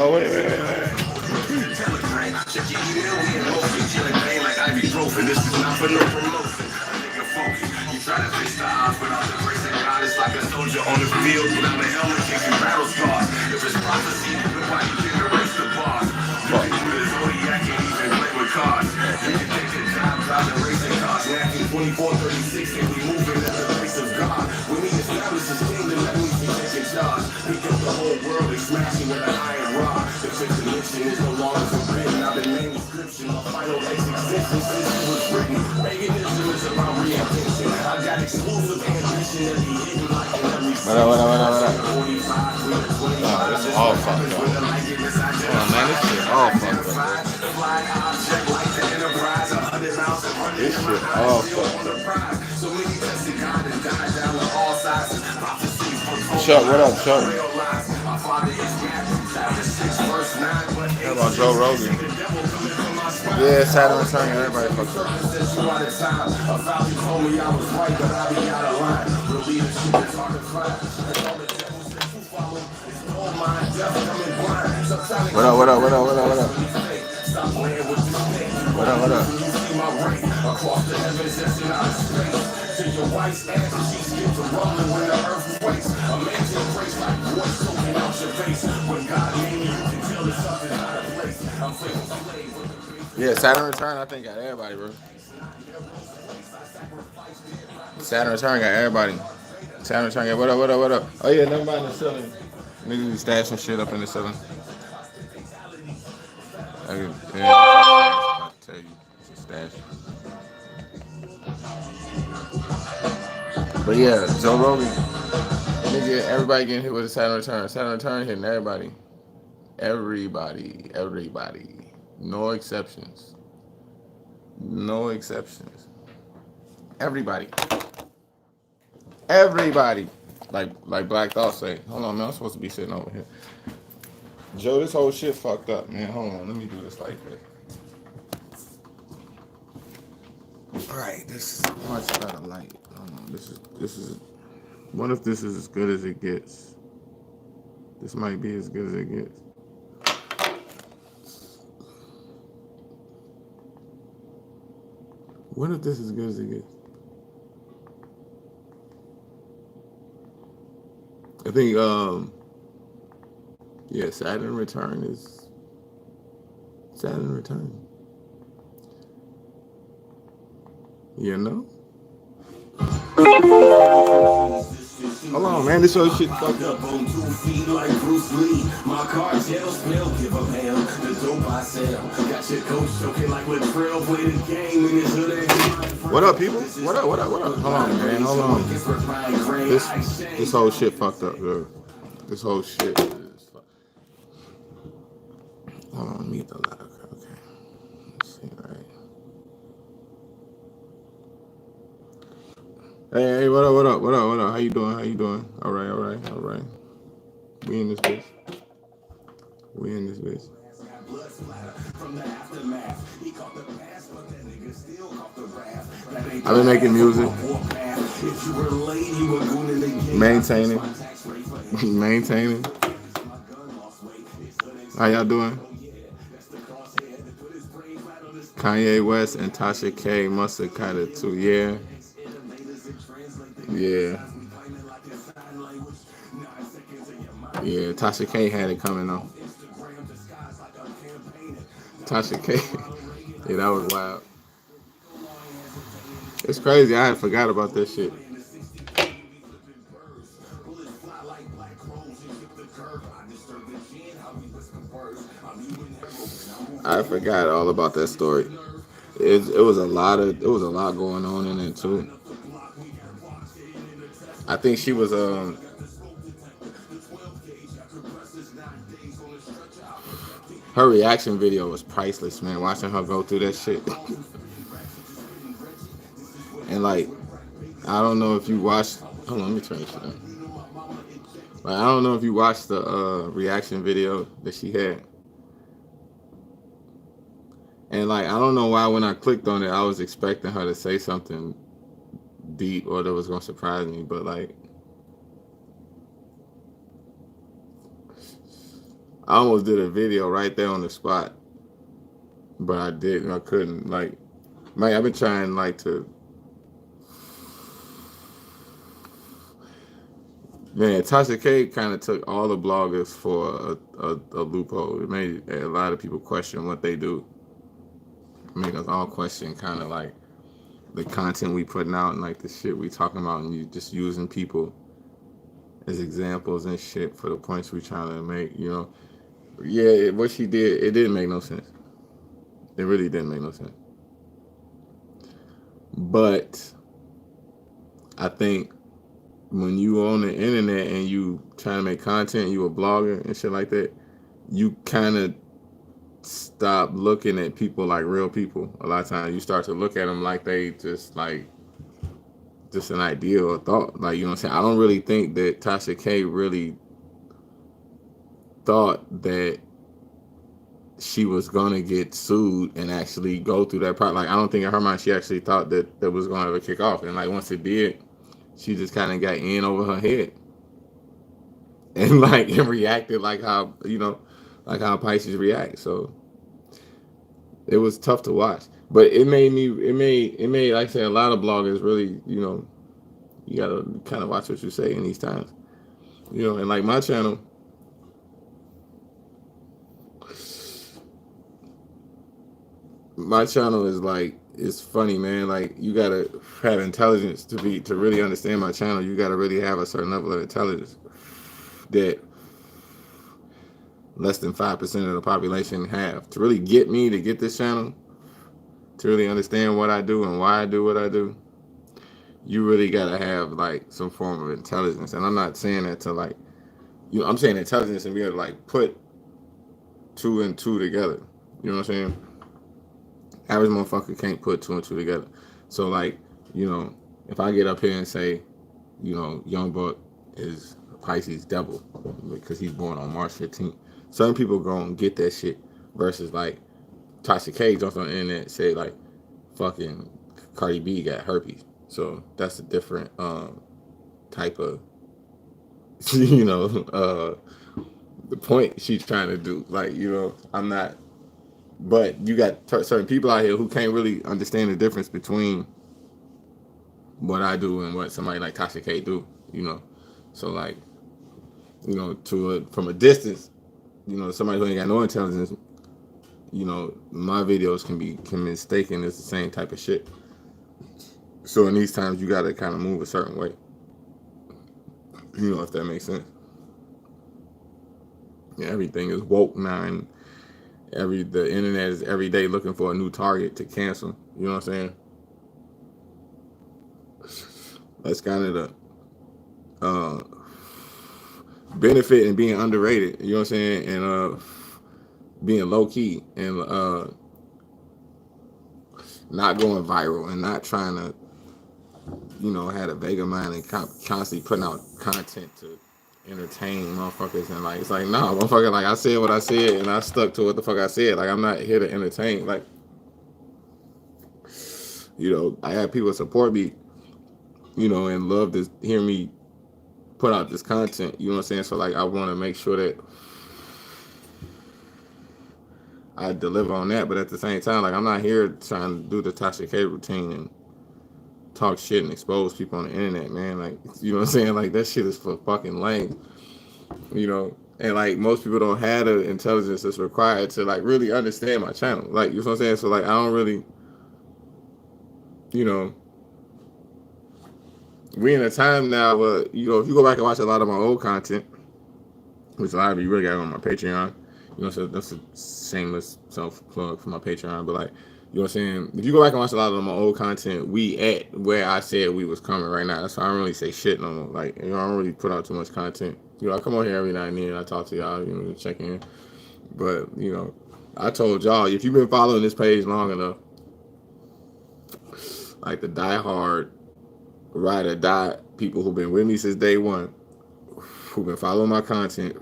Oh, wait. This is not for no promotion. Nigga funky. You try to fix the odds without the grace of God. It's like a soldier on the field without a helmet kicking battle scars. If it's prophecy, nobody can erase the bars. You can do the zodiac, can't even play with cards. You can take the time, driving racing cars. Knocking 24, 36, and we moving at the pace of God. When we establish his kingdom, that means we taking charge. Pick up the whole world, they smashing with an iron rod. The fifth dimension is no longer forbidden. I've been named inscription, my final existence since it was written. Paganism is about reinvention. I got exclusive ambition that be hidden like in every city. Oh, this is all fucked up. Oh, man, this shit all fucked up. This shit all fucked up. Chuck, what up, Chuck? How about Joe Rogan? Yeah, Saturn Return, everybody fucked up. What up, what up, what up, what up, what up? What up, what up? Across the heavens, that's in outer space. To your wife's ass, and she skips a rumbling when the earth quakes. Amazing grace like voice soaking out your face. When God made you, you can tell that something's out of place. I'm faithful slave with the... Yeah, Saturn Return, I think got everybody, bro. Saturn Return got everybody. Saturn Return got what up, what up, what up? Oh yeah, never mind the ceiling. Niggas be stashing shit up in the ceiling. Yeah, I'll tell you, it's a stash. But yeah, Joe Rogan, nigga, everybody getting hit with a Saturn Return. Saturn Return hitting everybody. Everybody, everybody. No exceptions. No exceptions. Everybody. Everybody. Like Black Thought say. Hold on, man, I'm supposed to be sitting over here. Joe, this whole shit fucked up, man. Hold on, let me do this like this. Alright, this is much better light. Hold on, this is what if this is as good as it gets? This might be as good as it gets. What if this is as good as it gets? I think yeah, Saturn Return is Saturn Return. You know? Hold on, man. This whole shit fucked up. On 2 feet like Bruce Lee. My cartel smell, give a hell. The dope I sell. Got your coach choking like Latrell played the game in his hood. What up, people? What up, what up, what up? Hold on, man. Hold on. This whole shit fucked up, bro. This whole shit is fucked. Hold on, mute the loud. Okay. Let's see, right. Hey, what up, what up, what up, what up? How you doing? How you doing? All right, all right, all right. We in this bitch. We in this bitch. I've been making music. Maintaining. Maintaining. How y'all doing? Kanye West and Tasha K must have kind of too, yeah. Yeah. Yeah, Tasha K had it coming though. Tasha K. Yeah, that was wild. It's crazy. I had forgot about that shit. I forgot all about that story. It was a lot going on in it too. I think she was her reaction video was priceless, man. Watching her go through that shit. And like, I don't know if you watched. Hold on, let me turn this shit on. Like, I don't know if you watched the reaction video that she had. And like, I don't know why when I clicked on it, I was expecting her to say something deep or that was gonna surprise me. But like, I almost did a video right there on the spot, but I didn't. I couldn't. Like, man, I've been trying like to. Man, Tasha K kind of took all the bloggers for a loophole. It made a lot of people question what they do. It made us all question kind of like the content we putting out and like the shit we talking about, and you just using people as examples and shit for the points we trying to make. You know, yeah, what she did, it didn't make no sense. It really didn't make no sense. But I think when you on the internet and you trying to make content, you a blogger and shit like that, you kind of stop looking at people like real people. A lot of times you start to look at them like they just an idea or thought. Like, you know what I'm saying? I don't really think that Tasha K really thought that she was gonna get sued and actually go through that part. Like, I don't think in her mind she actually thought that that was gonna ever kick off. And like once it did, she just kind of got in over her head and like and reacted like how like how Pisces react. So it was tough to watch, but it made like I said, a lot of bloggers really, you gotta kind of watch what you say in these times, and like my channel is like, it's funny, man. Like, you gotta have intelligence to really understand my channel. You gotta really have a certain level of intelligence that less than 5% of the population have to really get me to get this channel, to really understand what I do and why I do what I do. You really gotta have like some form of intelligence, and I'm not saying that to like, I'm saying intelligence and be able to like put two and two together. You know what I'm saying? Average motherfucker can't put two and two together. So like, if I get up here and say, Young Buck is Pisces devil because he's born on March 15th, certain people gonna get that shit. Versus like Tasha K jumps on the internet and say like fucking Cardi B got herpes. So that's a different type of the point she's trying to do. Like, I'm not, but you got certain people out here who can't really understand the difference between what I do and what somebody like Tasha K do. So like, from a distance, somebody who ain't got no intelligence, my videos can be mistaken as the same type of shit. So in these times, you gotta kind of move a certain way. If that makes sense. Yeah, everything is woke now, and the internet is every day looking for a new target to cancel. You know what I'm saying? That's kind of the benefit in being underrated. You know what I'm saying? And being low key and not going viral and not trying to, have a vague mind and constantly putting out content to entertain motherfuckers. And like, it's like, nah, motherfucker, like I said what I said and I stuck to what the fuck I said. Like, I'm not here to entertain. Like, I have people support me, and love to hear me put out this content. You know what I'm saying? So like, I want to make sure that I deliver on that. But at the same time, like, I'm not here trying to do the Tasha K routine and talk shit and expose people on the internet, man. Like, you know what I'm saying? Like, that shit is for fucking lame, And like, most people don't have the intelligence that's required to like really understand my channel. Like, you know what I'm saying? So like, I don't really, we in a time now where, if you go back and watch a lot of my old content, which a lot of you really got on my Patreon, so that's a shameless self plug for my Patreon. But like, you know what I'm saying? If you go back and watch a lot of my old content, we at where I said we was coming right now. That's why I don't really say shit no more. Like, I don't really put out too much content. I come on here every now and then. I talk to y'all, check in. But, I told y'all, if you've been following this page long enough, like the diehard ride or die people who've been with me since day one, who've been following my content,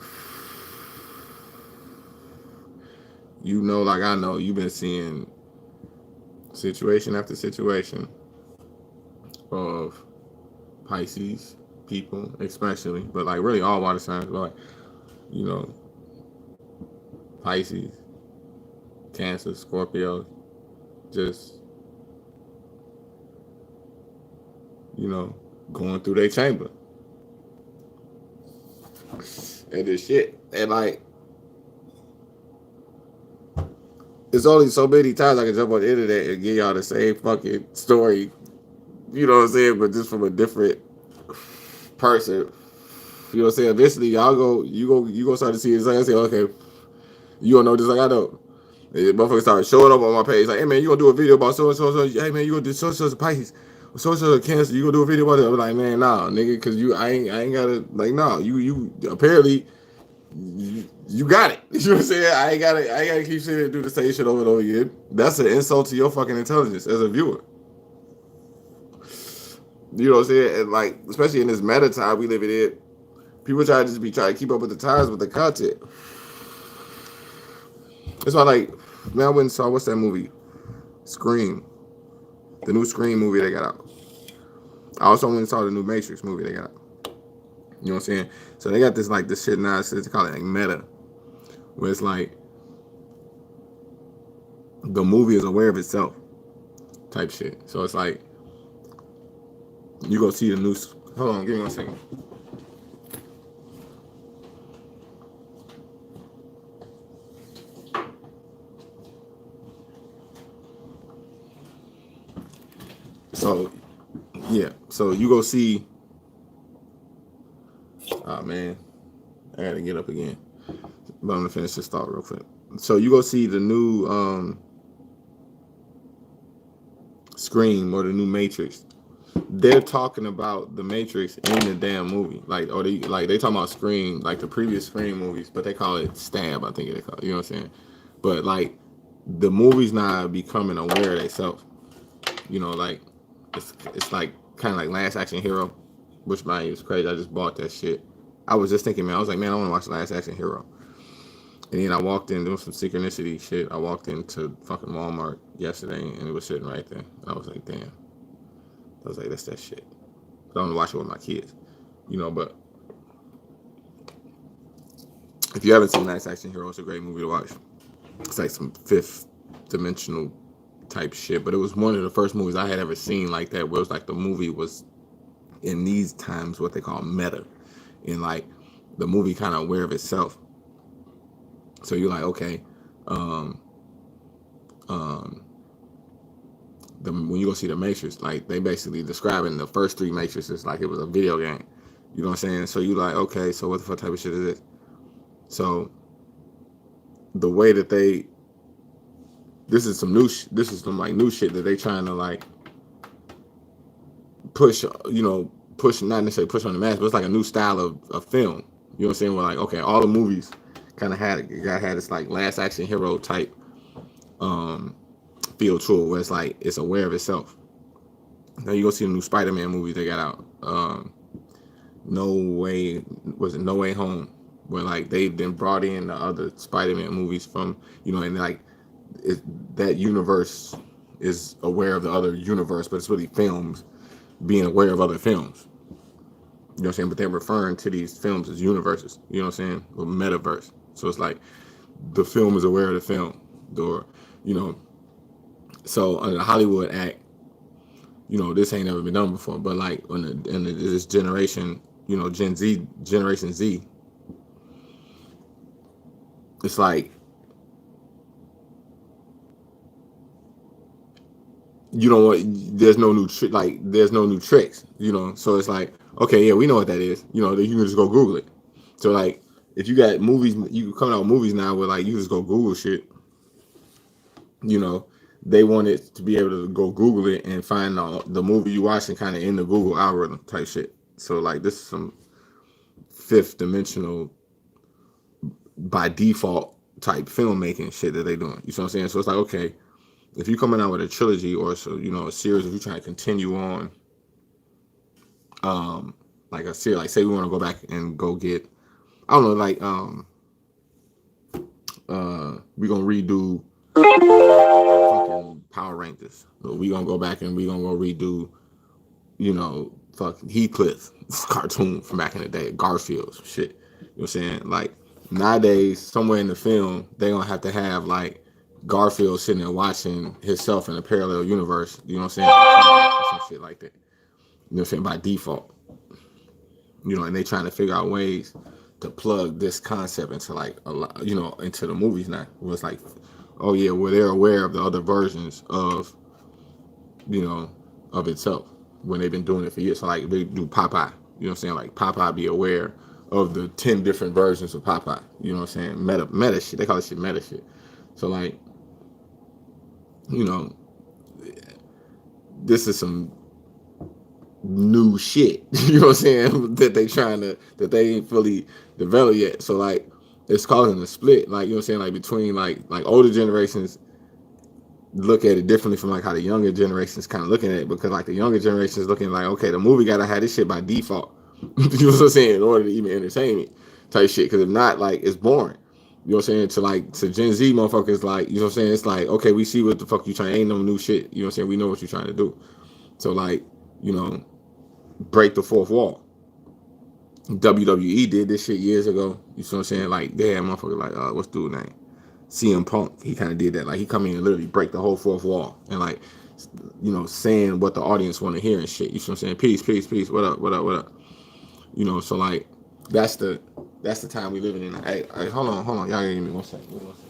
like I know, you've been seeing situation after situation of Pisces people, especially, but like really all water signs, but like, Pisces, Cancer, Scorpio, just, you know, going through their chamber. And this shit. And like, there's only so many times I can jump on the internet and give y'all the same fucking story, you know what I'm saying, but just from a different person. You know what I'm saying? Eventually, you go start to see it. Like I say, okay, you don't know just like I know. And motherfuckers start showing up on my page like, hey man, you gonna do a video about so and so? Hey man, you gonna do so and so's Pisces, so and so's Cancer? You gonna do a video about it? I'm like, man, nah, nigga, cause I ain't gotta like, nah, you apparently you got it. You know what I'm saying? I ain't gotta keep sitting and do the same shit over and over again. That's an insult to your fucking intelligence as a viewer. You know what I'm saying? And like, especially in this meta time we live in, people try to just be trying to keep up with the times with the content. That's why, like, man, I went and saw, what's that movie? Scream. The new Scream movie they got out. I also went and saw the new Matrix movie they got out. You know what I'm saying? So they got this, like, this shit now, they call it, like, meta. Where it's like, the movie is aware of itself type shit. So it's like, you go see the new, hold on, give me 1 second. So, yeah. So you go see, oh man, I gotta get up again. But I'm gonna finish this thought real quick. So you go see the new Scream or the new Matrix. They're talking about the Matrix in the damn movie, like, or they talking about Scream, like the previous Scream movies, but they call it Stab, I think they call it. You know what I'm saying? But like, the movie's not becoming aware of themselves. You know, like, it's like kind of like Last Action Hero, which man, was crazy. I just bought that shit. I was just thinking, man, I was like, man, I want to watch Last Action Hero. And then I walked in, doing some synchronicity shit. I walked into fucking Walmart yesterday, and it was sitting right there. And I was like, damn. I was like, that's that shit. I want to watch it with my kids, you know. But if you haven't seen Last Action Hero, it's a great movie to watch. It's like some fifth dimensional type shit. But it was one of the first movies I had ever seen like that, where it was like the movie was in these times what they call meta, and like the movie kind of aware of itself. So you're like, okay, when you go see the Matrix, like, they basically describing the first 3 Matrices like it was a video game. You know what I'm saying? So you like, okay, so what the fuck type of shit is this? So the way that this is some like new shit that they trying to like push, not necessarily push on the mass, but it's like a new style of film. You know what I'm saying? Where like, okay, all the movies kind of had this like Last Action Hero type feel to it, where it's like it's aware of itself. Now you go see the new Spider-Man movies they got out. No Way Home, where like they then brought in the other Spider-Man movies from, and like that universe is aware of the other universe, but it's really films being aware of other films. You know what I'm saying? But they're referring to these films as universes. You know what I'm saying? Or metaverse. So it's like the film is aware of the film, or So under the Hollywood Act, this ain't never been done before. But like in this generation, Generation Z, it's like there's no new there's no new tricks. So it's like, okay, yeah, we know what that is. You can just go Google it. So like, if you got movies, you coming out with movies now where like you just go Google shit. They want it to be able to go Google it and find the movie you watching kind of in the Google algorithm type shit. So like, this is some fifth dimensional by default type filmmaking shit that they doing. You see what I'm saying? So it's like, okay, if you're coming out with a trilogy or a series, if you're trying to continue on, like a series, like say we want to go back and go get, I don't know, like we're gonna redo fucking Power Rangers. We gonna go back and we gonna go redo, fucking Heathcliff cartoon from back in the day, Garfield shit. You know what I'm saying? Like, Nowadays, somewhere in the film, they're gonna have to have like Garfield sitting there watching himself in a parallel universe. You know what I'm saying? Or some shit like that. You know what I'm saying? By default. And they trying to figure out ways to plug this concept into like a lot, into the movies now. Where it's like, oh yeah, well they're aware of the other versions of, you know, of itself when they've been doing it for years. So like they do Popeye. You know what I'm saying? Like Popeye be aware of the 10 different versions of Popeye. You know what I'm saying? Meta shit. They call it shit meta shit. So like, you know, this is some new shit. You know what I'm saying? That they ain't fully developed yet. So like it's causing a split, like you know what I'm saying, like between like older generations look at it differently from like how the younger generations kind of looking at it, because like the younger generation is looking like, okay, the movie gotta have this shit by default. You know what I'm saying? In order to even entertain me type shit. Because if not, like it's boring. You know what I'm saying? To Gen Z motherfuckers, like, you know what I'm saying? It's like, okay, we see what the fuck you trying. Ain't no new shit. You know what I'm saying? We know what you're trying to do. So like, you know, break the fourth wall. WWE did this shit years ago. You see what I'm saying? Like they had motherfuckers like what's dude's name? CM Punk. He kind of did that. Like he come in and literally break the whole fourth wall and like, saying what the audience want to hear and shit. You see what I'm saying? Peace, peace, peace. What up? What up? What up? So like that's the time we living in. Hey, hold on. Y'all gotta give me 1 second. Give me 1 second.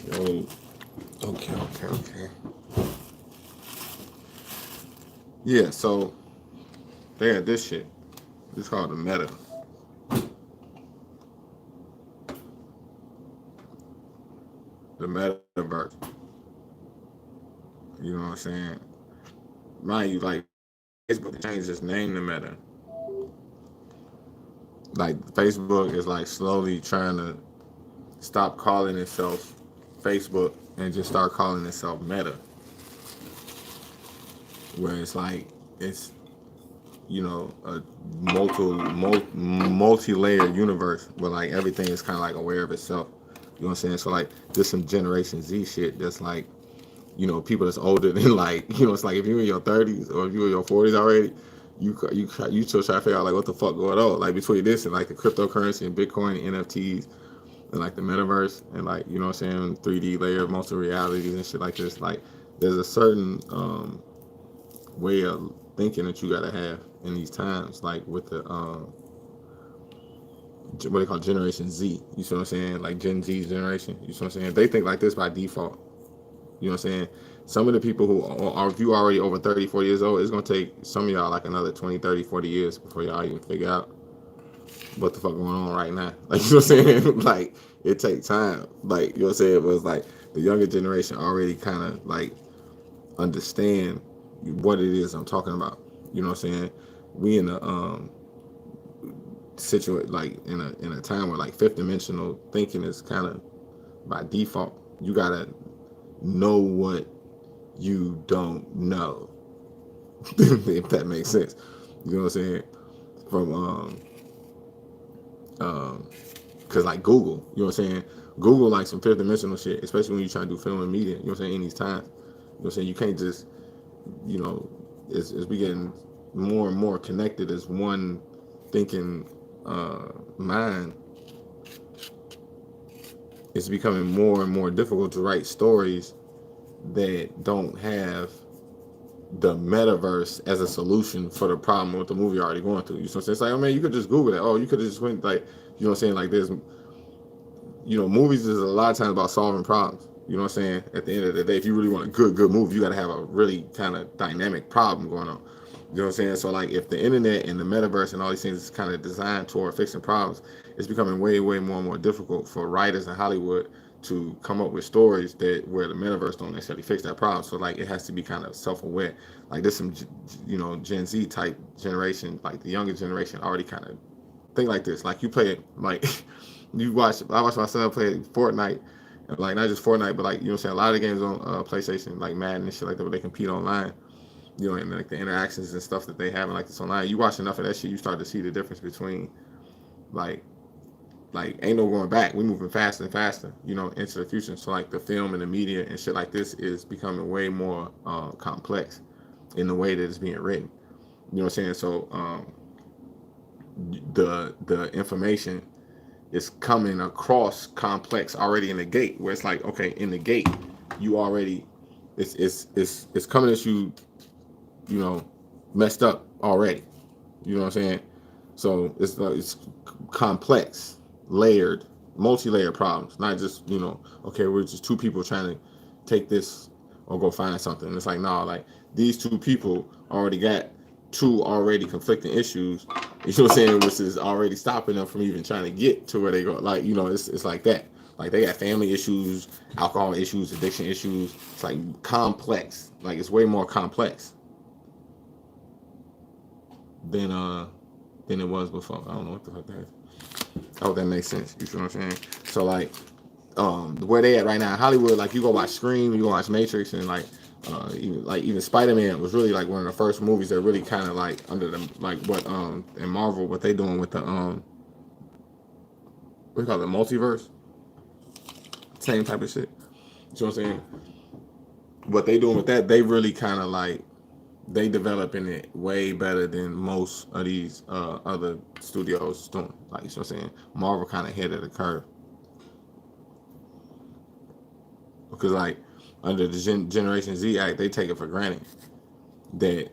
Yo, okay. Yeah, so they had this shit. It's called the metaverse. You know what I'm saying? Mind you, like Facebook changed its name to Meta. Like Facebook is like slowly trying to stop calling itself Facebook and just start calling itself Meta, where it's like it's a multi-layered universe where like everything is kind of like aware of itself. You know what I'm saying? So like there's some Generation Z shit that's like, people that's older than like, it's like if you're in your 30s or if you're in your 40s already, you still try to figure out like what the fuck going on, like between this and like the cryptocurrency and Bitcoin and NFTs and like the metaverse and like, you know what I'm saying, 3D layer multiple realities and shit like this. Like there's a certain way of thinking that you gotta have in these times, like with the what they call Generation Z. You see what I'm saying? Like Gen Z's generation. You see what I'm saying? They think like this by default. You know what I'm saying? Some of the people who are, if you already over 30, 40 years old, it's gonna take some of y'all like another 20, 30, 40 years before y'all even figure out what the fuck going on right now. Like, you know what I'm saying? Like it takes time. Like, you know what I'm saying? But it's like the younger generation already kind of like understand what it is I'm talking about. You know what I'm saying? We in a situation like in a time where like fifth dimensional thinking is kind of by default. You gotta know what you don't know. If that makes sense. You know what I'm saying? From because like Google, you know what I'm saying? Google like some fifth dimensional shit, especially when you try to do film and media. You know what I'm saying? In these times, you know what I'm saying? You can't just, you know, as we getting more and more connected as one thinking mind, it's becoming more and more difficult to write stories that don't have the metaverse as a solution for the problem with the movie already going through. You know what I'm saying? It's like, oh man, you could just Google that. Oh, you could have just went like, you know what I'm saying? Like there's, movies is a lot of times about solving problems. You know what I'm saying? At the end of the day, if you really want a good movie, you got to have a really kind of dynamic problem going on. You know what I'm saying? So like if the internet and the metaverse and all these things is kind of designed toward fixing problems, it's becoming way, way more and more difficult for writers in Hollywood to come up with stories that where the metaverse don't necessarily fix that problem. So like it has to be kind of self-aware. Like there's some, Gen Z type generation, like the younger generation already kind of think like this. Like you play it, like I watch my son play Fortnite, And like not just Fortnite, but like you know what I'm saying, a lot of the games on PlayStation, like Madden and shit like that, where they compete online. You know, and like the interactions and stuff that they have, and like this online. You watch enough of that shit, you start to see the difference between like ain't no going back. We moving faster and faster, you know, into the future. So like the film and the media and shit like this is becoming way more complex in the way that it's being written. You know what I'm saying? So the information is coming across complex already in the gate, where it's like, okay, in the gate, you already it's coming at you, you know, messed up already. You know what I'm saying? So it's complex, layered, multi-layered problems, not just, you know, okay, we're just two people trying to take this or go find something. And it's like, no, like these two people already got two already conflicting issues, you know what I'm saying, which is already stopping them from even trying to get to where they go. Like, you know, it's like that. Like they got family issues, alcohol issues, addiction issues. It's like complex. Like it's way more complex than it was before. I don't know what the fuck that is. I hope that makes sense. You feel what I'm saying? So like where they at right now in Hollywood, like you go watch Scream, you go watch Matrix, and like even Spider-Man was really like one of the first movies that really kind of like under the like what in Marvel what they doing with the what do you call it, multiverse, same type of shit. You know what I'm saying? What they doing with that, they really kind of like they developing it way better than most of these other studios doing. Like, you know what I'm saying? Marvel kind of ahead of the curve. Because like under the Generation Z Act, they take it for granted that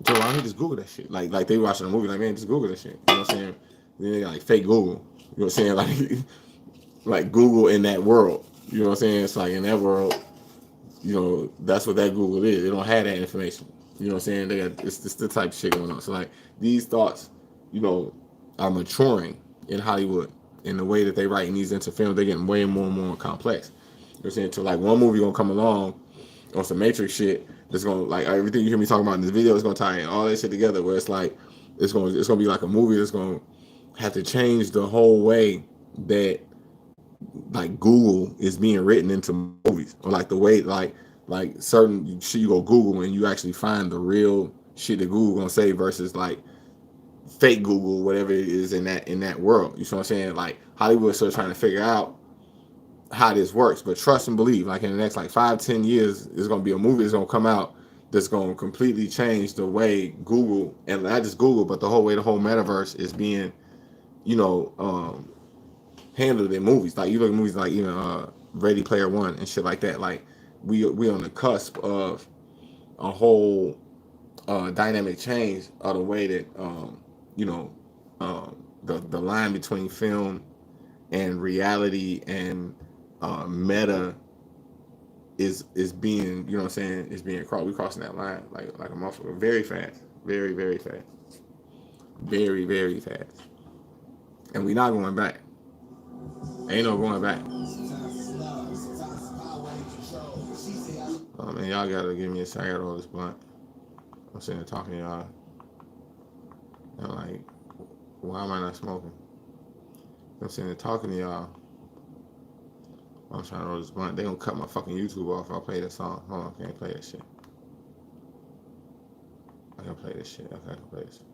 Joe, why don't you just Google that shit? Like they watching a movie, like, man, just Google that shit. You know what I'm saying? Then they got like fake Google. You know what I'm saying? Like Google in that world. You know what I'm saying? It's like in that world, you know, that's what that Google is. They don't have that information. You know what I'm saying? They got it's the type of shit going on. So like these thoughts, you know, are maturing in Hollywood in the way that they writing these into films. They're getting way more and more complex. You know what I'm saying? So like one movie gonna come along on some Matrix shit that's gonna like everything you hear me talking about in this video is gonna tie in all that shit together. Where it's like it's gonna be like a movie that's gonna have to change the whole way that like Google is being written into movies, or like the way like certain shit you go Google and you actually find the real shit that Google gonna say versus like fake Google, whatever it is in that world. You know what I'm saying? Like Hollywood's still trying to figure out how this works, but trust and believe, like in the next like 5-10 years, there's gonna be a movie that's gonna come out that's gonna completely change the way Google, and not just Google, but the whole metaverse is being, you know, handled in movies. Like you look at movies like even Ready Player One and shit like that. Like we on the cusp of a whole dynamic change of the way that you know the line between film and reality and meta is being, you know what I'm saying, is being crossed. We're crossing that line like a motherfucker very fast, very very fast, very very fast, and we're not going back. Ain't no going back. Oh man, y'all gotta give me a second. I got all this blunt. I'm sitting there talking to y'all. I'm like, why am I not smoking? I'm sitting there talking to y'all. I'm trying to roll this blunt. They gonna cut my fucking YouTube off if I play that song. Hold on, I can't play that shit. I can play this shit. Okay, I can play this shit.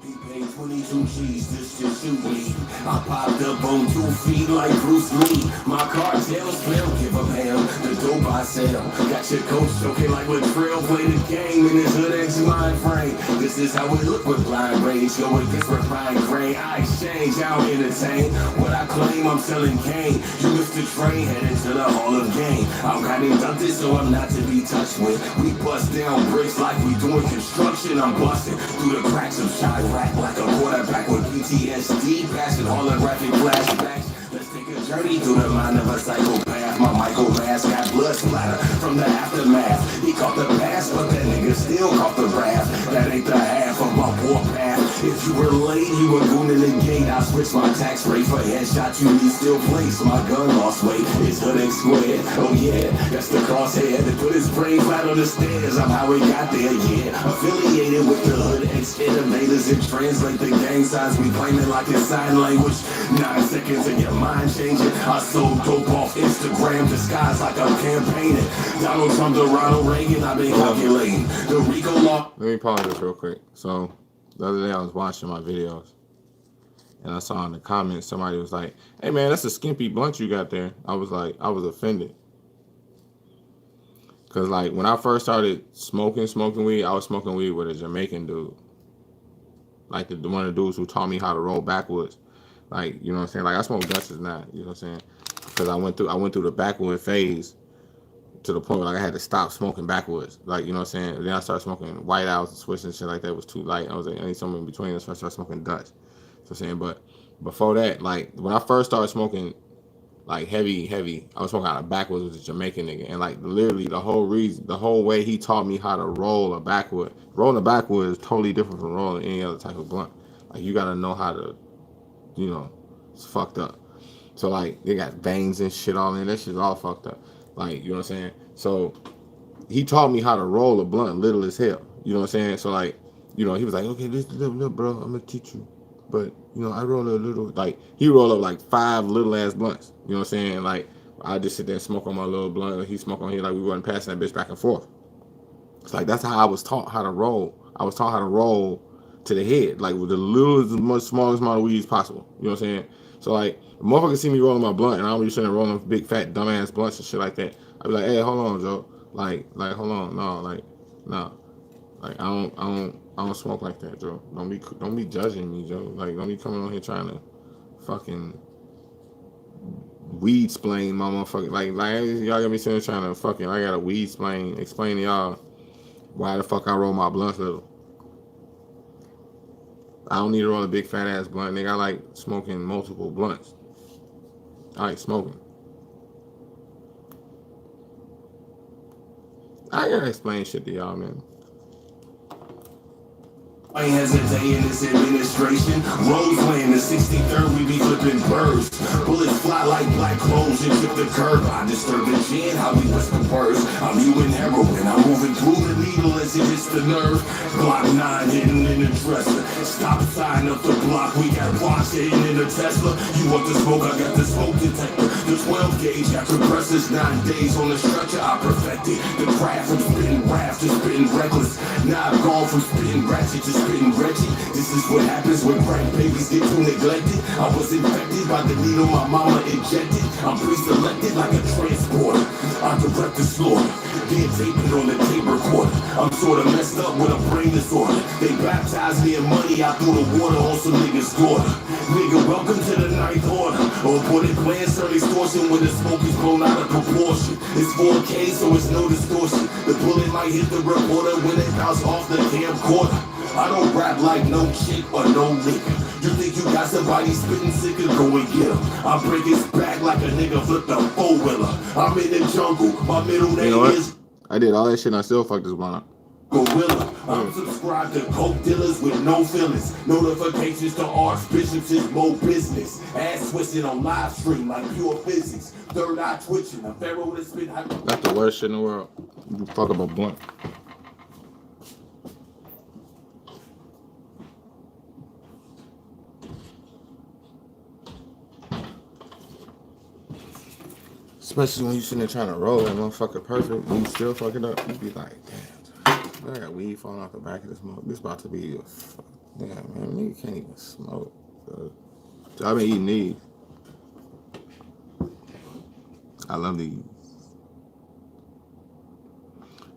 He paid 22 G's just to shoot me. I popped up on 2 feet like Bruce Lee. My cartels still give a damn. The dope I sell. Got your coach choking like Latrell play the game in his hood X mind frame. This is how we look with blind rage. Go against refined grain. I exchange, I don't entertain. What I claim, I'm selling cane. You missed the train, headed to the Hall of Game. I'm kind of inducted, so I'm not to be touched with. We bust down bricks like we doing construction. I'm busting through the cracks of shot rack like a quarterback with PTSD, passing holographic flashbacks. Let's take a journey through the mind of a psychopath. My Michael Bass got blood splatter from the aftermath. He caught the pass, but that nigga still caught the wrath. That ain't the half of my poor path. If you were late, you were going to the gate. I switched my tax rate for headshot. You need still place. My gun lost weight. It's hood ain't squared. Oh yeah, that's the crosshair. They put his brain flat on the stairs. I'm how we got there, yeah. Affiliated with the hood ex-innovators and translate the gang signs. We claim it like it's sign language. 9 seconds and your mind changing. I sold dope off Instagram, disguised like I'm campaigning. Donald Trump to Ronald Reagan, I've been calculating. The Rico law. Let me pause this real quick. So the other day I was watching my videos, and I saw in the comments somebody was like, "Hey man, that's a skimpy blunt you got there." I was offended. Cause like when I first started smoking weed, I was smoking weed with a Jamaican dude. Like the one of the dudes who taught me how to roll backwards. Like, you know what I'm saying? Like I smoke Dutchess now, you know what I'm saying? Because I went through the backwood phase to the point where like I had to stop smoking backwoods. Like, you know what I'm saying? And then I started smoking white owls and switch and shit like that. It was too light. I was like, I need something in between. So I started smoking Dutch. You know what I'm saying? But before that, like when I first started smoking like heavy, I was smoking out of backwards with a Jamaican nigga. And like literally the whole way he taught me how to roll a backwood. Rolling a backwood is totally different from rolling any other type of blunt. Like you gotta know how to, you know, it's fucked up. So like they got veins and shit all in. That shit's all fucked up. Like, you know what I'm saying? So he taught me how to roll a blunt little as hell. You know what I'm saying? So like, you know, he was like, okay, look, bro, I'm gonna teach you. But, you know, I roll a little, like, he rolled up like 5 little ass blunts. You know what I'm saying? Like, I just sit there and smoke on my little blunt. He smoke on here, like we wasn't passing that bitch back and forth. It's like, that's how I was taught how to roll. I was taught how to roll to the head, like with the littlest, much smallest amount of weed as possible. You know what I'm saying? So like, if motherfuckers see me rolling my blunt, and I don't be sitting there rolling big fat dumbass blunts and shit like that, I be like, hey, hold on, Joe. Like, hold on, no, like I don't smoke like that, Joe. Don't be judging me, Joe. Like, don't be coming on here trying to fucking weed explain my motherfucking like y'all got me sitting there trying to fucking I gotta weed explain to y'all why the fuck I roll my blunts little. I don't need to roll a big fat ass blunt, nigga. I like smoking multiple blunts. I like smoking. I gotta explain shit to y'all, man. I ain't hesitate in this administration. Roseland, the 63rd, we be flipping birds. Bullets fly like black clones and tip the curb. I disturb the gin, how we whisper words. I'm you in heroin, I'm moving through the needle as it hits the nerve. Block 9 hidden in the dresser. Stop sign up the block, we got blocks hidden in the Tesla. You want the smoke, I got the smoke detector. The 12 gauge, got compressors, 9 days on the stretcher. I perfected the craft from spitting raft to spitting reckless. Now I've gone from spitting ratchet to spitting Reggie. This is what happens when crack babies get too neglected. I was infected by the needle my mama injected. I'm pre-selected like a transporter. I direct the slaughter. Being taped on the tape recorder. I'm sorta messed up with a brain disorder. They baptized me in money, I threw the water on some niggas' daughter. Nigga, welcome to the 9th order. Or put it plan certain extortion when the smoke is blown out of proportion. It's 4K, so it's no distortion. The bullet might hit the reporter when it bounce off the camcorder. I don't rap like no chick or no nigga. You think you got somebody spitting sicker? Go and get him. I break his back like a nigga flipped a 4-wheeler. I'm in the jungle. My middle name is... I did all that shit and I still fucked this blunt up. Gorilla. I'm subscribed to coke dealers with no feelings. Notifications to archbishops is more business. Ass twisting on live stream like pure physics. Third eye twitching. A pharaoh that's been... That's the worst shit in the world. You fuck up a blunt. Especially when you sitting there trying to roll that motherfucker perfect and you still fuck it up. You be like, damn, I got weed falling off the back of this motherfucker. This about to be a damn, man, nigga can't even smoke. So I've been eating these. I love these.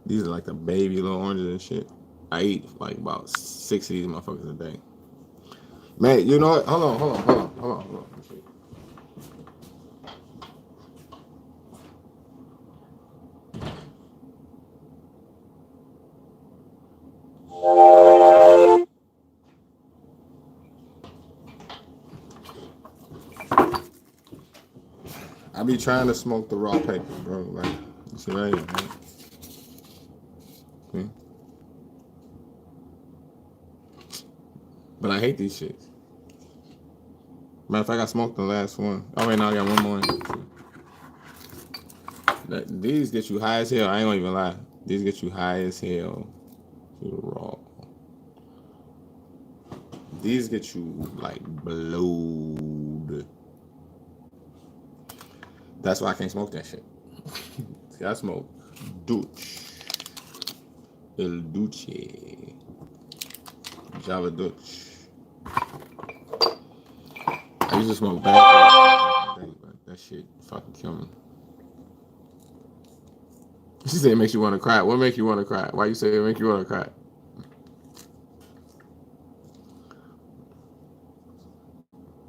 These are like the baby little oranges and shit. I eat like about 6 of these motherfuckers a day. Man, you know what? Hold on. I be trying to smoke the raw paper, bro. Like, you see right here, right? See? But I hate these shits. Matter of fact, I smoked the last one. Oh, wait, now I got one more. These get you high as hell. I ain't gonna even lie. These get you high as hell. Raw. These get you, like, blowed. That's why I can't smoke that shit. See, I smoke Dutch. El Duce. Java Dutch. I used to smoke back in the day, but that shit fucking kill me. She said it makes you want to cry. What makes you want to cry? Why you say it make you want to cry?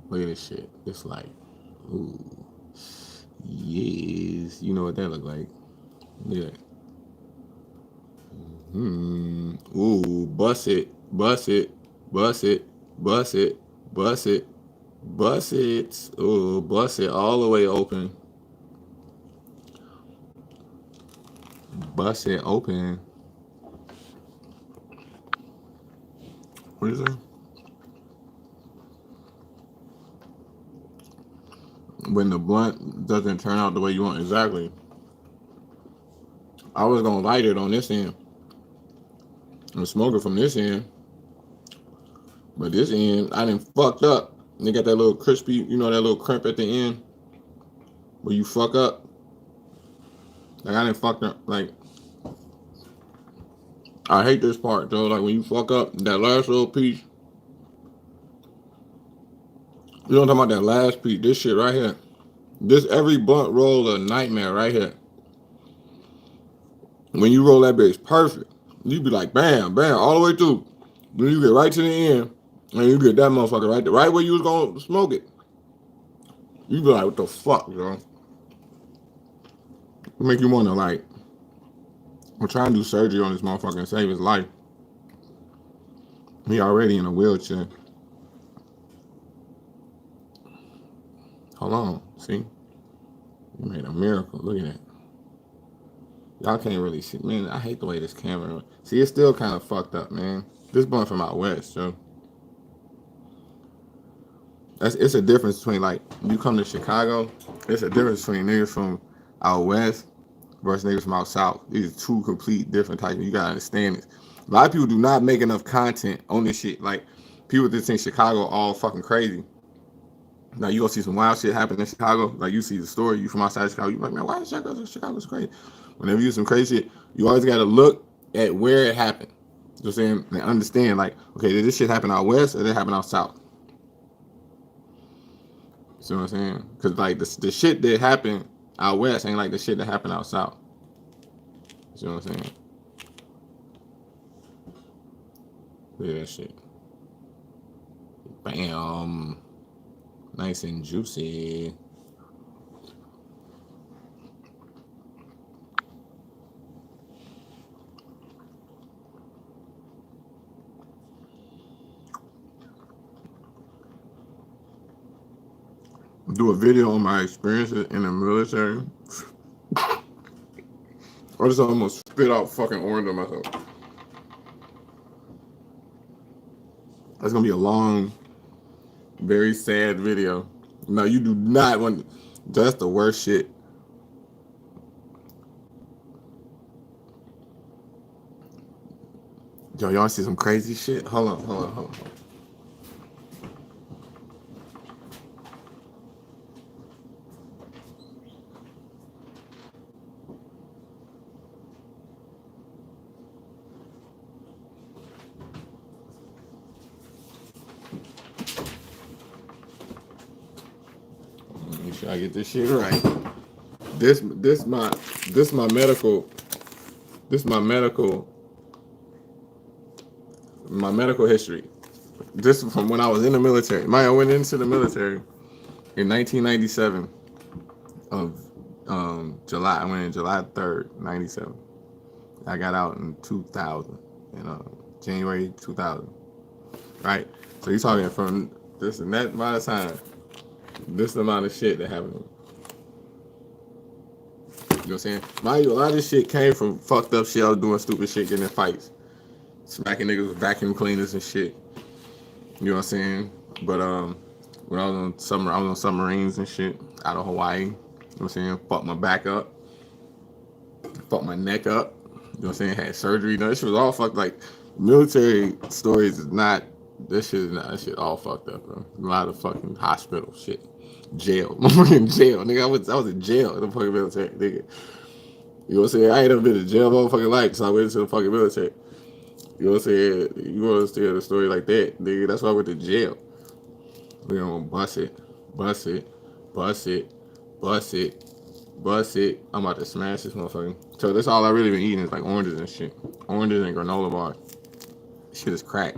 Look at this shit. It's like, ooh, yes. You know what that look like. Yeah. Ooh, bust it, bust it, bust it, bust it, bust it, bust it. Ooh, bust it all the way open. Bust it open. What is it? When the blunt doesn't turn out the way you want. Exactly. I was gonna light it on this end and smoke it from this end, but this end I done fucked up. They got that little crispy, you know, that little crimp at the end where you fuck up. Like I done fucked up. Like I hate this part though. Like when you fuck up that last little piece. You know what I'm talking about? That last piece. This shit right here. This every blunt roll a nightmare right here. When you roll that bitch perfect, you be like bam, bam, all the way through. Then you get right to the end, and you get that motherfucker right there, right where you was gonna smoke it. You be like, what the fuck, yo? Make you wanna like, I'm trying to do surgery on this motherfucker and save his life. He already in a wheelchair. Hold on, see? You made a miracle. Look at that. Y'all can't really see. Man, I hate the way this camera. See, it's still kind of fucked up, man. This blunt from out west, so. It's a difference between, like, you come to Chicago, it's a difference between niggas from out west versus niggas from out south. These are two complete different types. You gotta understand this. A lot of people do not make enough content on this shit. Like, people just think Chicago all fucking crazy. Now you gonna see some wild shit happen in Chicago. Like you see the story, you from outside Chicago, you like, man, why is Chicago's crazy? Whenever you do some crazy shit, you always gotta look at where it happened. You know what I'm saying? And understand, like, okay, did this shit happen out west or did it happen out south? You see what I'm saying? Because like the shit that happened out west ain't like the shit that happened out south. You see what I'm saying? Look at that shit. Bam. Nice and juicy. Do a video on my experiences in the military. I just almost spit out fucking orange on myself. That's gonna be a long, very sad video. No, you do not want. That's the worst shit. Yo, y'all see some crazy shit? Hold on. Make sure I get this shit right. This my medical history. This is from when I was in the military. I went into the military in 1997 of July. I went in July 3rd, 97. I got out in 2000, January 2000. Right? So you're talking from this and that amount of time, this amount of shit that happened to me. You know what I'm saying? Mind you, a lot of this shit came from fucked up shit. I was doing stupid shit, getting in fights. Smacking niggas with vacuum cleaners and shit. You know what I'm saying? But when I was on submarines and shit out of Hawaii. You know what I'm saying? Fucked my back up. Fucked my neck up. You know what I'm saying? Had surgery. This shit was all fucked. Like, military stories is not This shit is not. This shit all fucked up, bro. A lot of fucking hospital shit, jail. I'm fucking jail, nigga. I was in jail in the fucking military, nigga. You know what I'm saying? I ain't never been in jail my fucking life, so I went into the fucking military. You know what I'm saying? You want to hear a story like that, nigga? That's why I went to jail. We gonna bust it, bust it, bust it, bust it, bust it. I'm about to smash this motherfucker. So that's all I really been eating is like oranges and shit. Oranges and granola bars. Shit is crack.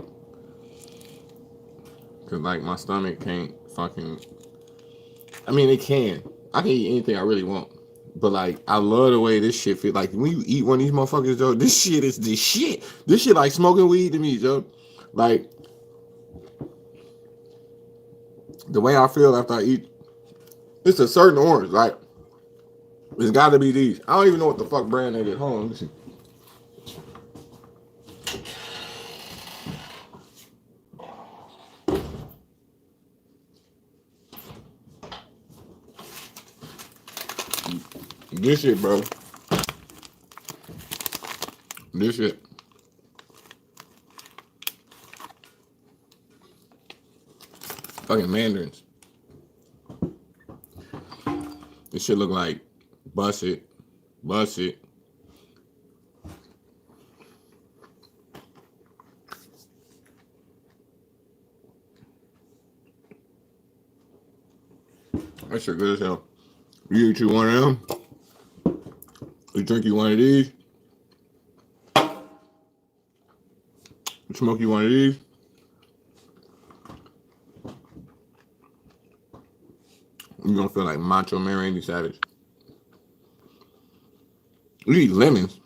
Cause like my stomach can't fucking. I mean, it can. I can eat anything I really want. But like, I love the way this shit feel. Like when you eat one of these motherfuckers, Joe, this shit is the shit. This shit like smoking weed to me, Joe. Like the way I feel after I eat, it's a certain orange. Like it's got to be these. I don't even know what the fuck brand they did. Hold on, let me see. This shit, bro. This shit. Fucking mandarins. This shit look like bust it, bust it. That shit good as hell. You eat you one of them. You drink you one of these. You smoke you one of these. You're gonna feel like Macho Man Randy Savage. You eat lemons.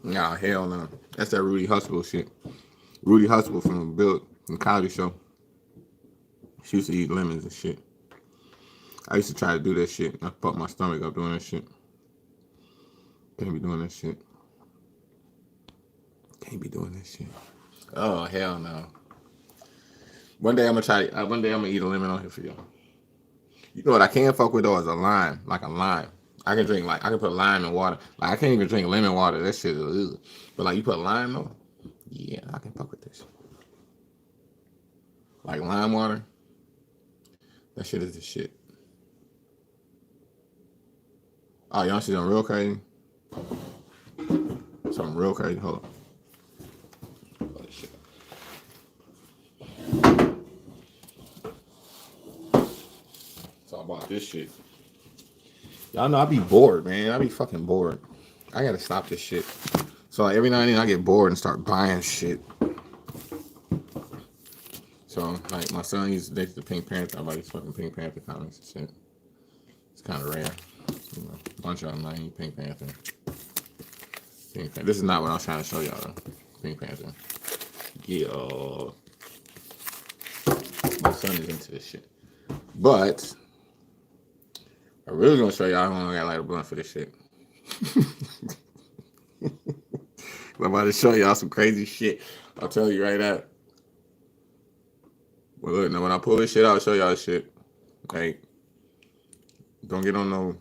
Nah, hell no. That's that Rudy Huxtable shit. Rudy Huxtable from the Cosby Show. She used to eat lemons and shit. I used to try to do that shit. I fucked my stomach up doing that shit. Can't be doing that shit. Can't be doing that shit. Oh, hell no. One day I'm gonna try. One day I'm gonna eat a lemon on here for y'all. You know what I can fuck with though is a lime, like a lime. I can drink like I can put lime in water. Like I can't even drink lemon water. That shit is ugh. But like you put lime though, yeah, I can fuck with this. Like lime water, that shit is the shit. Oh, y'all see something real crazy? Something real crazy. Hold on. Holy shit. It's all about this shit. Y'all know I be bored, man. I be fucking bored. I gotta stop this shit. So like, every now and then I get bored and start buying shit. So like my son used to date the Pink Panther. I buy these fucking Pink Panther comics and shit. It's kind of rare. You know, a bunch of them like Pink Panther. Pink Panther. This is not what I was trying to show y'all though. Pink Panther. Yeah. My son is into this shit. But I really gonna show y'all how long I got light a blunt for this shit. I'm about to show y'all some crazy shit. I'll tell you right now. Well, look, now when I pull this shit out, I'll show y'all this shit. Okay. Don't get on no.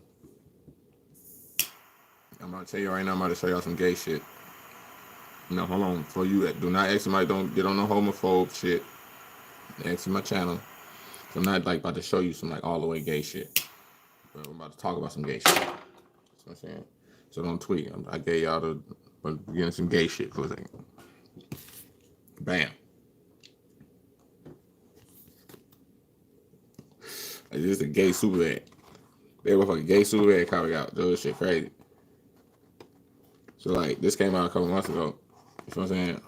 I'm about to tell you right now, I'm about to show y'all some gay shit. No, hold on. For you that do not ask somebody, don't get on no homophobe shit. Ask my channel. I'm not like about to show you some like all the way gay shit. But I'm about to talk about some gay shit. That's what I'm saying. So don't tweet. I gave y'all the getting some gay shit for a second. Bam. Like, this is a gay super bad. They were fucking gay super bad comic out. Those shit crazy. So like this came out a couple months ago. You know what I'm saying?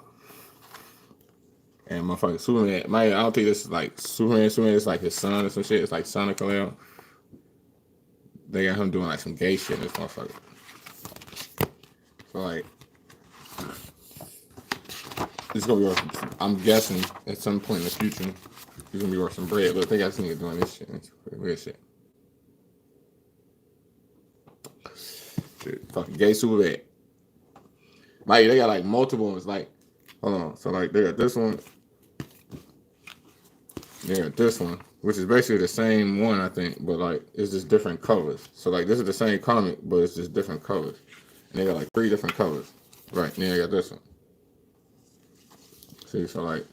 And motherfucking Superman, I don't think this is like Superman. Superman is like his son or some shit. It's like son of Kal-El. They got him doing like some gay shit in this motherfucker. So like, it's gonna be worth. I'm guessing at some point in the future, he's gonna be worth some bread. But they got this nigga doing this shit. It's weird shit. Shit, fucking gay Superman. Like they got like multiple ones. Like, hold on. So like they got this one. They got this one, which is basically the same one, I think, but like it's just different covers. So like this is the same comic, but it's just different covers. And they got like 3 different covers. Right, and then they got this one. See, so like,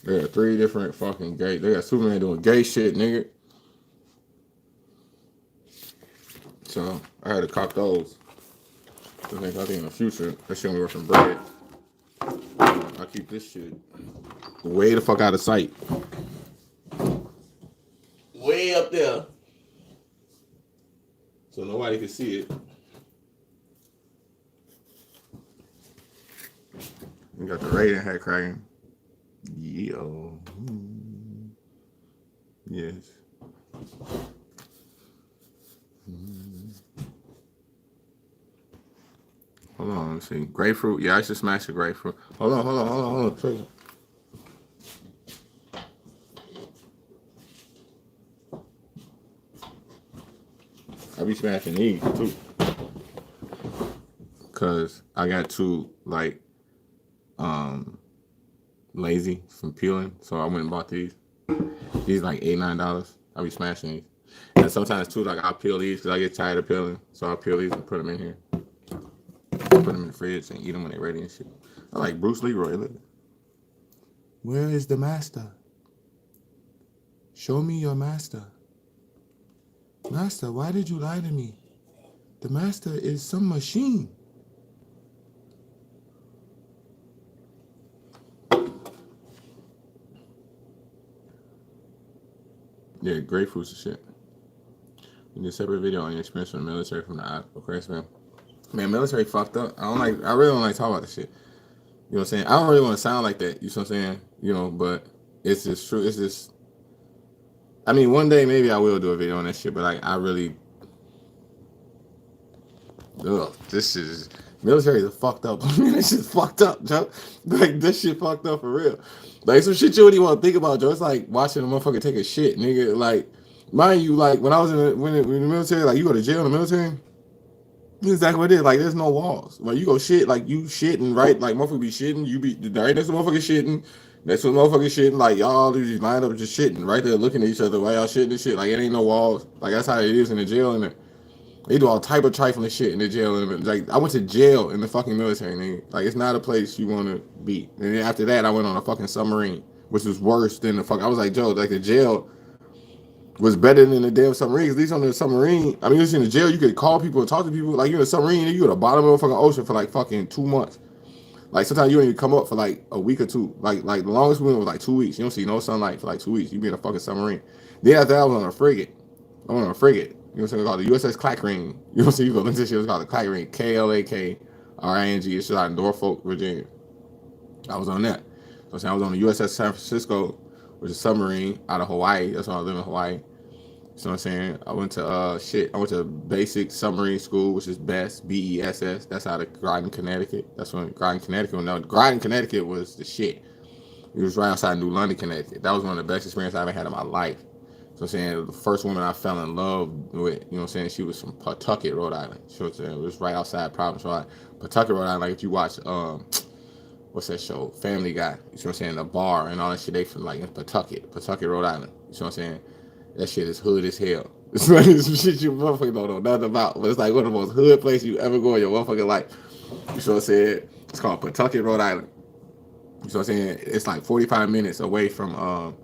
they got 3 different fucking gay. They got Superman doing gay shit, nigga. So I had to cop those. I think in the future that shit gonna be worth some bread. I keep this shit way the fuck out of sight, way up there, so nobody can see it. We got the Raiden hat cracking. Yo. Yes. Hold on, let me see. Grapefruit. Yeah, I should smash the grapefruit. Hold on. I be smashing these too. Cause I got too lazy from peeling. So I went and bought these. These like $8, $9. I be smashing these. And sometimes too, like I'll peel these because I get tired of peeling. So I'll peel these and put them in here. Put them in the fridge and eat them when they're ready and shit. I like Bruce Leroy. Look. Where is the master? Show me your master. Master, why did you lie to me? The master is some machine. Yeah, grapefruits and shit. We did a separate video on your experience from the military from the Christ, man. Man, military fucked up. I really don't like talking about this shit. You know what I'm saying? I don't really want to sound like that. You know what I'm saying? You know, but it's just true. It's just. I mean, one day maybe I will do a video on that shit, but I really. Ugh, this shit is. Military is fucked up. This shit's fucked up, Joe. Like, this shit fucked up for real. Like, some shit you wouldn't even want to think about, Joe. It's like watching a motherfucker take a shit, nigga. Like, mind you, like, when I was in the military, like, you go to jail in the military, that's exactly what it is. Like, there's no walls. Like, you go shit, like, you shitting, right? Like, motherfucker be shitting, you be right next to motherfucker shitting. That's what motherfucker shitting. Like, y'all just lined up just shitting right there looking at each other while y'all shitting and shit. Like, it ain't no walls. Like, that's how it is in the jail. And they do all type of trifling shit in the jail. Like, I went to jail in the fucking military, nigga. Like, it's not a place you want to be. And then after that, I went on a fucking submarine, which was worse than the fuck. I was like, Joe, like, the jail was better than the damn submarine. Because at least on the submarine, I mean, in the jail, you could call people and talk to people. Like, you're in a submarine, you're at the bottom of the fucking ocean for like fucking 2 months. Like, sometimes you don't even come up for like a week or two. Like the longest we went was like 2 weeks. You don't see no sunlight for like 2 weeks. You be in a fucking submarine. Then after that, I was on a frigate. I went on a frigate. You know what I'm saying? It's called the USS Clackring. You know what I'm saying? You go into this shit. It's called the Clackring. Clackring. It's out in Norfolk, Virginia. I was on that. So I'm saying I was on the USS San Francisco, which is a submarine out of Hawaii. That's why I live in Hawaii. So I'm saying I went to basic submarine school, which is BESS, BESS. That's out of Groton, Connecticut. That's when Groton, Connecticut was the shit. It was right outside New London, Connecticut. That was one of the best experiences I ever had in my life. So I'm saying the first woman I fell in love with, you know what I'm saying, she was from Pawtucket, Rhode Island. You know what I'm saying? It was right outside Providence, Rhode Island. Pawtucket, Rhode Island, like if you watch what's that show? Family Guy. You know what I'm saying? The bar and all that shit, they from like in Pawtucket, Rhode Island. You know what I'm saying? That shit is hood as hell. It's like some shit you motherfucking don't know nothing about. But it's like one of the most hood places you ever go in your motherfucking life. You know what I'm saying? It's called Pawtucket, Rhode Island. You know what I'm saying? It's like 45 minutes away from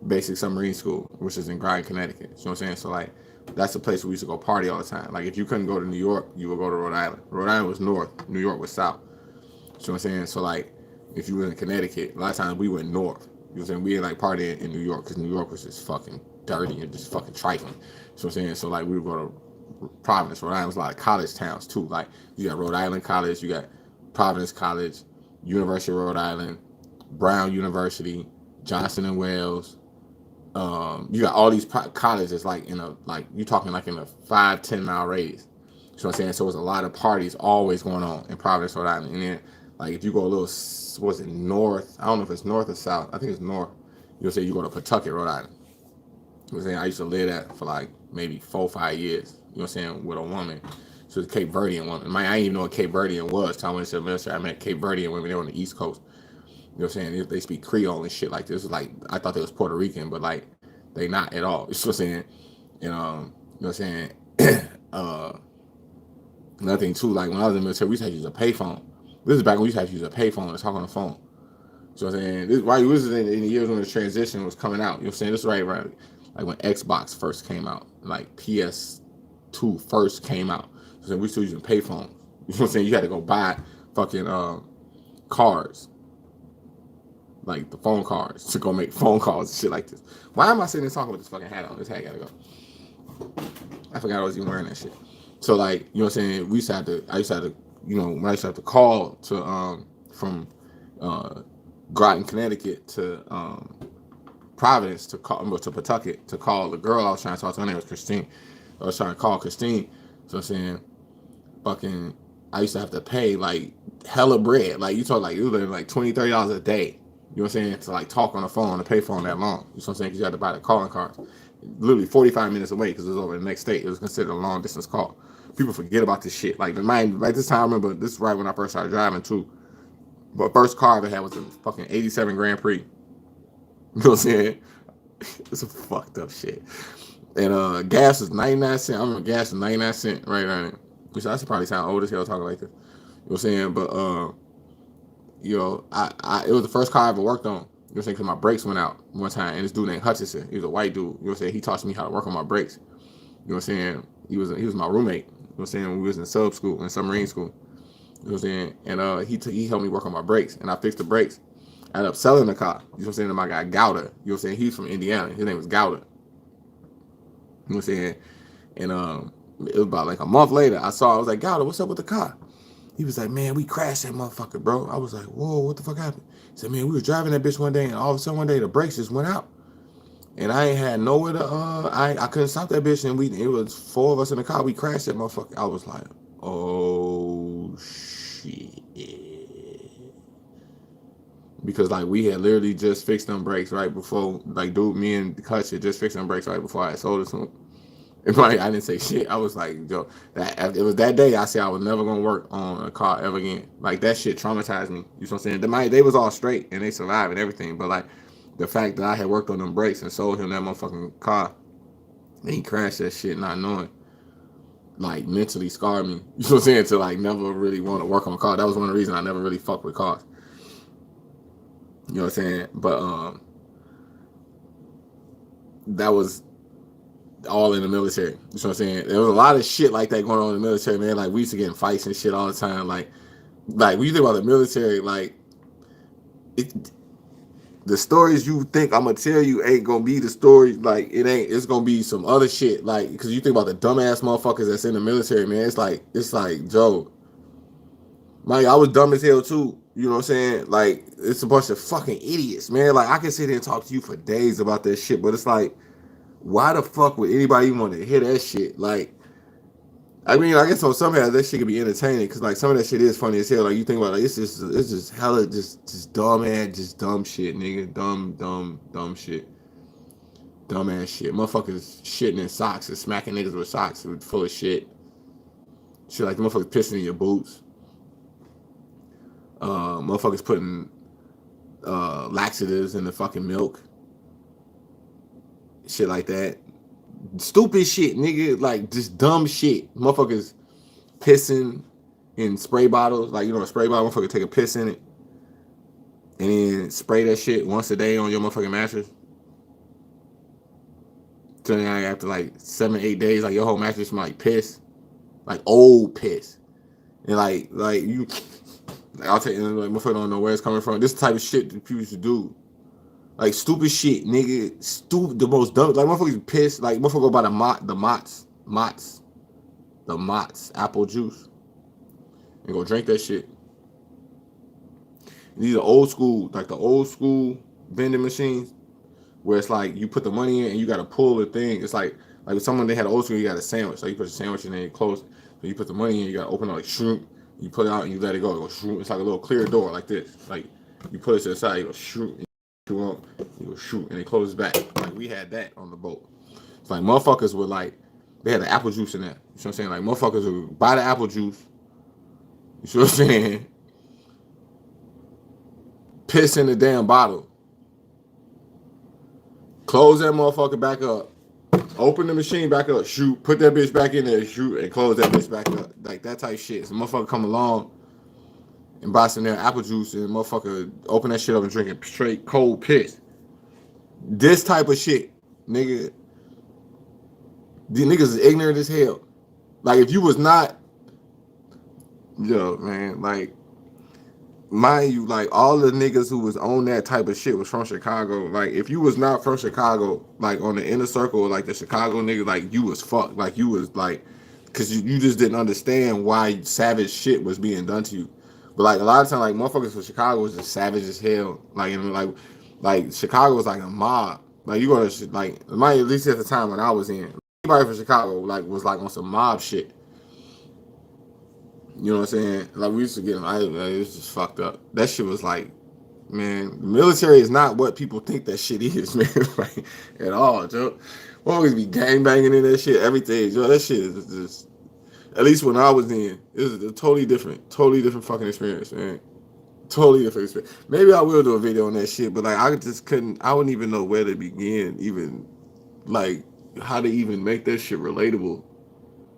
basic submarine school, which is in Groton, Connecticut. You know what I'm saying? So like that's the place where we used to go party all the time. Like if you couldn't go to New York, you would go to Rhode Island. Rhode Island was north, New York was south. You know what I'm saying? So like if you were in Connecticut, a lot of times we went north. You know what I'm saying? We had like partying in New York because New York was just fucking dirty and just fucking trifling. You know what I'm saying? So like we would go to Providence. Rhode Island was a lot of college towns too. Like you got Rhode Island College, you got Providence College, University of Rhode Island, Brown University, Johnson and Wales. You got all these colleges like in a you talking like in a 5-10 mile radius. You know what I'm saying? So there's a lot of parties always going on in Providence, Rhode Island. And then like if you go a little, what's it, north? I don't know if it's north or south. I think it's north. You'll say you go to Pawtucket, Rhode Island. You know what I'm saying? I used to live that for like maybe 4-5 years. You know what I'm saying? With a woman. She was a Cape Verdean woman. I didn't even know what Cape Verdean was. Until I went to the military, I met Cape Verdean women. They were on the East Coast. You know what I'm saying? They speak Creole and shit like this. Like I thought they was Puerto Rican, but like they not at all. You know what I'm saying? And you know what I'm saying? Another thing too, like when I was in the military, we used to use a payphone. This is back when we used to use a payphone to talk on the phone. So I'm saying this right. This is in the years when the transition was coming out. You know what I'm saying? This is right, like when Xbox first came out, like PS2 first came out. So we still using payphones. You know what I'm saying? You had to go buy fucking cards, like the phone cards, to go make phone calls and shit like this. Why am I sitting there talking with this fucking hat on? This hat gotta go. I forgot I was even wearing that shit. So like, you know what I'm saying? I used to have to, you know, when I used to have to call to from Groton, Connecticut to Providence to call to Pawtucket to call the girl I was trying to talk to. Her name was Christine. I was trying to call Christine. So I'm saying, fucking, I used to have to pay like hella bread. Like you talk like it was like $20-$30 a day. You know what I'm saying? To like talk on the phone, to pay phone that long. You know what I'm saying? Because you had to buy the calling cards. Literally 45 minutes away because it was over the next state. It was considered a long distance call. People forget about this shit. Like this time, I remember this is right when I first started driving too. But first car I ever had was a fucking 87 Grand Prix. You know what I'm saying? It's a fucked up shit. And gas was 99 cents. I remember gas was 99 cents right now. Which I should probably sound old as hell talking like this. You know what I'm saying? But you know, it was the first car I ever worked on. You know what I'm saying? Because my brakes went out one time, and this dude named Hutchinson, he was a white dude. You know what I'm saying? He taught me how to work on my brakes. You know what I'm saying? He was my roommate. You know what I'm saying? When we was in sub school, in submarine school. You know what I'm saying? And he helped me work on my brakes, and I fixed the brakes. I ended up selling the car. You know what I'm saying? To my guy Gouda. You know what I'm saying? He's from Indiana. His name was Gouda. You know what I'm saying? And it was about like a month later. I was like, Gouda, what's up with the car? He was like, man, we crashed that motherfucker, bro. I was like, whoa, what the fuck happened? He said, man, we was driving that bitch one day, and all of a sudden one day the brakes just went out. And I ain't had nowhere to, I couldn't stop that bitch, and it was 4 of us in the car. We crashed that motherfucker. I was like, oh, shit. Because, like, we had literally just fixed them brakes right before, like, dude, me and Hutch had just fixed them brakes right before I sold it to him. And like, I didn't say shit. I was like, yo, it was that day I said I was never gonna work on a car ever again. Like that shit traumatized me. You know what I'm saying? They was all straight and they survived and everything, but like the fact that I had worked on them brakes and sold him that motherfucking car, and he crashed that shit not knowing, like mentally scarred me. You know what I'm saying? To like never really want to work on a car. That was one of the reasons I never really fucked with cars. You know what I'm saying? But that was all in the military. You know what I'm saying? There was a lot of shit like that going on in the military, man. Like we used to get in fights and shit all the time. Like when you think about the military, like the stories you think I'm gonna tell you ain't gonna be the story. Like it ain't. It's gonna be some other shit. Like because you think about the dumbass motherfuckers that's in the military, man. It's like Joe. Mike, I was dumb as hell too. You know what I'm saying? Like it's a bunch of fucking idiots, man. Like I can sit here and talk to you for days about that shit, but it's like, why the fuck would anybody even want to hear that shit? Like, I mean, I guess on some hand that shit could be entertaining because like some of that shit is funny as hell. Like you think about it, like it's just hella just dumb ass, just dumb shit, nigga, dumb shit, dumb ass shit. Motherfuckers shitting in socks and smacking niggas with socks full of shit. Shit like the motherfuckers pissing in your boots. Motherfuckers putting laxatives in the fucking milk. Shit like that. Stupid shit, nigga. Like, just dumb shit. Motherfuckers pissing in spray bottles. Like, you know, a spray bottle, motherfucker take a piss in it. And then spray that shit once a day on your motherfucking mattress. So then after like 7-8 days, like your whole mattress smell like piss. Like old piss. And like you, like I'll tell you, like motherfucker don't know where it's coming from. This type of shit that people should do. Like stupid shit, nigga. The most dumb. Like motherfuckers pissed. Like motherfucker go buy the Mott's apple juice, and go drink that shit. These are old school, like the old school vending machines, where it's like you put the money in and you gotta pull the thing. It's like with someone they had old school, you got a sandwich. Like you put a sandwich in there, you close it. So you put the money in, you gotta open it like shroom. You put it out and you let it go. It goes shroom. It's like a little clear door like this. Like you put it to the side, you go shroom. You go shoot and it closes back. Like we had that on the boat. It's like motherfuckers would like they had the apple juice in there. You know what I'm saying? Like motherfuckers would buy the apple juice. You see what I'm saying? Piss in the damn bottle. Close that motherfucker back up. Open the machine back up. Shoot. Put that bitch back in there. Shoot and close that bitch back up. Like that type shit. So motherfucker come along and buy some damn apple juice and motherfucker open that shit up and drink it straight cold piss. This type of shit, nigga. These niggas is ignorant as hell. Like if you was not, yo, man, like mind you, like all the niggas who was on that type of shit was from Chicago. Like if you was not from Chicago, like on the inner circle, like the Chicago nigga, like you was fucked. Like you was like, cause you just didn't understand why savage shit was being done to you. But like a lot of time, like motherfuckers from Chicago was just savage as hell. Like and like Chicago was like a mob. Like you go to like at least at the time when I was in, anybody from Chicago like was like on some mob shit. You know what I'm saying? Like we used to get them. It was just fucked up. That shit was like, man, the military is not what people think that shit is, man. Like at all, Joe. We'll always be gang banging in that shit, everything, Joe. That shit is just. At least when I was in, it was a totally different fucking experience, man. Totally different experience. Maybe I will do a video on that shit, but like I just couldn't. I wouldn't even know where to begin, even like how to even make that shit relatable.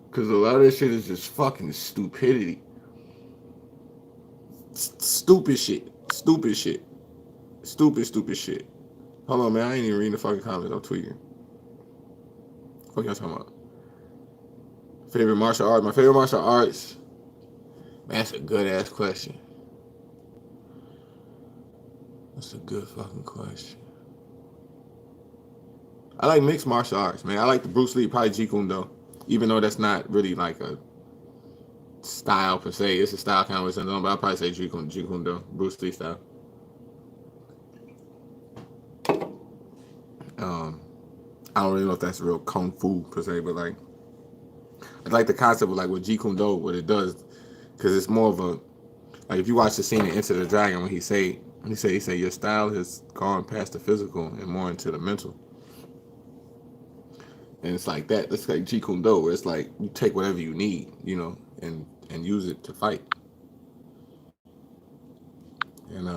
Because a lot of that shit is just fucking stupidity. Stupid shit. Stupid shit. Stupid shit. Hold on, man. I ain't even reading the fucking comments. I'm tweeting. What y'all talking about? Favorite martial art? My favorite martial arts? Man, that's a good ass question. That's a good fucking question. I like mixed martial arts, man. I like the Bruce Lee, probably Jeet Kune Do. Even though that's not really like a style per se. It's a style kind of what's but I'll probably say Jeet Kune Do, Bruce Lee style. I don't really know if that's real kung fu per se, but like I like the concept of like what Jeet Kune Do, what it does, because it's more of a like if you watch the scene in Enter the Dragon when he say your style has gone past the physical and more into the mental. And it's like that. That's like Jeet Kune Do, where it's like you take whatever you need, you know, and use it to fight. And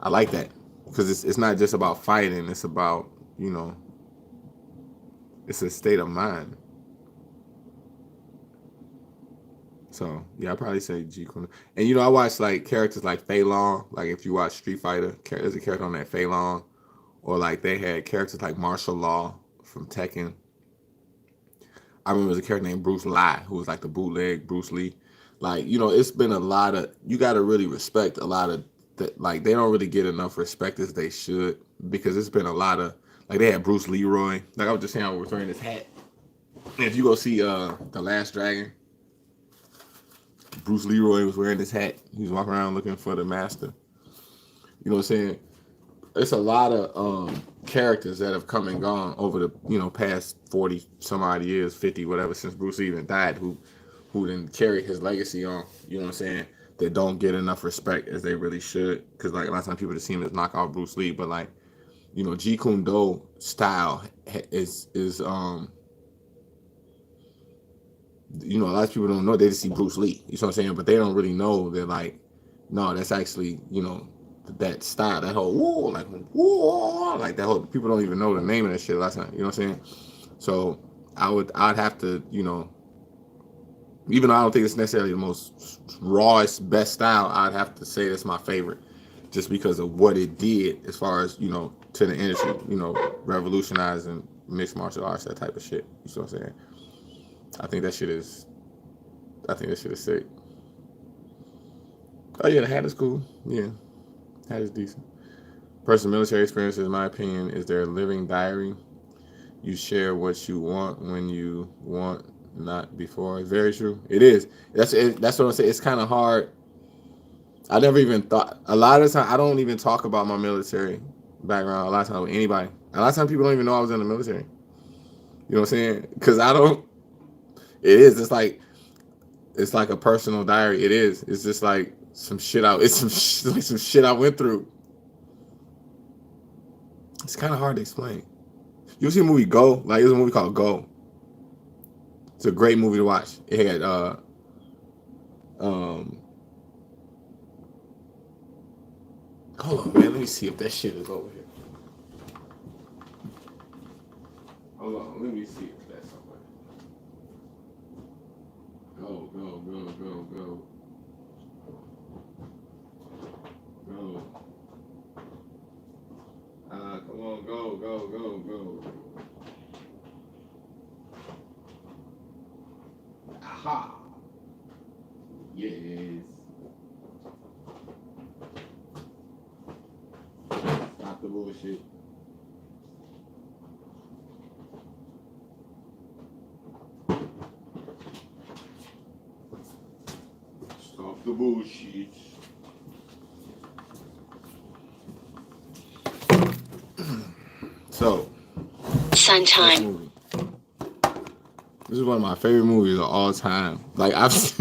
I like that because it's not just about fighting. It's about, you know, it's a state of mind. So yeah, I probably say Jeet Kune. And you know, I watch like characters like Fei Long. Like if you watch Street Fighter, there's a character on that Fei Long, or like they had characters like Martial Law from Tekken. I remember there's a character named Bruce Lee, who was like the bootleg Bruce Lee. Like, you know, it's been a lot of, you got to really respect a lot of, like, they don't really get enough respect as they should, because it's been a lot of, like, they had Bruce Leroy. Like, I was just saying, I was wearing this hat. And if you go see The Last Dragon, Bruce Leroy was wearing this hat. He was walking around looking for the master. You know what I'm saying? It's a lot of characters that have come and gone over the, you know, past 40 some odd years, 50, whatever, since Bruce Lee even died, who didn't carry his legacy on, you know what I'm saying, that don't get enough respect as they really should. Because like a lot of times people just see him as knock off Bruce Lee, but like, you know, Jeet Kune Do style is you know, a lot of people don't know, they just see Bruce Lee, you know what I'm saying, but they don't really know that like, no, that's actually, you know, that style, that whole whoa, like that whole, people don't even know the name of that shit last time, you know what I'm saying? So I'd have to, you know, even though I don't think it's necessarily the most rawest, best style, I'd have to say that's my favorite, just because of what it did as far as, you know, to the industry, you know, revolutionizing mixed martial arts, that type of shit. You know what I'm saying? I think that shit is sick. Oh yeah, the hat is cool. Yeah, hat is decent. Personal military experiences, in my opinion, is their living diary. You share what you want when you want, not before. It's very true. It is. That's what I'm saying. It's kind of hard. I never even thought. A lot of the time, I don't even talk about my military background. A lot of times with anybody. A lot of times, people don't even know I was in the military. You know what I'm saying? Because I don't. It is. It's like a personal diary. It is. It's just like some shit out. It's some shit I went through. It's kind of hard to explain. You see a movie Go? Like, there's a movie called Go. It's a great movie to watch. It had hold on, man. Let me see if that shit is over here. Hold on. Let me see if that's somewhere. Go. Go. Come on, go. Aha. Yes. Stop the bullshit. Stop the bullshit. So, Sunshine. This is one of my favorite movies of all time. Like I've just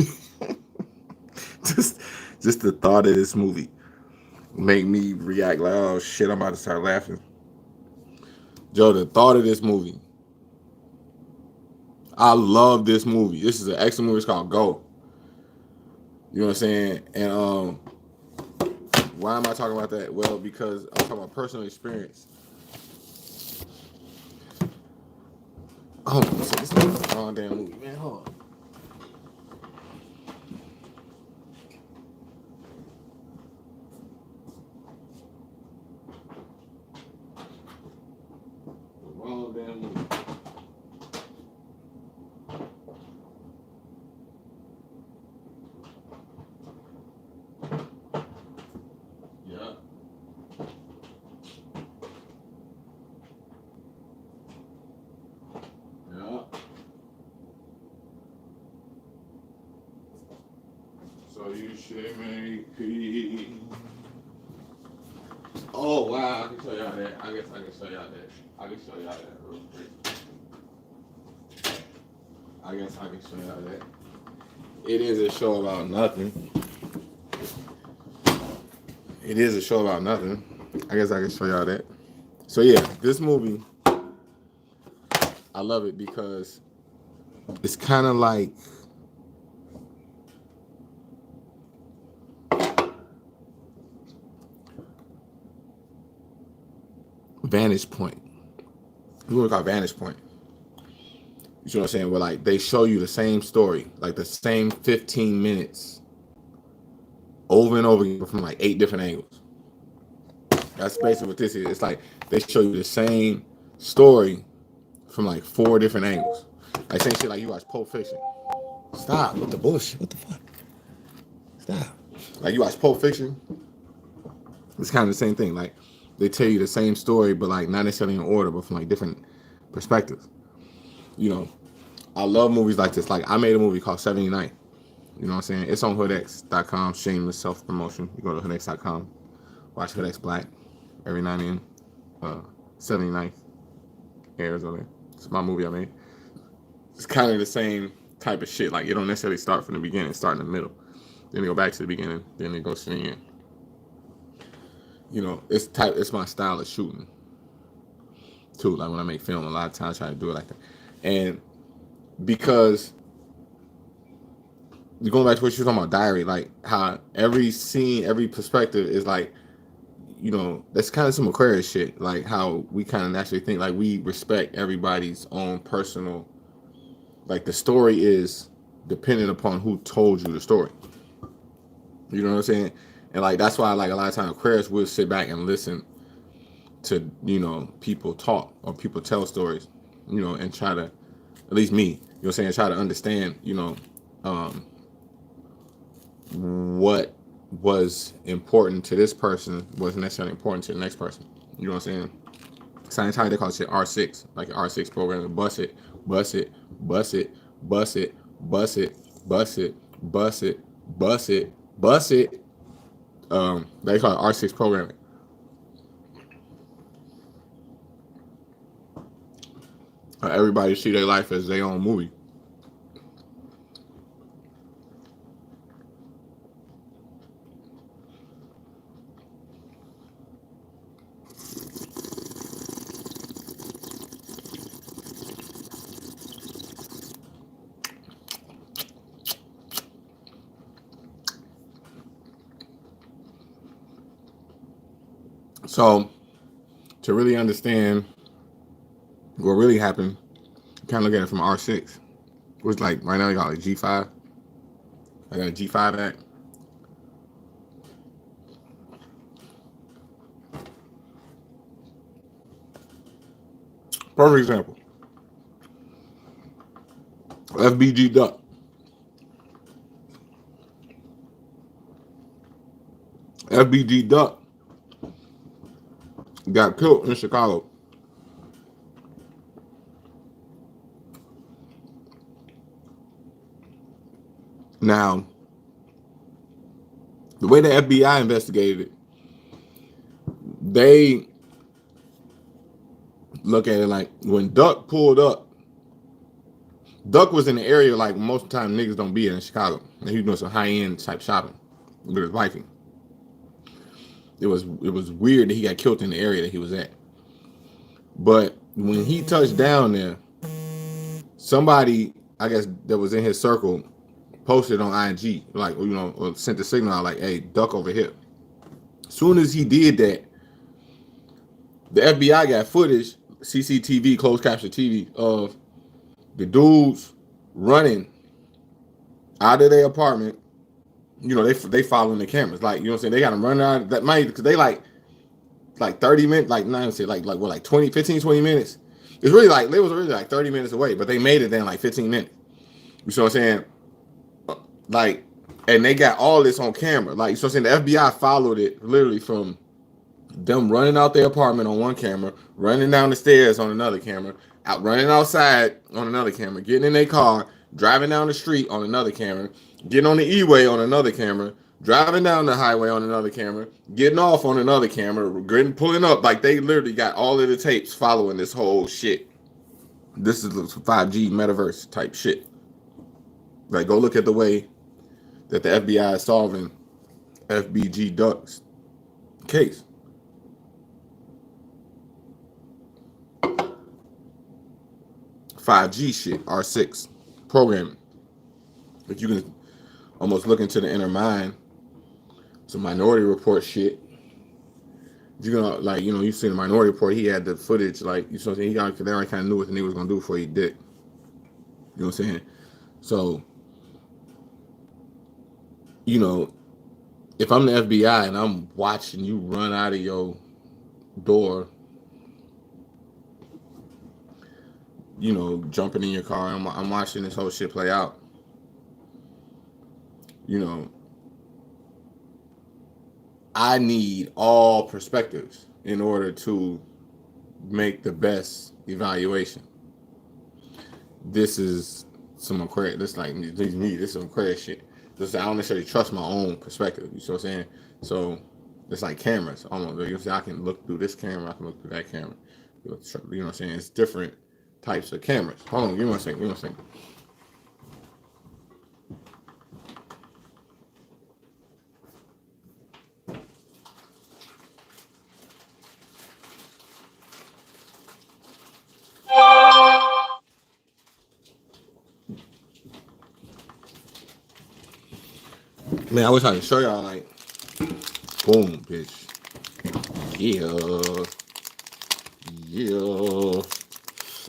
the thought of this movie make me react like, oh shit, I'm about to start laughing. Joe, the thought of this movie. I love this movie. This is an excellent movie. It's called Go. You know what I'm saying? And why am I talking about that? Well, because I'm talking about personal experience. Oh, so this is the wrong damn movie, man. Hold on. The wrong damn movie. Yeah. Yeah. So you should make peace. Oh wow, I can show y'all that. I guess I can show y'all that. I can show y'all that real quick. I guess I can show y'all that. It is a show about nothing. It is a show about nothing. I guess I can show y'all that. So yeah, this movie, I love it because it's kind of like Vantage Point. We want to call it Vantage Point. You know what I'm saying? Where like they show you the same story, like the same 15 minutes over and over again from like 8 different angles. That's basically what this is. It's like they show you the same story from like 4 different angles. Like same shit like you watch Pulp Fiction. Stop with the bullshit. What the fuck? Stop. Like you watch Pulp Fiction. It's kind of the same thing. Like they tell you the same story, but like not necessarily in order, but from like different perspectives. You know, I love movies like this. Like I made a movie called 79. You know what I'm saying? It's on hoodx.com, shameless self-promotion. You go to hoodx.com, watch Hoodx Black every 9 a.m. 79th airs on there. It's my movie I made. It's kind of the same type of shit. Like it don't necessarily start from the beginning, start in the middle. Then it go back to the beginning, then it goes to the end. You know, it's my style of shooting. Too. Like when I make film, a lot of times I try to do it like that. And because going back to what you were talking about, diary, like how every scene, every perspective is like, you know, that's kind of some Aquarius shit. Like how we kind of naturally think, like we respect everybody's own personal, like the story is dependent upon who told you the story. You know what I'm saying? And like that's why like a lot of times Aquarius will sit back and listen to, you know, people talk or people tell stories, you know, and try to, at least me, you know what I'm saying, try to understand, you know, what was important to this person wasn't necessarily important to the next person. You know what I'm saying? Scientology, they call it shit R6, like an R6 program. Bust it, bust it, bust it, bust it, bust it, bust it, bust it, bust it, bust it. They call it R6 programming. Everybody see their life as their own movie. So, to really understand what really happened, kind of look at it from R6. Which like right now they got like G5. I got a G5 Act. Perfect example. FBG Duck. FBG Duck got killed in Chicago. Now, the way the FBI investigated it, they look at it like when Duck pulled up, Duck was in the area like most of the time niggas don't be in Chicago. And he was doing some high-end type shopping with his wifey. It was weird that he got killed in the area that he was at. But when he touched down there, somebody, I guess, that was in his circle posted on IG, like, you know, or sent the signal out like, hey, Duck over here. As soon as he did that, the FBI got footage, CCTV, closed caption TV, of the dudes running out of their apartment. You know, they following the cameras. Like, you know what I'm saying? They got them running out that might, because they like 30 minutes, like, not say like 20 minutes. It's really like, they was really like 30 minutes away, but they made it in like 15 minutes. You see what I'm saying? Like, and they got all this on camera. Like, so I'm saying the FBI followed it literally from them running out their apartment on one camera, running down the stairs on another camera, out running outside on another camera, getting in their car, driving down the street on another camera, getting on the E-way on another camera, driving down the highway on another camera, getting off on another camera, pulling up. Like, they literally got all of the tapes following this whole shit. This is 5G metaverse type shit. Like, go look at the way that the FBI is solving FBG Duck's case. .5G shit, R6 programming. If you can almost look into the inner mind, some Minority Report shit. You're gonna, like, you know, you see the Minority Report, he had the footage, like, you know what I'm saying? They already kind of knew what the nigga was gonna do before he did. You know what I'm saying? So, you know, if I'm the FBI and I'm watching you run out of your door, you know, jumping in your car, I'm watching this whole shit play out. You know, I need all perspectives in order to make the best evaluation. This is some Aquarius. This like me. This is some Aquarius shit. This, I don't necessarily trust my own perspective. You see what I'm saying? So it's like cameras. Almost. You know, I can look through this camera. I can look through that camera. You know what I'm saying? It's different types of cameras. Hold on. Give me one second. Give me one second. Man, I wish I could show y'all, like, boom, bitch. Yeah. Yeah.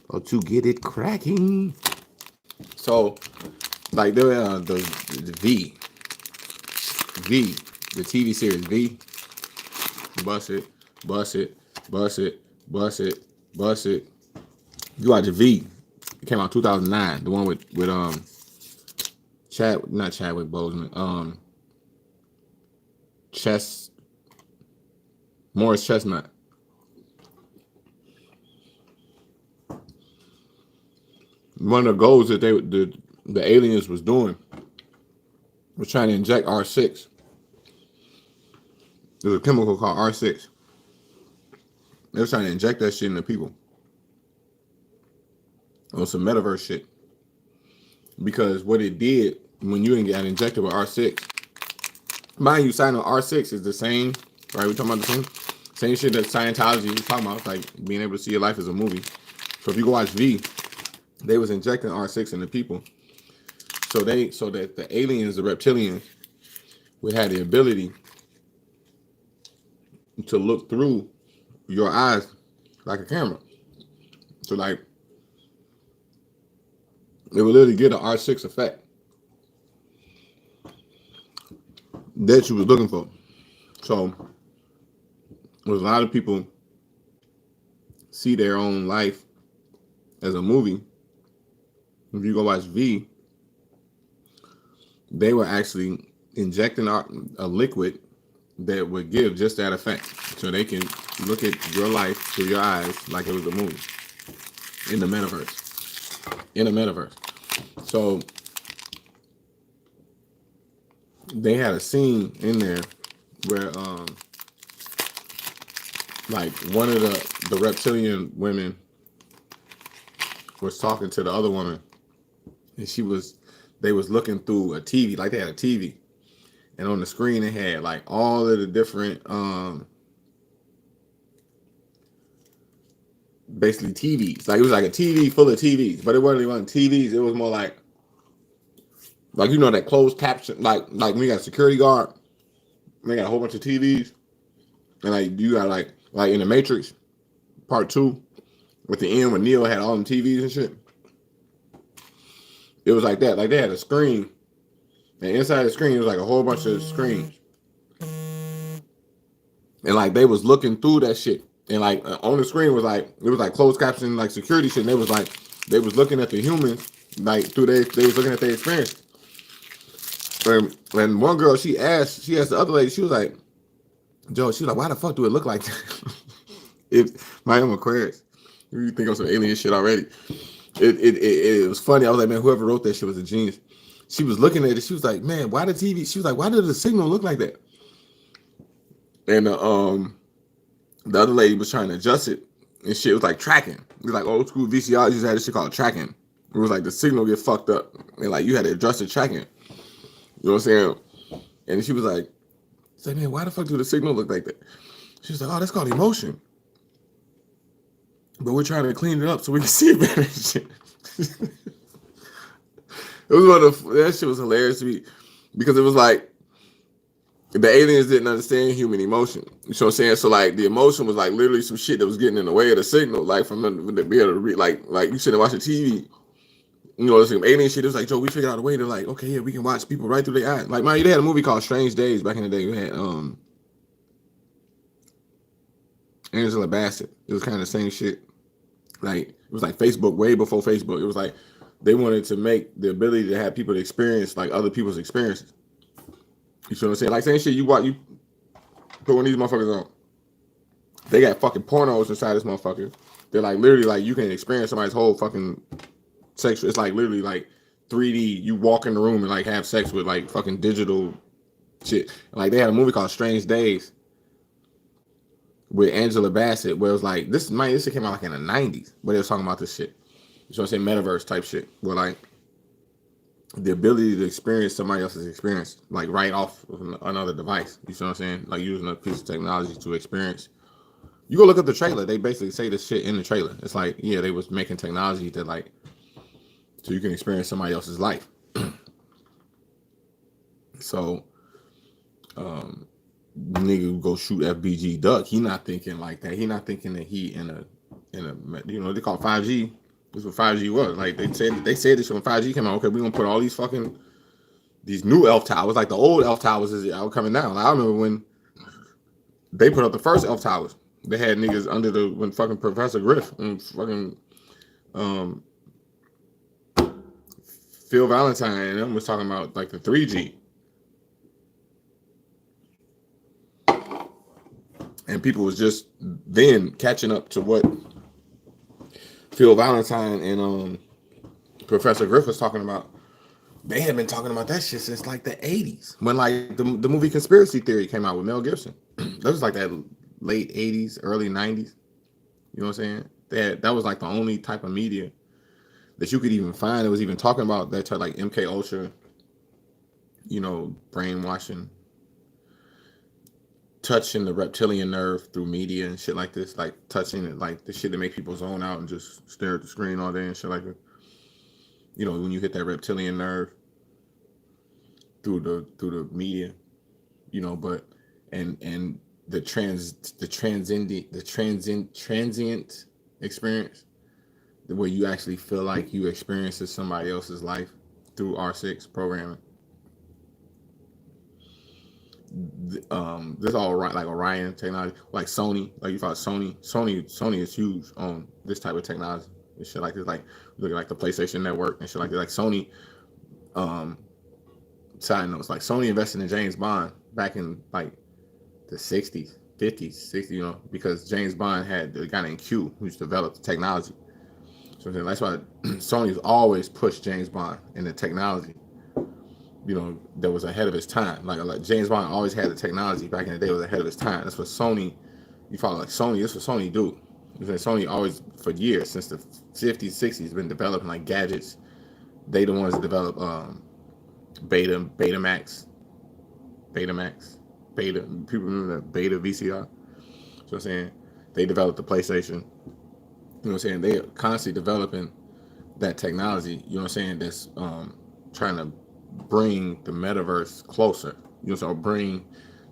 About to get it cracking. So, like, the V, the TV series V. Bust it, bust it, bust it, bust it, bust it. You watch V. It came out 2009. The one with Chadwick Boseman. Morris Chestnut. One of the goals that the aliens was doing was trying to inject R6. There's a chemical called R6. They were trying to inject that shit into people on some metaverse shit. Because what it did when you got injected with R6, mind you, signing on R6 is the same, right? We're talking about the same shit that Scientology was talking about, like being able to see your life as a movie. So if you go watch V, they was injecting R6 into people, so that the aliens, the reptilians, would have the ability to look through your eyes like a camera. So like, it would literally get an R6 effect that you was looking for. So there's a lot of people see their own life as a movie. If you go watch V, they were actually injecting a liquid that would give just that effect. So they can look at your life through your eyes like it was a movie in the metaverse. In a metaverse. So they had a scene in there where like one of the reptilian women was talking to the other woman, and they was looking through a TV, like they had a TV, and on the screen it had like all of the different basically TVs. Like it was like a TV full of TVs, but it wasn't TVs. It was more like you know that closed caption, like when you got a security guard, they got a whole bunch of TVs, and like you got like in the Matrix Part 2, with the end when Neo had all them TVs and shit. It was like that. Like they had a screen, and inside the screen it was like a whole bunch of screens, and like they was looking through that shit, and like on the screen was like it was like closed caption, like security shit. And they was looking at the humans like through they was looking at their experience. And one girl she asked the other lady, she was like, Joe, she was like, why the fuck do it look like that? I am Aquarius. You think I'm some alien shit already? It was funny. I was like, man, whoever wrote that shit was a genius. She was looking at it. She was like, man, why the TV? She was like, why did the signal look like that? And the other lady was trying to adjust it, and shit was like tracking. It was like old school VCR used to have this shit called tracking. It was like the signal get fucked up, and like you had to adjust the tracking. You know what I'm saying? And she was like, man, why the fuck do the signal look like that? She was like, oh, that's called emotion. But we're trying to clean it up so we can see it better. It was that shit was hilarious to me, because it was like the aliens didn't understand human emotion. You know what I'm saying? So like the emotion was like literally some shit that was getting in the way of the signal, like from them to be able to read, like you sit and watch the TV. You know, some alien shit. It was like, Joe, we figured out a way to like, okay, yeah, we can watch people right through their eyes. Like, man, they had a movie called Strange Days back in the day. We had Angela Bassett. It was kind of the same shit. Like, it was like Facebook way before Facebook. It was like they wanted to make the ability to have people to experience like other people's experiences. You see what I'm saying? Like same shit you put one of these motherfuckers on. They got fucking pornos inside this motherfucker. They're like literally like you can experience somebody's whole fucking sexual. It's like literally like 3D. You walk in the room and like have sex with like fucking digital shit. Like they had a movie called Strange Days with Angela Bassett, where it was like this shit came out like in the 90s, where they was talking about this shit. You know what I'm saying? Metaverse type shit, where like the ability to experience somebody else's experience, like right off of another device. You know what I'm saying? Like using a piece of technology to experience. You go look up the trailer. They basically say this shit in the trailer. It's like, yeah, they was making technology that like, so you can experience somebody else's life. So, nigga go shoot FBG Duck. He not thinking like that. He not thinking that he in a you know, they call it 5G. This is what 5G was. Like they said this when 5G came out. Okay, we're gonna put all these new Elf towers, like the old Elf towers is coming down. Like, I remember when they put up the first Elf towers. They had niggas under when fucking Professor Griff and fucking Phil Valentine and them was talking about like the 3G. And people was just then catching up to what Phil Valentine and Professor Griff was talking about. They had been talking about that shit since like the 80s, when like the movie Conspiracy Theory came out with Mel Gibson. That was like that late 80s, early 90s. You know what I'm saying? That was like the only type of media that you could even find that was even talking about that type, like MK Ultra, you know, brainwashing, touching the reptilian nerve through media and shit like this, like touching it, like the shit that make people zone out and just stare at the screen all day and shit like that. You know, when you hit that reptilian nerve through the media, you know, but and the transient experience, where you actually feel like you experiences somebody else's life through R6 programming. This all right, like Orion technology, like Sony, like you thought Sony is huge on this type of technology. and shit like this. Like look at like the PlayStation Network and shit like that. Like Sony. Side notes, like Sony invested in James Bond back in like the 60s, 50s, 60s, you know, because James Bond had the guy named Q who's developed the technology. So that's why Sony's always pushed James Bond in the technology, you know, that was ahead of its time. Like James Bond always had the technology back in the day was ahead of its time. That's what Sony, you follow like Sony, this is what Sony do. Sony always, for years, since the 50s, 60s, been developing like gadgets. They the ones that develop Betamax. Beta. People remember that Beta VCR. So I'm saying they developed the PlayStation. You know what I'm saying? They're constantly developing that technology. You know what I'm saying? That's trying to bring the metaverse closer. You know, so bring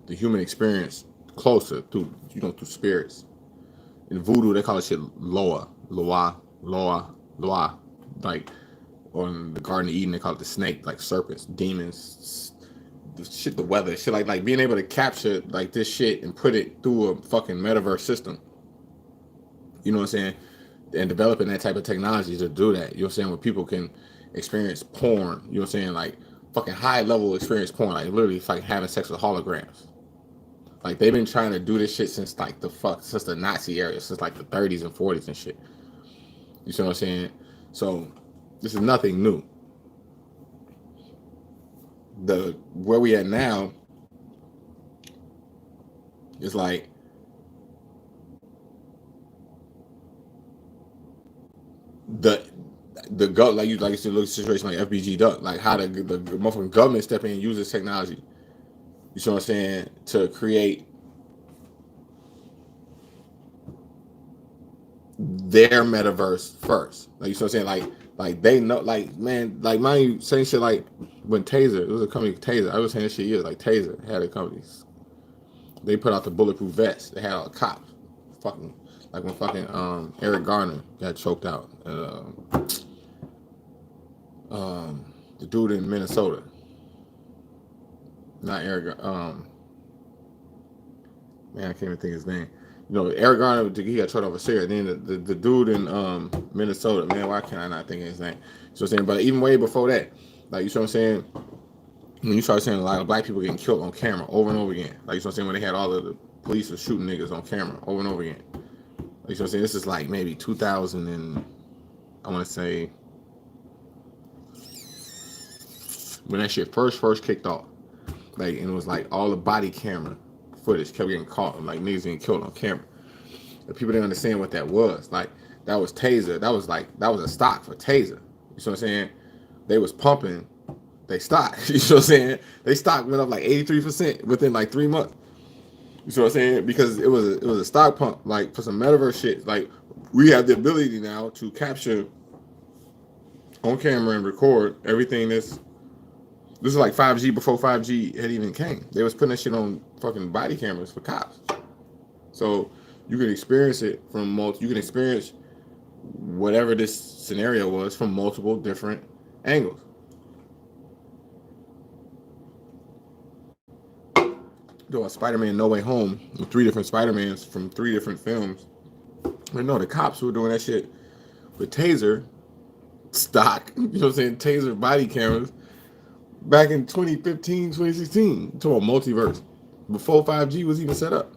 the human experience closer through spirits. In voodoo, they call it shit Loa. Like on the Garden of Eden, they call it the snake, like serpents, demons, the weather, shit like being able to capture like this shit and put it through a fucking metaverse system. You know what I'm saying? And developing that type of technology to do that. You know what I'm saying? Where people can experience porn. You know what I'm saying? Like fucking high level experience porn. Like literally, it's like having sex with holograms. Like they've been trying to do this shit since since the Nazi era, since like the 30s and 40s and shit. You see what I'm saying? So this is nothing new. Where we at now is like the go like you look at a situation like FBG Duck, like how the motherfucking government step in and use this technology. You see what I'm saying? To create their metaverse first. Like you see what I'm saying? Like they know, like man, like mind saying shit like when Taser, it was a company Taser. I was saying this shit years, like Taser had a company. They put out the bulletproof vest. They had all the cops. Fucking like when fucking Eric Garner got choked out. The dude in Minnesota. Not Eric. Man, I can't even think his name. You know, Eric Garner, he got choked over Syria. Then the dude in Minnesota, man, why can't I not think of his name? So I'm saying, but even way before that, like you know what I'm saying, when you start seeing a lot of black people getting killed on camera over and over again, like you know what I'm saying, when they had all of the police was shooting niggas on camera over and over again. Like you know what I'm saying, this is like maybe 2000 and I want to say when that shit first kicked off, like and it was like all the body camera footage kept getting caught, like niggas getting killed on camera. And people didn't understand what that was. Like that was Taser. That was a stock for Taser. You know what I'm saying? They was pumping they stock. You know what I'm saying? They stock went up like 83% within like 3 months. You know what I'm saying? Because it was a stock pump, like for some metaverse shit. Like we have the ability now to capture on camera and record everything this is like 5G before 5G had even came. They was putting that shit on fucking body cameras for cops. So you can experience it from you can experience whatever this scenario was from multiple different angles. Do a Spider-Man No Way Home with 3 different Spider-Mans from 3 different films. But no, the cops were doing that shit with Taser stock, you know what I'm saying, Taser body cameras back in 2015, 2016 to a multiverse before 5G was even set up.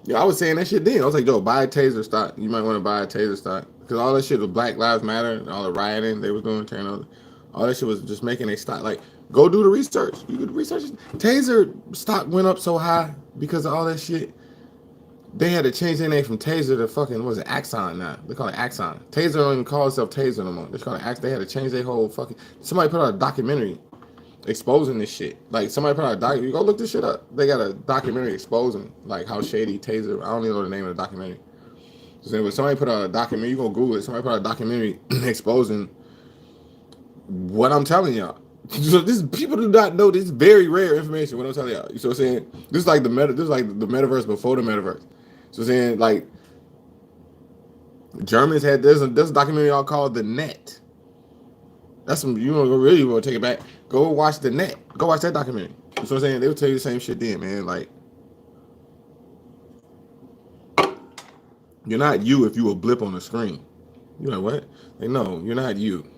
Yeah, I was saying that shit then. I was like, yo, buy a Taser stock. You might want to buy a Taser stock. Because all that shit with Black Lives Matter and all the rioting they was doing, all that shit was just making a stock. Like, go do the research. You could research it. Taser stock went up so high because of all that shit. They had to change their name from Taser to fucking, what is it, Axon now. They call it Axon. Taser don't even call itself Taser no more. They call it Axon. They had to change their whole fucking... Somebody put out a documentary exposing this shit. Like, somebody put out a documentary. Go look this shit up. They got a documentary exposing, like, how shady Taser... I don't even know the name of the documentary. So anyway, somebody put out a documentary. You gonna Google it. Somebody put out a documentary exposing what I'm telling y'all. So this people do not know this very rare information. What I'm telling y'all. You know what I'm saying? This is like the metaverse before the metaverse. So I'm saying, like, Germans had there's a documentary y'all called The Net. That's some you don't really want to take it back. Go watch The Net. Go watch that documentary. You know what I'm saying? They would tell you the same shit then, man. Like You're not you if you a blip on the screen. You're like, what? Like, no, you're not you.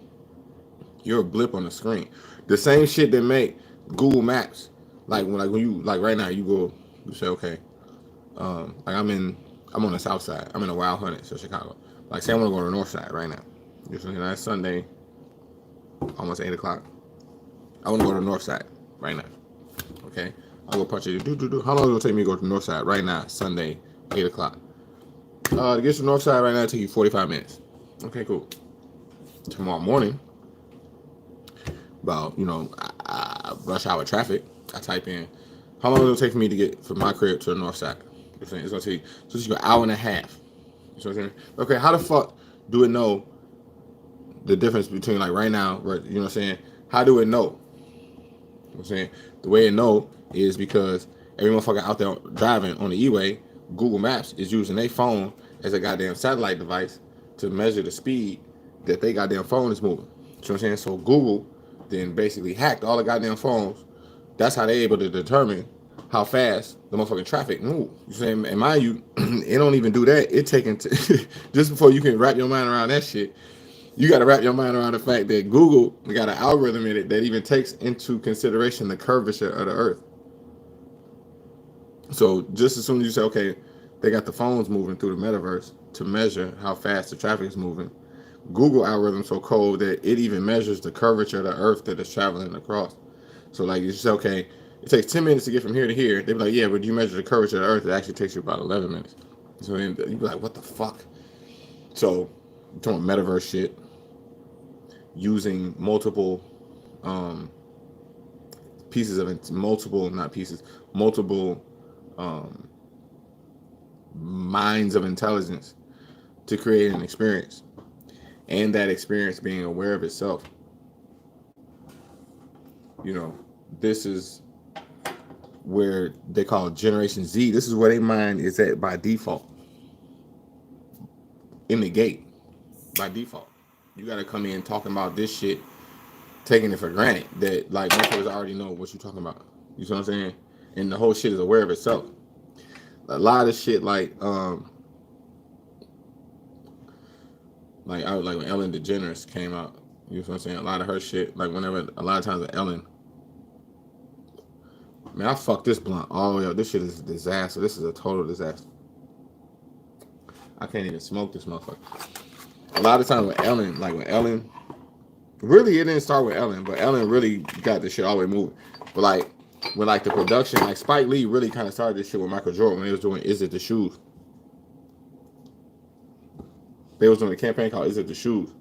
You're a blip on the screen. The same shit that make Google Maps. Like when you like right now, you go, you say, okay, like I'm on the south side. I'm in the Wild Hundred, so Chicago. Like say I want to go to the north side right now. You're saying that's Sunday, almost 8 o'clock. I want to go to the north side right now. Okay, I'll go punch it. How long will it take me to go to the north side right now? Sunday, 8 o'clock. To get to the north side right now, it take you 45 minutes. Okay, cool. Tomorrow morning, about rush hour traffic, I type in how long will it take for me to get from my crib to the north side. It's gonna take you an hour and a half. You know what I'm saying? Okay, how the fuck do it know the difference between like right now, right? You know what I'm saying? How do it know? You know what I'm saying? The way it know is because every motherfucker out there driving on the E-way, Google Maps is using their phone as a goddamn satellite device to measure the speed that they goddamn phone is moving. You know what I'm saying? So Google then basically hacked all the goddamn phones. That's how they able to determine how fast the motherfucking traffic move. You know what I'm saying? And mind you, it don't even do that. It taking just before you can wrap your mind around that shit, you got to wrap your mind around the fact that Google got an algorithm in it that even takes into consideration the curvature of the earth. So just as soon as you say, okay, they got the phones moving through the metaverse to measure how fast the traffic is moving, Google algorithm so cold that it even measures the curvature of the earth that it's traveling across. So like you say, okay, it takes 10 minutes to get from here to here. They'd be like, yeah, but you measure the curvature of the earth, it actually takes you about 11 minutes. So then you'd be like, what the fuck? So you're talking metaverse shit, using multiple pieces of it, multiple minds of intelligence to create an experience, and that experience being aware of itself. This is where they call it Generation Z. This is where their mind is at by default, in the gate, by default. You got to come in talking about this shit, taking it for granted that like motherfuckers already know what you're talking about. You see what I'm saying? And the whole shit is aware of itself. A lot of shit like when Ellen DeGeneres came out, you know what I'm saying? A lot of her shit, like a lot of times with Ellen, man, I fucked this blunt all the way up. This shit is a disaster. This is a total disaster. I can't even smoke this motherfucker. A lot of times with Ellen, really it didn't start with Ellen, but Ellen really got this shit all the way moving. But like, when like the production, like Spike Lee really kind of started this shit with Michael Jordan when they was doing Is It the Shoes? They was doing a campaign called Is It the Shoes?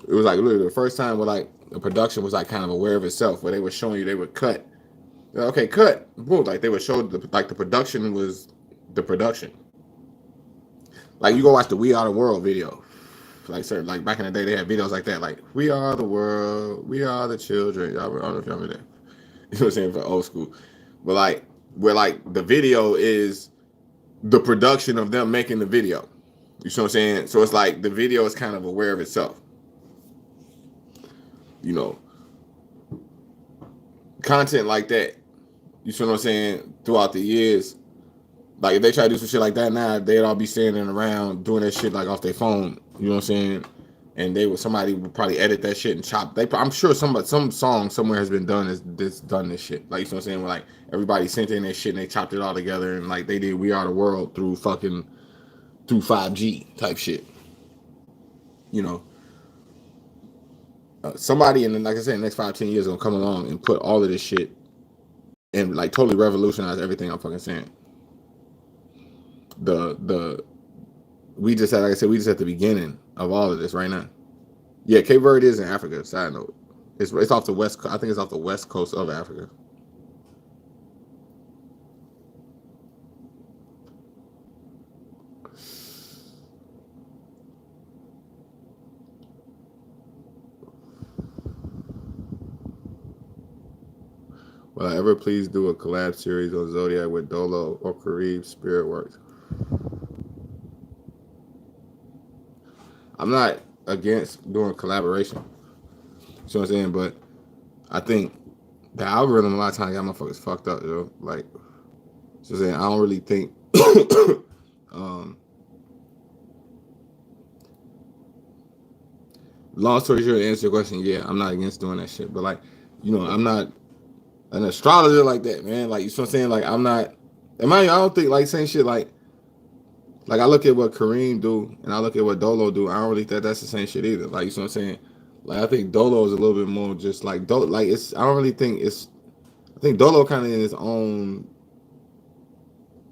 It was like literally the first time where like the production was like kind of aware of itself, where they were showing you, they would cut. Okay, cut. Boom. Like they would show the production was the production. Like you go watch the We Are the World video. Like back in the day, they had videos like that, like we are the world, we are the children. I don't know if y'all remember that. You know what I'm saying, for old school. But like where like the video is the production of them making the video. You see what I'm saying? So it's like the video is kind of aware of itself. Content like that. You see what I'm saying? Throughout the years, like if they try to do some shit like that now, they'd all be standing around doing that shit like off their phone. You know what I'm saying? And somebody would probably edit that shit and chop. I'm sure some song somewhere has been done done this shit. Like you know what I'm saying? Where like everybody sent in their shit and they chopped it all together and like they did We Are the World through 5G type shit. Somebody like I said, in the next 5-10 years gonna come along and put all of this shit and like totally revolutionize everything I'm fucking saying. We just at the beginning of all of this right now. Yeah, Cape Verde is in Africa. Side note, it's off the west. I think it's off the west coast of Africa. Will I ever please do a collab series on Zodiac with Dolo or Kareem Spirit Works? I'm not against doing collaboration. You know what I'm saying? But I think the algorithm a lot of times got motherfuckers fucked up, yo. Like So saying I don't really think um long story short, to answer your question, yeah, I'm not against doing that shit. But like, I'm not an astrologer like that, man. Like, you know what I'm saying? Like, I'm not. I don't think like saying shit like I look at what Kareem do and I look at what Dolo do. I don't really think that's the same shit either. Like, you know what I'm saying? Like, I think Dolo is a little bit more just like Dolo. Like, it's. I don't really think it's. I think Dolo kind of in his own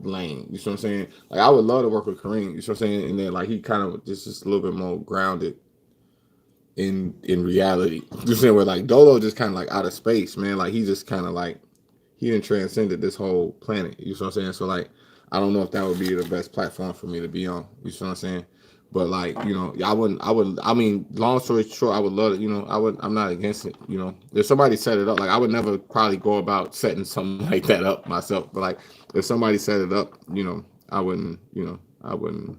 lane. You know what I'm saying? Like, I would love to work with Kareem. You know what I'm saying? And then like he kind of just a little bit more grounded in reality. You know what I'm saying? Where like Dolo just kind of like out of space, man. Like he just kind of like he didn't transcended this whole planet. You know what I'm saying? So like I don't know if that would be the best platform for me to be on. You know what I'm saying? But like, I mean, long story short, I would love it, I'm not against it, If somebody set it up, like I would never probably go about setting something like that up myself. But like if somebody set it up, I wouldn't, I wouldn't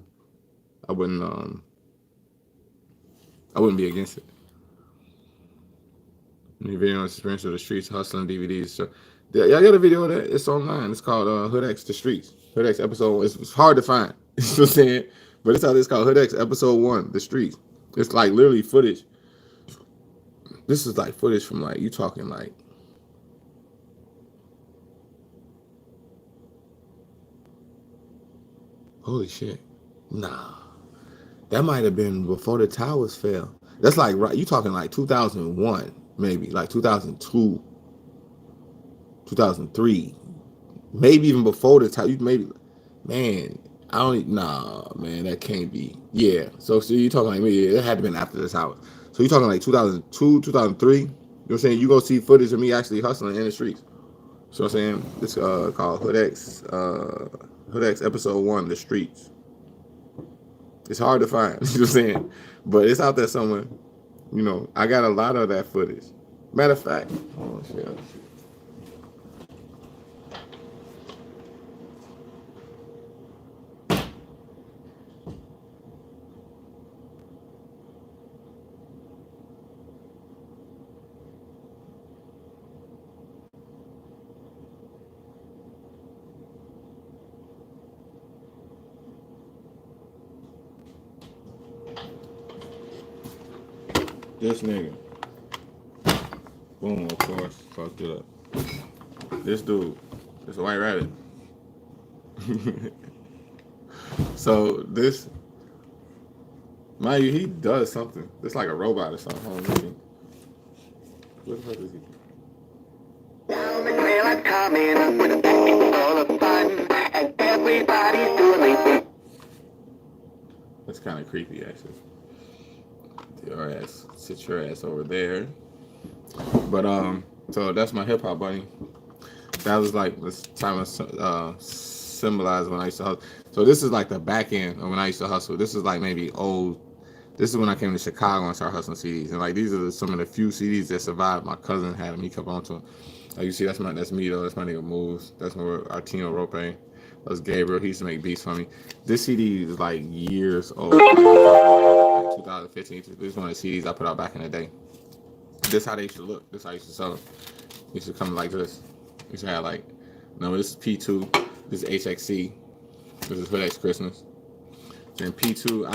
I wouldn't be against it. Any video on experience of the streets, hustling DVDs. So yeah, I got a video of that. It's online. It's called Hood X The Streets. Hood X episode. It's hard to find. You know what I'm saying? But it's called Hood X episode 1, The Streets. It's like literally footage. This is like footage from like you talking like holy shit. Nah. That might have been before the towers fell. That's like right. You talking like 2001, maybe like 2002, 2003, maybe even before the tower. Maybe, man. I don't. Nah, man. That can't be. Yeah. So you talking like me? It had to been after the towers. So you talking like 2002, 2003. You know what I'm saying? You go see footage of me actually hustling in the streets. So I'm saying this called Hood X episode 1, The Streets. It's hard to find, you know what I'm saying? But it's out there somewhere. I got a lot of that footage. Matter of fact, oh shit. This nigga. Boom, of course. Fucked it up. This dude. It's a white rabbit. So this, mind you, he does something. It's like a robot or something. Hold on, let me. What the fuck is he? Now the daylight coming with all of fun, and everybody's doing it. That's kind of creepy, actually. Sit your ass over there. But so that's my hip hop buddy. That was like this time of symbolize when I used to hustle. So this is like the back end of when I used to hustle. This is like maybe old. This is when I came to Chicago and started hustling CDs. And like these are some of the few CDs that survived. My cousin had them. He kept on to them. Like you see, that's me though. That's my nigga Moves. That's my Artino Rope. That's Gabriel. He used to make beats for me. This CD is like years old. Like 2015. This is one of the CDs I put out back in the day. This how they used to look. This how I used to sell them. They used to come like this. You used to have like, no, this is P2. This is HXC. This is Hood X Christmas. And P2, I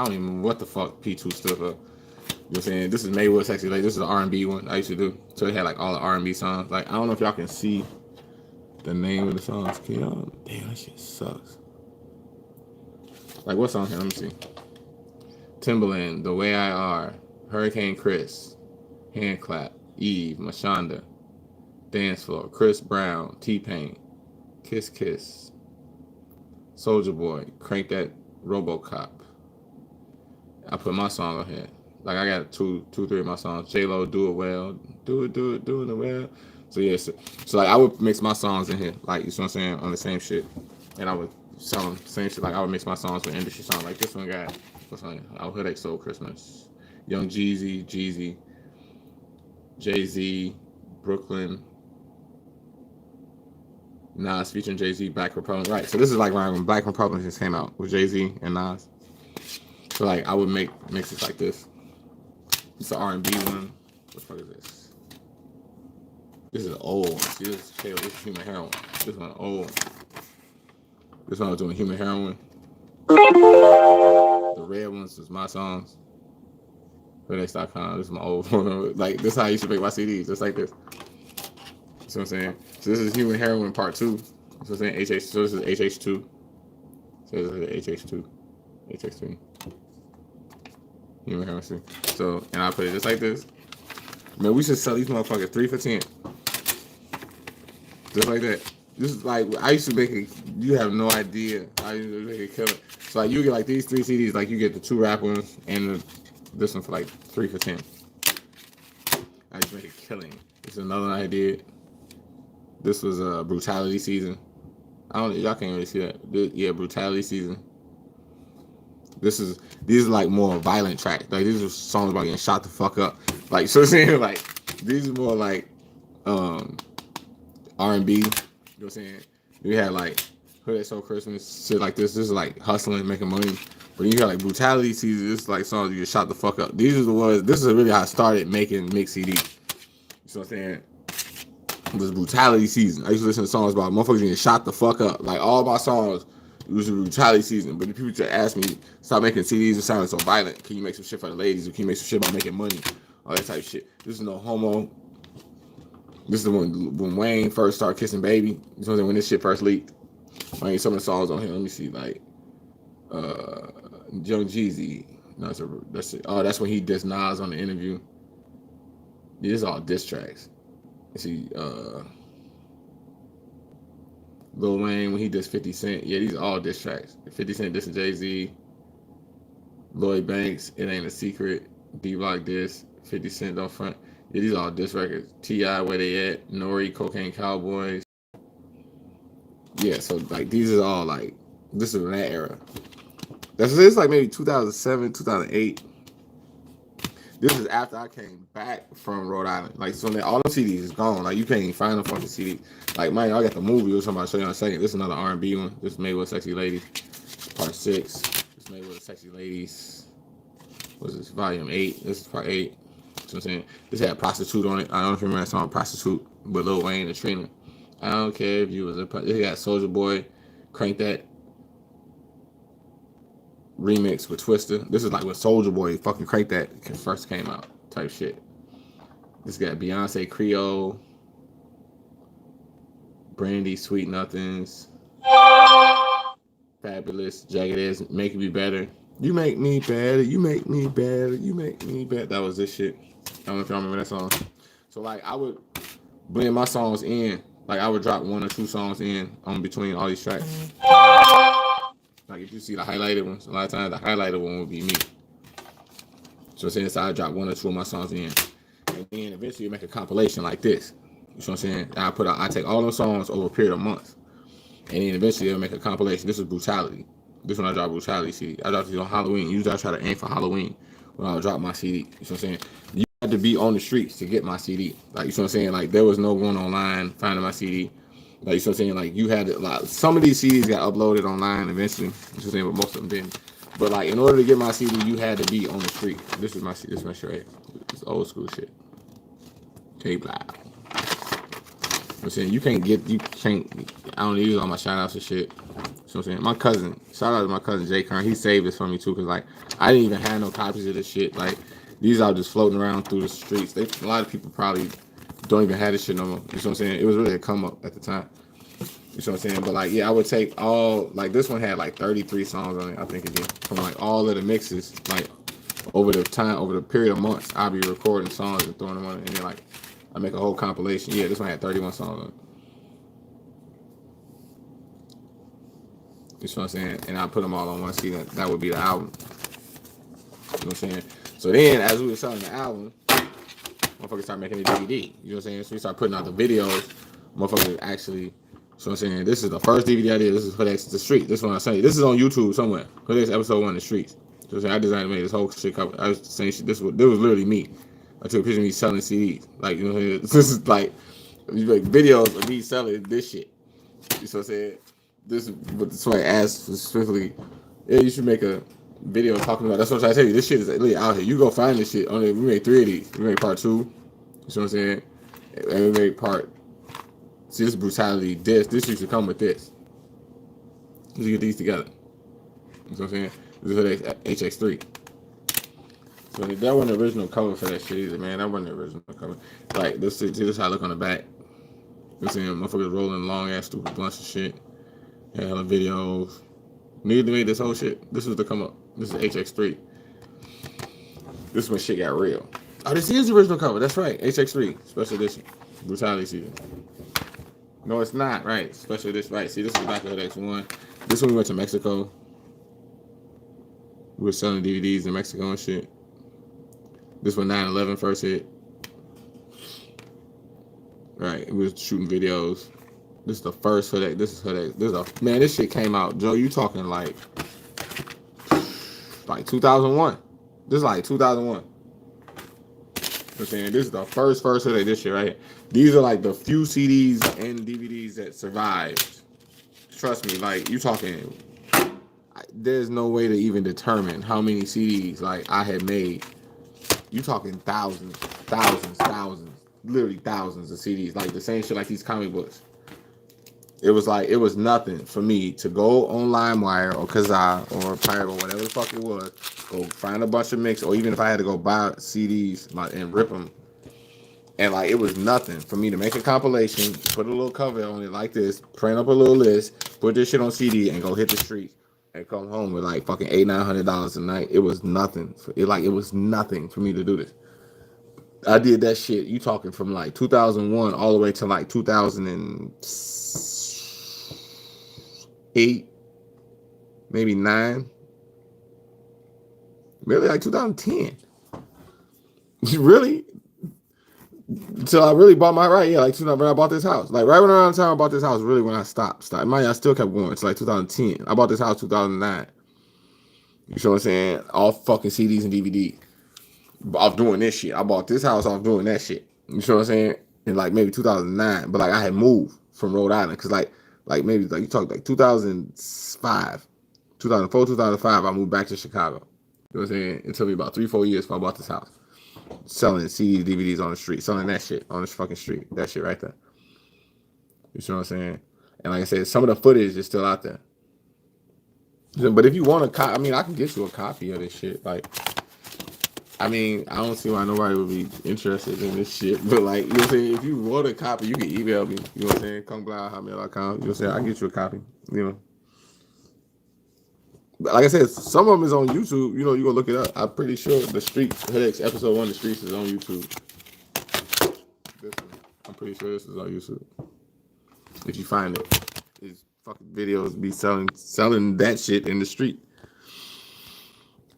don't even know what the fuck P2 stood for. You know what I'm saying? This is Maywood Sexy Lady. This is the R&B one I used to do. So it had like all the R&B songs. Like, I don't know if y'all can see the name of the songs. Can y'all? Damn, that shit sucks. Like, what song here? Let me see. Timbaland, The Way I Are, Hurricane Chris, Hand Clap, Eve, Mashonda, Dance Floor, Chris Brown, T-Pain, Kiss Kiss, Soulja Boy, Crank That RoboCop. I put my song on here. Like I got two, three of my songs. J-Lo, Do It Well, Do It Well. So yeah, so like I would mix my songs in here, like you know what I'm saying, on the same shit, and I would sell them same shit. Like I would mix my songs with industry songs. Like this one got what's on it? Our Hood X Soul Christmas, Young Jeezy, Jay-Z, Brooklyn, Nas featuring Jay-Z, Black Republic. Right. So this is like when Black Republicans came out with Jay-Z and Nas. So like I would mix it like this. It's the R&B one. What the fuck is this? This is old. See, this is human heroin. This one old. This one I was doing human heroin. The red ones was my songs. FedEx.com. This is my old one. Like, this is how I used to make my CDs, just like this. You see what I'm saying? So this is human heroin part 2. So I'm saying so this is HH2. So this is HH2. HH3. Human heroin 3. So, and I put it just like this. Man, we should sell these motherfuckers 3 for $10. Just like that. This is like, I used to make it, you have no idea. I used to make it killer. So like, you get like these 3 CDs, like you get the 2 rap ones and this one for like 3 for $10. I used to make it killing. This is another one I did. This was Brutality Season. Y'all can't really see that. Yeah, Brutality Season. These are like more violent tracks. Like, these are songs about getting shot the fuck up. Like, so saying, like, these are more like R&B. You know what I'm saying? We had like Hood at Soul Christmas, shit like this. This is like hustling, making money. But you got like Brutality Season. This is like songs you get shot the fuck up. These are the ones. This is really how I started making mix CDs. You know what I'm saying? It was Brutality Season. I used to listen to songs about motherfuckers getting shot the fuck up. Like, all my songs, it was Brutality Season. But the people just asked me, stop making CDs that sound so violent. Can you make some shit for the ladies? Or can you make some shit about making money? All that type of shit. This is no homo. This is the one when Wayne first started kissing Baby. You know what I'm saying? When this shit first leaked. Wayne, some of the songs on here. Let me see, like Young Jeezy. No, that's it. Oh, that's when he dissed Nas on the interview. These is all diss tracks. You see, Lil Wayne when he dissed 50 Cent. Yeah, these are all diss tracks. 50 Cent dissing Jay-Z. Lloyd Banks, It Ain't a Secret. D-Block diss. 50 Cent Don't Front. Yeah, these are all diss records. T.I. Where They At. Nori, Cocaine Cowboys. Yeah, so like these is all like, this is in that era. It's like maybe 2007, 2008. This is after I came back from Rhode Island. Like, so all the CDs is gone. Like, you can't even find a fucking CD. Like, man, I got the movie, which I'm about to show you in a second. This is another R&B one. This is Made with Sexy Ladies, part 6. This is Made with Sexy Ladies. What's this? Volume 8. This is part 8. You know what I'm saying? This had Prostitute on it. I don't know if you remember that song, Prostitute, with Lil Wayne and Trina. I don't care if you was a... This got Soulja Boy, Crank That remix with Twista. This is like when Soulja Boy fucking Crank That first came out type shit. This got Beyonce, Creole, Brandy, Sweet Nothings, Fabulous, Jagged Edge, Make Me Better. You make me better, you make me better, you make me better. That was this shit. I don't know if y'all remember that song. So like I would blend my songs in. Like I would drop 1 or 2 songs in between all these tracks. Like if you see the highlighted ones, a lot of times the highlighted one would be me. So since I drop 1 or 2 of my songs in, and then eventually you make a compilation like this. You know what I'm saying? And I take all those songs over a period of months, and then eventually it'll make a compilation. This is Brutality. This one I drop Brutality CD. I dropped it on Halloween. Usually I try to aim for Halloween when I would drop my CD. You know what I'm saying? You had to be on the streets to get my CD. Like, you know what I'm saying? Like, there was no going online finding my CD. Like, you know what I'm saying? Like, you had to, like, some of these CDs got uploaded online eventually. You know what I'm saying? But most of them didn't. But, like, in order to get my CD, you had to be on the street. This is my CD. This is my shit right here. It's old school shit. K-Blao. I'm saying, I don't use all my shout outs and shit. You know what I'm saying? My cousin, shout out to my cousin Jay Kern, he saved this for me too, because like I didn't even have no copies of this shit. Like these are just floating around through the streets. A lot of people probably don't even have this shit no more. You know what I'm saying? It was really a come up at the time. You know what I'm saying? But like, yeah, I would take all, like this one had like 33 songs on it, I think again. From like all of the mixes, like over the period of months, I'll be recording songs and throwing them on it, and then like I make a whole compilation. Yeah, this one had 31 songs on it. You know what I'm saying? And I put them all on one CD. That would be the album. You know what I'm saying? So then, as we were selling the album, motherfuckers started making a DVD. You know what I'm saying? So we started putting out the videos. Motherfuckers actually, you know what I'm saying? This is the first DVD I did. This is Hood X The Street. This one I say. This is on YouTube somewhere. Hood X episode 1, The Streets. So I designed and made this whole shit cover. I was saying shit. This was literally me. I took a picture of me selling CDs. Like, you know what I'm saying? This is like videos of me selling this shit. You know what I'm saying? This is what somebody asked specifically. Yeah, you should make a video talking about. That's what I'm trying to tell you. This shit is really out here. You go find this shit. We made 3 of these. We made part 2. You know what I'm saying? MMA part. See, this brutality. This used to come with this. Let's get these together. You know what I'm saying? This is for the HX3. So that wasn't the original cover for that shit either, man. That wasn't the original cover. Like, this is how I look on the back. You see motherfuckers rolling long ass stupid blunts and shit. Had hella videos. Needed to make this whole shit. This was the come up. This is HX3. This is when shit got real. Oh, this is the original cover. That's right. HX3 special edition. Brutality season. No, it's not. Right. Special edition. Right. See, this is the back of X1. This one we went to Mexico. We were selling DVDs in Mexico and shit. This one 9/11 first hit. Right. We was shooting videos. This is the first Hood. This is Hood. Man, this shit came out. Joe, you talking like 2001. This is like 2001. I'm saying this is the first Hood. This shit right here. These are like the few CDs and DVDs that survived. Trust me, like you talking. There's no way to even determine how many CDs like I had made. You talking thousands, literally thousands of CDs. Like the same shit like these comic books. It was nothing for me to go on LimeWire or Kazaa or Pirate or whatever the fuck it was, go find a bunch of mix, or even if I had to go buy CDs and rip them, and like it was nothing for me to make a compilation, put a little cover on it like this, print up a little list, put this shit on CD, and go hit the street and come home with like fucking $800-900 a night. It was nothing. It was nothing for me to do this. I did that shit. You talking from like 2001 all the way to like 2008, maybe 9, maybe like 2010. Really? Until I really bought my like when I bought this house. Like right around the time I bought this house, really when I stopped. I still kept going. It's like 2010. I bought this house 2009. You know what I'm saying? All fucking CDs and DVDs. Off doing this shit. I bought this house off doing that shit. You know what I'm saying? In like maybe 2009. But like I had moved from Rhode Island. Cause like maybe like you talk like 2005, 2004, 2005, I moved back to Chicago. You know what I'm saying? It took me about 3-4 years before I bought this house. Selling CDs, DVDs on the street. Selling that shit on this fucking street. That shit right there. You know what I'm saying? And like I said, some of the footage is still out there. But if you want a copy, I mean, I can get you a copy of this shit. Like, I mean, I don't see why nobody would be interested in this shit. But like, you know what I'm saying? If you want a copy, you can email me. You know what I'm saying? K-Blao@hotmail.com. You know what I'm saying? I'll get you a copy. You know. But like I said, some of them is on YouTube. You know, you go look it up. I'm pretty sure the Streets, Headaches episode 1, The Streets is on YouTube. I'm pretty sure this is on YouTube. If you find it, these fucking videos be selling that shit in the street.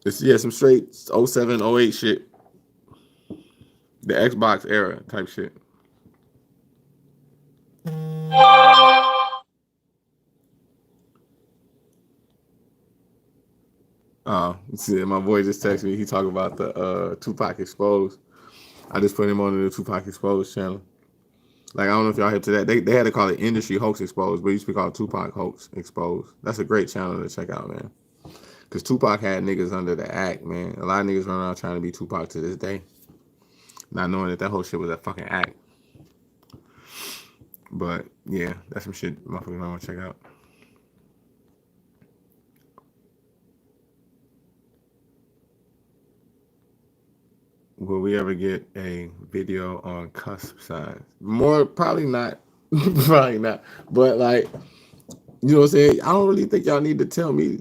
It's some straight 07, 08 shit. The Xbox era type shit. See, my boy just texted me. He talking about the Tupac Exposed. I just put him on the Tupac Exposed channel. Like, I don't know if y'all hip to that. They had to call it Industry Hoax Exposed, but it used to be called Tupac Hoax Exposed. That's a great channel to check out, man. Because Tupac had niggas under the act, man. A lot of niggas run around trying to be Tupac to this day. Not knowing that whole shit was a fucking act. But, yeah, that's some shit motherfuckers might want to check out. Will we ever get a video on cusp signs? More, probably not. Probably not. But, like, you know what I'm saying? I don't really think y'all need to tell me.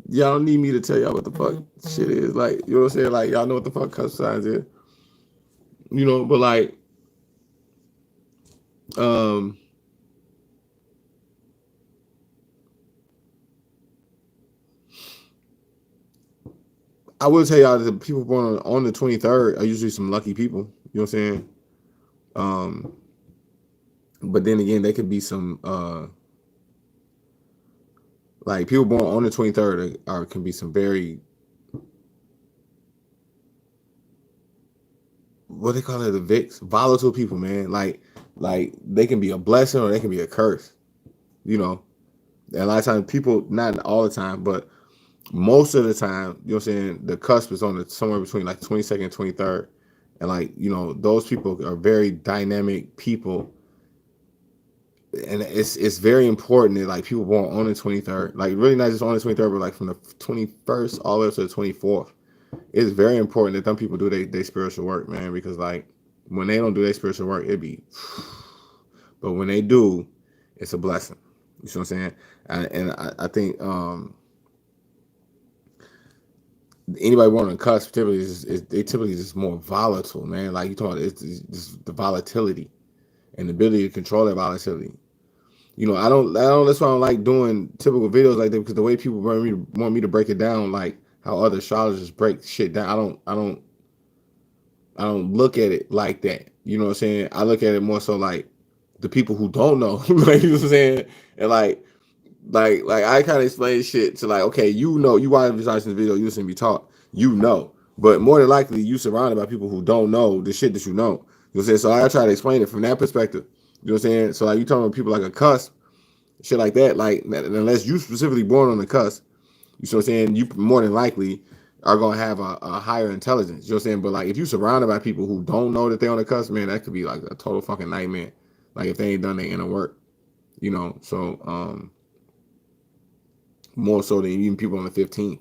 Y'all don't need me to tell y'all what the fuck shit is. Like, you know what I'm saying? Like, y'all know what the fuck cusp signs is. You know, but, like, I will tell y'all that the people born on the 23rd are usually some lucky people. You know what I'm saying? But then again, they could be some like people born on the 23rd can be some very, what they call it, the VIX, volatile people, man. Like they can be a blessing or they can be a curse. You know, and a lot of times people, not all the time, but most of the time, you know what I'm saying, the cusp is on somewhere between like 22nd and 23rd. And like, you know, those people are very dynamic people. And it's very important that like people born on the 23rd, like really not just on the 23rd, but like from the 21st all the way up to the 24th. It's very important that them people do their spiritual work, man, because like when they don't do their spiritual work, it be, but when they do, it's a blessing. You see what I'm saying? And I think anybody born on the cusp typically they typically just more volatile, man. Like you talking, it's just the volatility and the ability to control that volatility. You know, I don't. That's why I don't like doing typical videos like that, because the way people want me to break it down, like how other astrologers break shit down, I don't look at it like that. You know what I'm saying? I look at it more so like the people who don't know, like, you know what I'm saying, and like I kind of explain shit to like, okay, you know, you watch this video, you listen to me talk, you know, but more than likely you surrounded by people who don't know the shit that you know. You know what I'm saying? So I try to explain it from that perspective. You know what I'm saying? So like you talking about people like a cusp, shit like that, like unless you specifically born on the cusp, you know what I'm saying, you more than likely are gonna have a higher intelligence. You know what I'm saying? But like if you surrounded by people who don't know that they're on the cusp, man, that could be like a total fucking nightmare. Like if they ain't done their inner work, you know. So more so than even people on the 15th. You know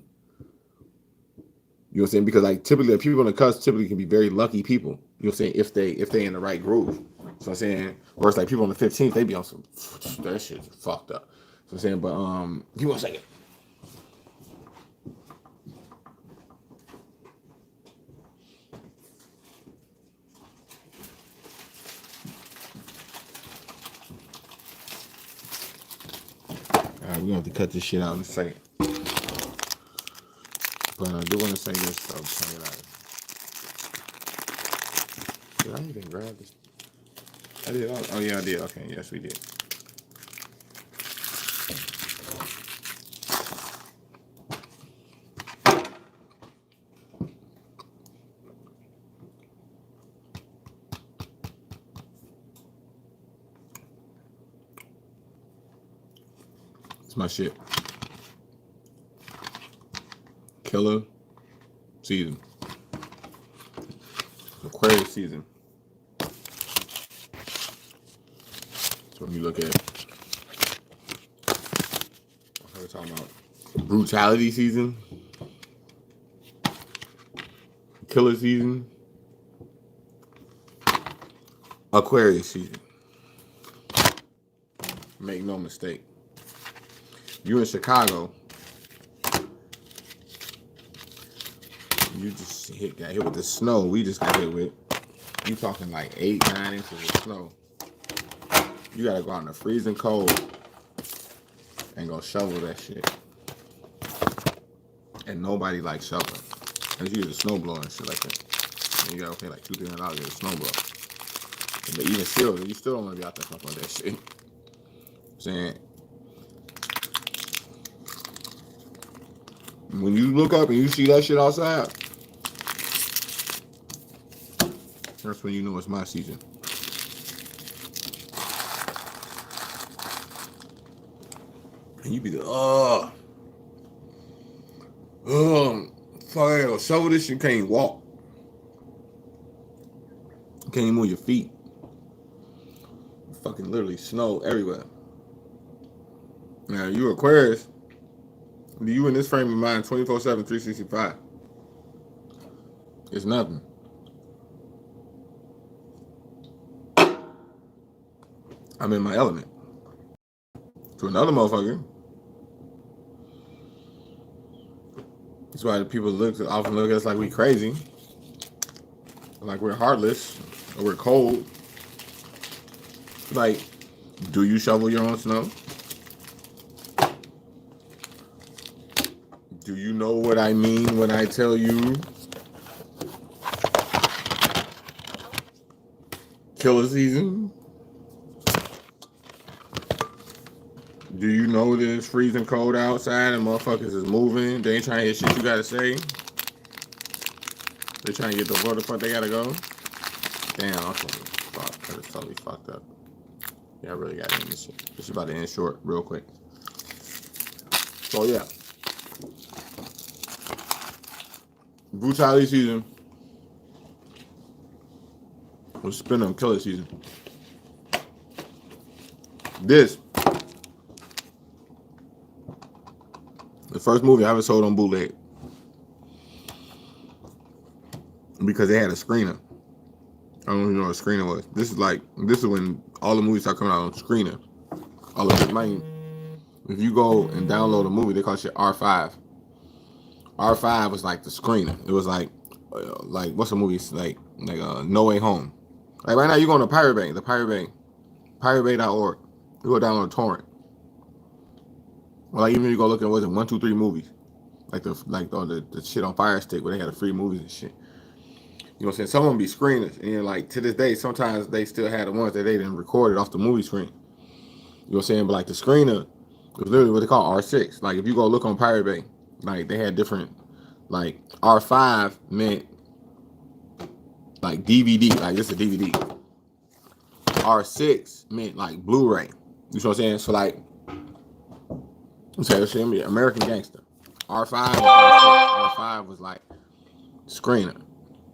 what I'm saying? Because like typically people on the cusp typically can be very lucky people. You know what I'm saying? If they in the right groove. So I'm saying, whereas like people on the 15th, they be on some that shit's fucked up. So I'm saying, but give me 1 second. All right, we're gonna have to cut this shit out in a second. But I do want to say this, so check it out. Did I even grab this? I did. Oh yeah, I did. Okay, yes, we did. It's my shit. Killer season. Aquarius season. So when you look at, we're talking about brutality season, killer season, Aquarius season. Make no mistake. You in Chicago, you just got hit with the snow. We just got hit with. You talking like 8-9 inches of snow. You gotta go out in the freezing cold and go shovel that shit. And nobody likes shoveling. Unless you use a snowblower and shit like that. And you gotta pay like $200-300 to get a snowblower. But even still, you still don't wanna be out there fucking with that shit. I'm saying, when you look up and you see that shit outside, that's when you know it's my season. And you be like, fuck, I gotta shovel this shit, you can't even walk. You can't even move your feet. Fucking literally snow everywhere. Now, you Aquarius, you in this frame of mind 24/7, 365. It's nothing. I'm in my element. To another motherfucker, that's why people often look at us like we crazy, like we're heartless, or we're cold. Like, do you shovel your own snow? Do you know what I mean when I tell you killer season? Do you know that it's freezing cold outside and motherfuckers is moving? They ain't trying to hear shit you gotta say. They trying to get to where the fuck they gotta go. Damn, I'm totally fucked. That is totally fucked up. Yeah, I really gotta end this shit. This is about to end short real quick. So yeah. Brutality season. was spin on killer season. This, the first movie I ever sold on bootleg because they had a screener. I don't even know what a screener was. This is when all the movies start coming out on screener. All of it, man. If you go and download a movie, they call shit R5. R5 was like the screener. It was like what's the movie like No Way Home. Like right now, you go on the Pirate Bay, piratebay.org. You go download a torrent. Or like even if you go look at 1, 2, 3 movies, like the shit on Fire Stick where they had the free movies and shit. You know what I'm saying? Some of them be screeners, and like to this day, sometimes they still had the ones that they didn't record it off the movie screen. You know what I'm saying? But like the screener was literally what they call R6. Like if you go look on Pirate Bay, like they had different, like R5 meant like DVD, like this is a DVD. R6 meant like Blu-ray. You know what I'm saying? So like, let's say American Gangster. R5 R5 was like screener.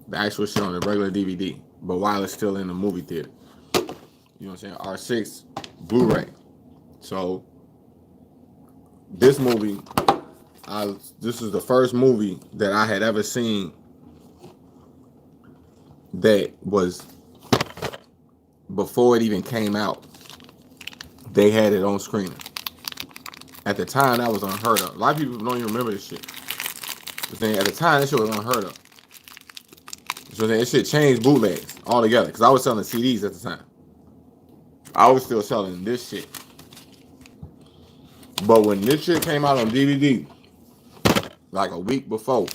The actual shit on the regular DVD, but while it's still in the movie theater. You know what I'm saying? R6 Blu-ray. So this movie, this is the first movie that I had ever seen that was before it even came out. They had it on screener. At the time, that was unheard of. A lot of people don't even remember this shit. But then at the time, that shit was unheard of. So that shit changed bootlegs altogether. Because I was selling CDs at the time. I was still selling this shit. But when this shit came out on DVD, like a week before,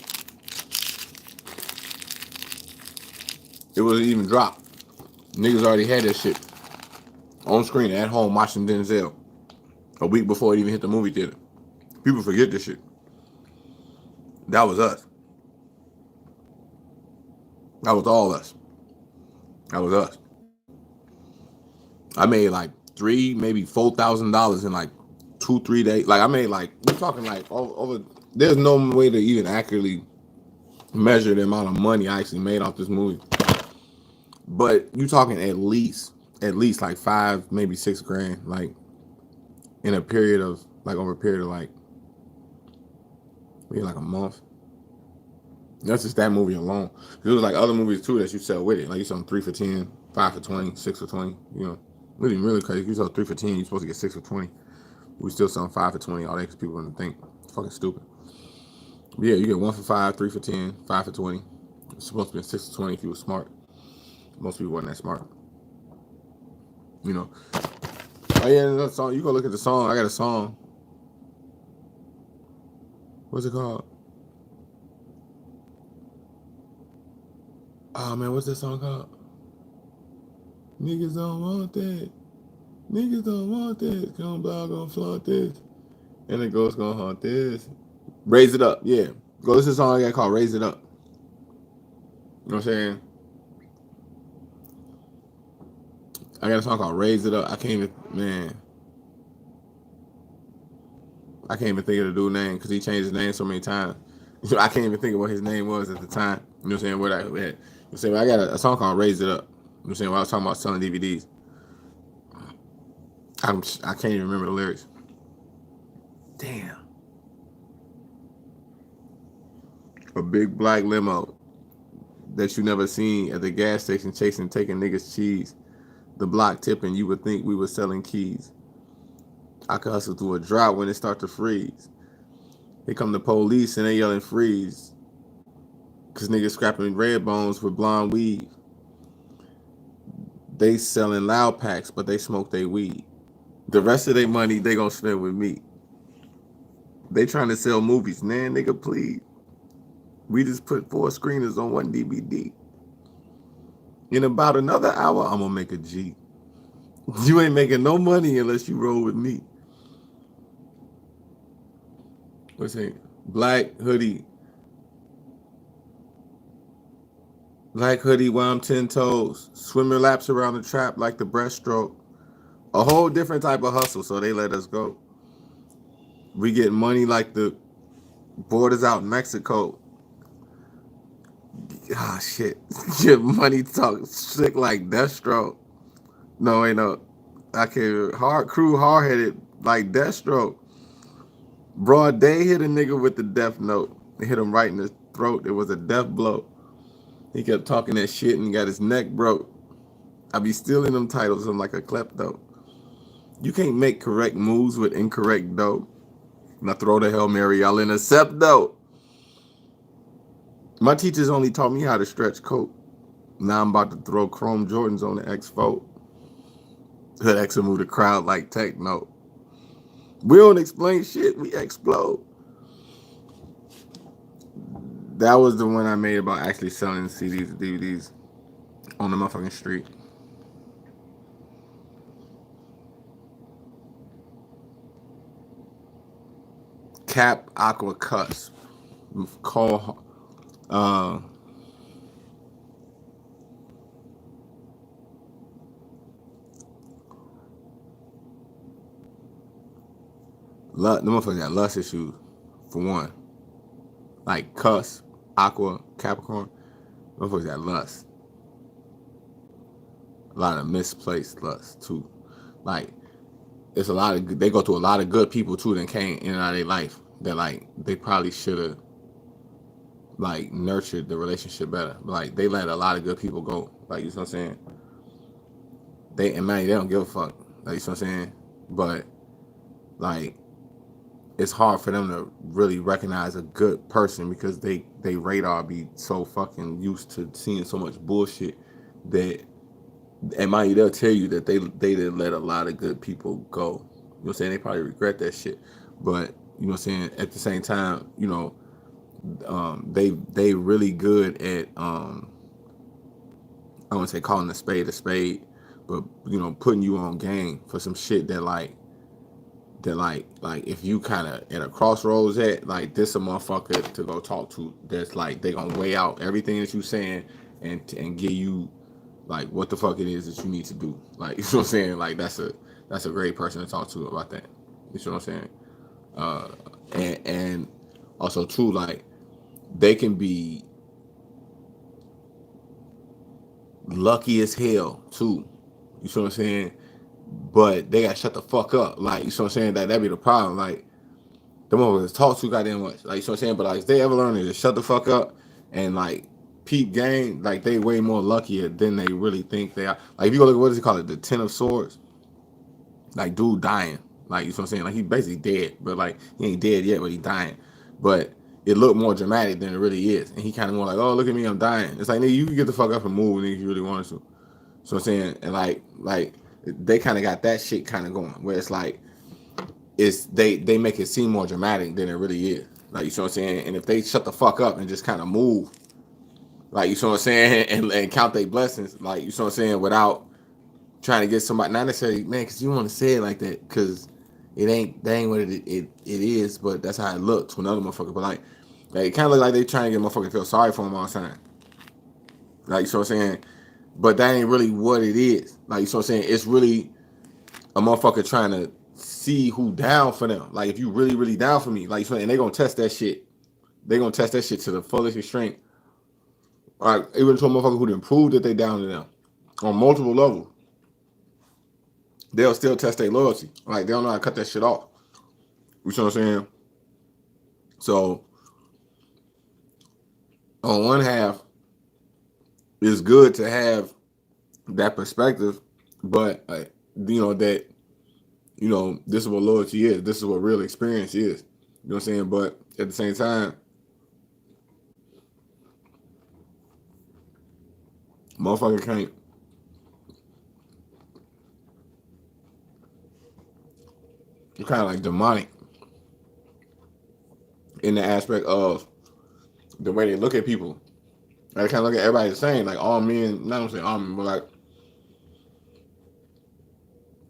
it wasn't even dropped. Niggas already had that shit on screen at home watching Denzel a week before it even hit the movie theater. People forget this shit. That was us. That was all us. That was us. I made like $3,000, maybe $4,000 in like 2-3 days. Like I made like, we're talking like over. There's no way to even accurately measure the amount of money I actually made off this movie. But you talking at least like 5, maybe 6 grand, like in a period of like over a period of like maybe like a month. That's just that movie alone. There was like other movies too that you sell with it. Like you sell 3 for 10, 5 for 20, 6 for 20. You know, really crazy. If you sell 3 for 10, you're supposed to get 6 for 20. We still selling 5 for 20. All that because people gonna think it's fucking stupid. But yeah, you get 1 for 5, 3 for 10, 5 for 20. It's supposed to be 6 for 20 if you were smart. Most people weren't that smart. You know. Oh yeah, another song. You go look at the song. I got a song. What's it called? Oh man, what's that song called? Niggas don't want that. Niggas don't want this. K-Blao gonna flaunt this. And the ghost gonna haunt this. Raise It Up, yeah. Go listen to a song I got called Raise It Up. You know what I'm saying? I got a song called Raise It Up. I can't even think of the dude's name because he changed his name so many times. I can't even think of what his name was at the time. You know what I'm saying? What I had. You know what I'm saying? I got a song called Raise It Up. You know what I'm saying? When I was talking about selling DVDs. I can't even remember the lyrics. Damn. A big black limo that you never seen at the gas station taking niggas cheese. The block tipping, you would think we were selling keys. I could hustle through a drought when it start to freeze. Here come the police and they yelling freeze. Cause niggas scrapping red bones with blonde weave. They selling loud packs, but they smoke they weed. The rest of their money they gonna spend with me. They trying to sell movies, man, nigga, please. We just put 4 screeners on 1 DVD. In about another hour, I'm gonna make a G. You ain't making no money unless you roll with me. What's it? Black hoodie, while I'm 10 toes. Swimming laps around the trap like the breaststroke. A whole different type of hustle, so they let us go. We get money like the borders out in Mexico. shit. Your money talk sick like Deathstroke. No, ain't no. I can't. Hard headed like Deathstroke. Broad day hit a nigga with the death note. It hit him right in the throat. It was a death blow. He kept talking that shit and got his neck broke. I be stealing them titles. I'm like a klepto. You can't make correct moves with incorrect dough. And I throw the Hail Mary, I'll intercept though. My teachers only taught me how to stretch coat. Now I'm about to throw chrome Jordans on the X-Fold. Hood X will move the crowd like techno. We don't explain shit, we explode. That was the one I made about actually selling CDs and DVDs on the motherfucking street. Cap Aqua Cusp. Call the motherfucker got lust issues, for one. Like Cusp, Aqua, Capricorn, motherfuckers got lust. A lot of misplaced lust too. Like it's a lot of, they go through a lot of good people too that came in and out of their life that like they probably should have like nurtured the relationship better. Like they let a lot of good people go. Like, you know what I'm saying? They don't give a fuck. Like, you know what I'm saying? But like it's hard for them to really recognize a good person because they radar be so fucking used to seeing so much bullshit that, and mind you, they'll tell you that they didn't let a lot of good people go. You know what I'm saying? They probably regret that shit. But, you know what I'm saying, at the same time, you know, they really good at I wouldn't say calling a spade, but, you know, putting you on game for some shit that like if you kind of at a crossroads at, like, this a motherfucker to go talk to that's like they gonna weigh out everything that you saying and give you like what the fuck it is that you need to do. Like, you know what I'm saying? Like that's a great person to talk to about that. You know what I'm saying? And also too, like they can be lucky as hell too. You know what I'm saying? But they gotta shut the fuck up. Like, you know what I'm saying? That'd be the problem. Like, them motherfuckers talk too goddamn much. Like, you know what I'm saying? But like, if they ever learn to just shut the fuck up and like peep game, like they way more luckier than they really think they are. Like, if you go look at, what does he call it? The Ten of Swords. Like, dude dying. Like, you know what I'm saying? Like, he basically dead, but like he ain't dead yet, but he dying. But it looked more dramatic than it really is. And he kind of more like, oh, look at me, I'm dying. It's like, nigga, you can get the fuck up and move if you really wanted to. So I'm saying, and like they kind of got that shit kind of going, where it's like they make it seem more dramatic than it really is. Like, you know what I'm saying? And if they shut the fuck up and just kind of move, like, you know what I'm saying, and count their blessings, like, you know what I'm saying, without trying to get somebody, not necessarily, man, because you want to say it like that, because that ain't what it is, but that's how it looked to another motherfucker. But like it kind of look like they trying to get motherfucker to feel sorry for him all the time. Like, you know what I'm saying? But that ain't really what it is. Like, you know what I'm saying? It's really a motherfucker trying to see who down for them. Like, if you really, really down for me, like, and they gonna test that shit. They gonna test that shit to the fullest extreme. Like, even to a motherfucker who didn't prove that they down to them on multiple levels, they'll still test their loyalty. Like, they don't know how to cut that shit off. You know what I'm saying? So, on one half, it's good to have that perspective, but you know that, you know, this is what loyalty is. This is what real experience is. You know what I'm saying? But at the same time, motherfucker can't. It's kind of like demonic in the aspect of the way they look at people. They kind of look at everybody the same. Like, all men, not I'm saying all men, but like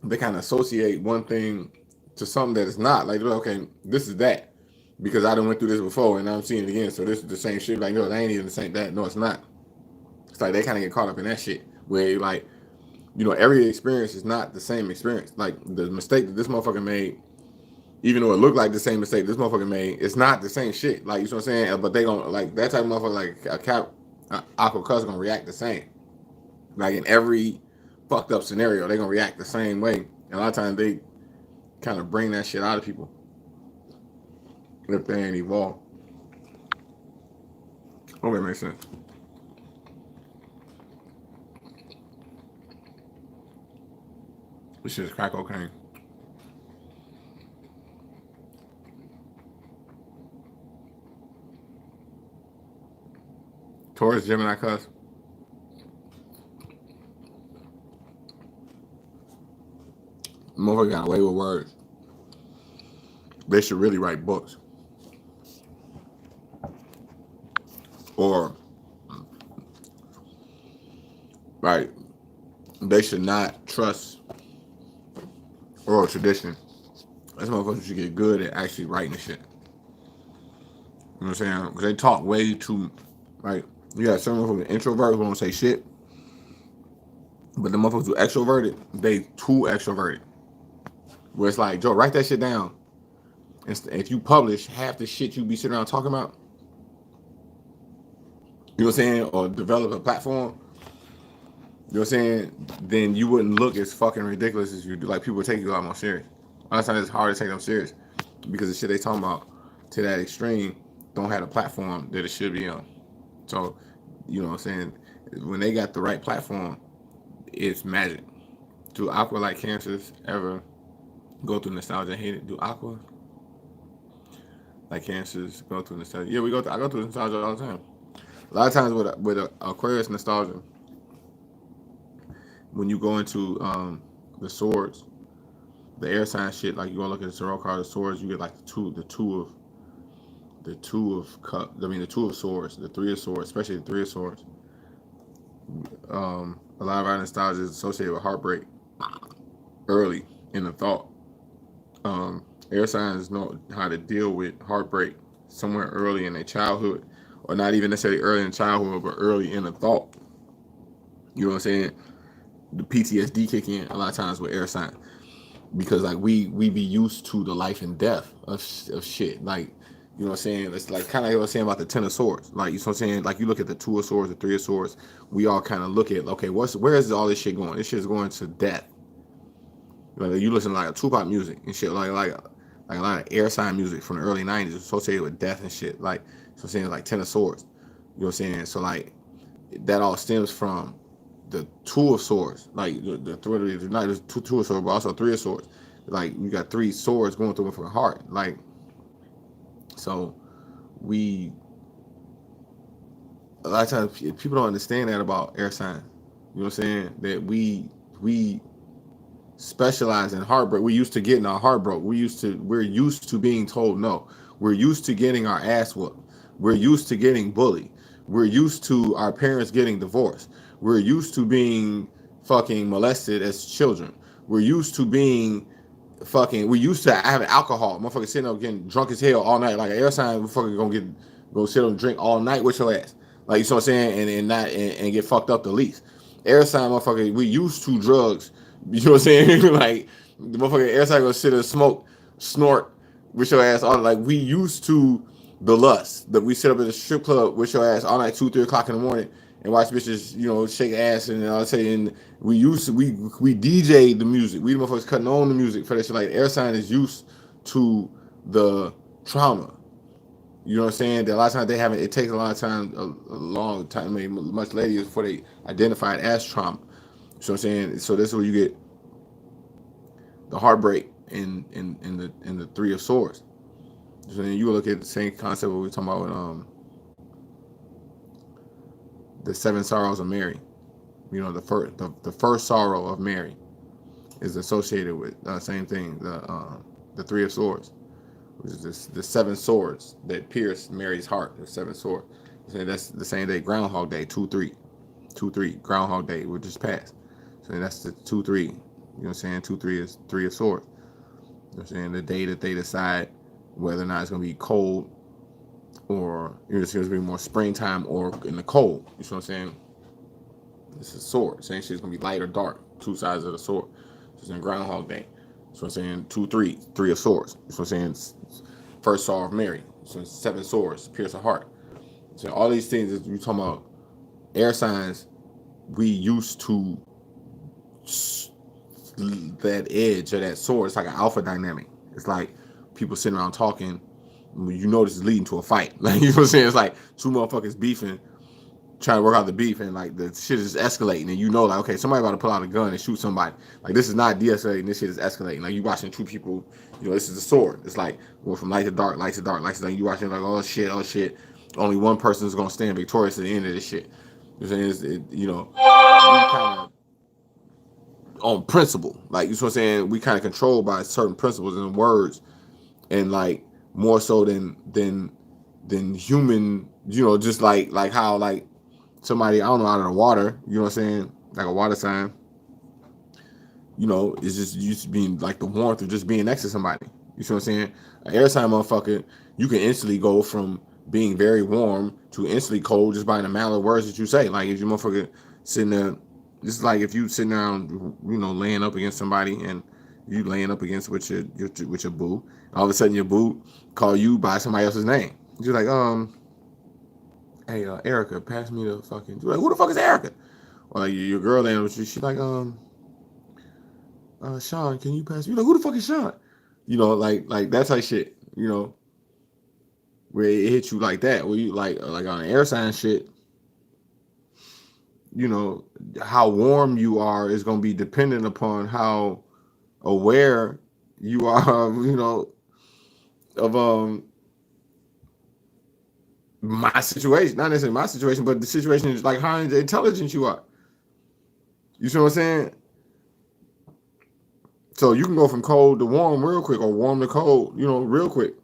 they kind of associate one thing to something that it's not. Like, okay, this is that because I done went through this before and I'm seeing it again. So this is the same shit. Like, no, they ain't even the same. That, no, it's not. It's like they kind of get caught up in that shit where, like, you know, every experience is not the same experience. Like, the mistake that this motherfucker made, even though it looked like the same mistake this motherfucker made, it's not the same shit. Like, you know what I'm saying? But they gonna, like, that type of motherfucker, like a Aqua Cuss gonna react the same. Like in every fucked up scenario, they're gonna react the same way. And a lot of times they kind of bring that shit out of people if they ain't evolved. Hope that makes sense. This shit is crack cocaine. Taurus, Gemini, Cuss. Motherfucker got away with words. They should really write books. Or, right, they should not trust oral tradition. That's motherfuckers should get good at actually writing the shit. You know what I'm saying? Because they talk way too, like, you got someone who's an introvert who don't say shit. But the motherfuckers who extroverted, they too extroverted. Where it's like, Joe, write that shit down. If you publish half the shit you be sitting around talking about, you know what I'm saying, or develop a platform, you know what I'm saying, then you wouldn't look as fucking ridiculous as you do. Like, people would take you a lot more serious. A lot of times it's hard to take them serious because the shit they talking about to that extreme don't have a platform that it should be on. So, you know what I'm saying, when they got the right platform, it's magic. Do Aqua like Cancers ever go through nostalgia and hate it? Do Aqua like Cancers go through nostalgia? Yeah, I go through nostalgia all the time. A lot of times with Aquarius nostalgia, when you go into the swords, the air sign shit, like you go look at the tarot card of swords, you get like the two of cups. I mean the two of swords, the three of swords, especially the three of swords. A lot of our nostalgia is associated with heartbreak early in the thought. Air signs know how to deal with heartbreak somewhere early in their childhood, or not even necessarily early in childhood, but early in the thought. You know what I'm saying? The PTSD kick in a lot of times with air signs because like we be used to the life and death of shit. Like, you know what I'm saying? It's like kind of like what I was saying about the Ten of Swords. Like, you know what I'm saying? Like, you look at the Two of Swords, the Three of Swords. We all kind of look at, okay, where is all this shit going? This shit is going to death. Like, you listen to like a Tupac music and shit, like a lot of air sign music from the early '90s associated with death and shit. Like, so I'm saying like Ten of Swords. You know what I'm saying? So like that all stems from the Two of Swords, like the three, not just two of Swords, but also Three of Swords. Like, you got three swords going through my heart. Like, so a lot of times people don't understand that about air signs. You know what I'm saying? That we specialize in heartbreak. We're used to getting our heart broke. We're used to being told no. We're used to getting our ass whooped. We're used to getting bullied. We're used to our parents getting divorced. We're used to being fucking molested as children. We're used to being we used to having alcohol. Motherfucker sitting up getting drunk as hell all night. Like, an air sign, motherfucker go sit up and drink all night with your ass. Like, you know what I'm saying? And get fucked up the least. Air sign, motherfucker, we used to drugs. You know what I'm saying? Like, the motherfucker air sign go sit and smoke, snort with your ass all. Like, we used to the lust that we sit up at the strip club with your ass all night, 2, 3 o'clock in the morning, and watch bitches, you know, shake ass and all that. And we DJ the music. We the motherfuckers cutting on the music for that shit. Like, air sign is used to the trauma. You know what I'm saying? That a lot of times it takes a lot of time, a long time, maybe much later before they identify it as trauma. So I'm saying, so this is where you get the heartbreak in the Three of Swords. So then you look at the same concept what we were talking about with the Seven Sorrows of Mary. You know, the first sorrow of Mary is associated with same thing, the Three of Swords, which is the seven swords that pierced Mary's heart. The seven swords. So that's the same day, Groundhog Day, 2-3, Groundhog Day, which just passed. So that's the 2-3. You know what I'm saying? 2-3 is Three of Swords. You know what I'm saying? The day that they decide whether or not it's gonna be cold or it's gonna be more springtime or in the cold. You know what I'm saying? This is sword. Same shit is gonna be light or dark. Two sides of the sword. So it's in Groundhog Day. So I'm saying 2-3, Three of Swords. So I'm saying first sorrow of Mary. So 7 swords, pierce a heart. So all these things that you talking about air signs, we used to that edge or that sword. It's like an alpha dynamic. It's like people sitting around talking. You notice it's leading to a fight. Like, you know what I'm saying? It's like two motherfuckers beefing, trying to work out the beef, and like the shit is escalating, and you know, like, okay, somebody about to pull out a gun and shoot somebody. Like, this is not de-escalating. This shit is escalating. Like, you watching two people. You know, this is a sword. It's like going from light to dark, light to dark, light to dark. You watching like, oh shit, oh shit. Only one person is gonna stand victorious at the end of this shit. You know what I'm saying? You know, we kind of on principle. Like, you know what I'm saying? We kind of controlled by certain principles and words, and like more so than human. You know, just like how like somebody, I don't know, out of the water. You know what I'm saying? Like a water sign. You know, it's just used to being like the warmth of just being next to somebody. You see what I'm saying? An air sign motherfucker, you can instantly go from being very warm to instantly cold just by the amount of words that you say. Like, if you motherfucker sitting there, just like if you sitting down, you know, laying up against somebody, and you laying up against with your boo, all of a sudden your boo call you by somebody else's name. You're like, hey, Erica, pass me the fucking. You're like, who the fuck is Erica? Or like your girl laying with you, she's like, Sean, can you pass me? You know, who the fuck is Sean? You know, like that type shit, you know, where it hits you like that, where you like on air sign shit, you know, how warm you are is gonna be dependent upon how aware you are, you know, of my situation. Not necessarily my situation, but the situation is like how intelligent you are. You see what I'm saying? So you can go from cold to warm real quick, or warm to cold, you know, real quick.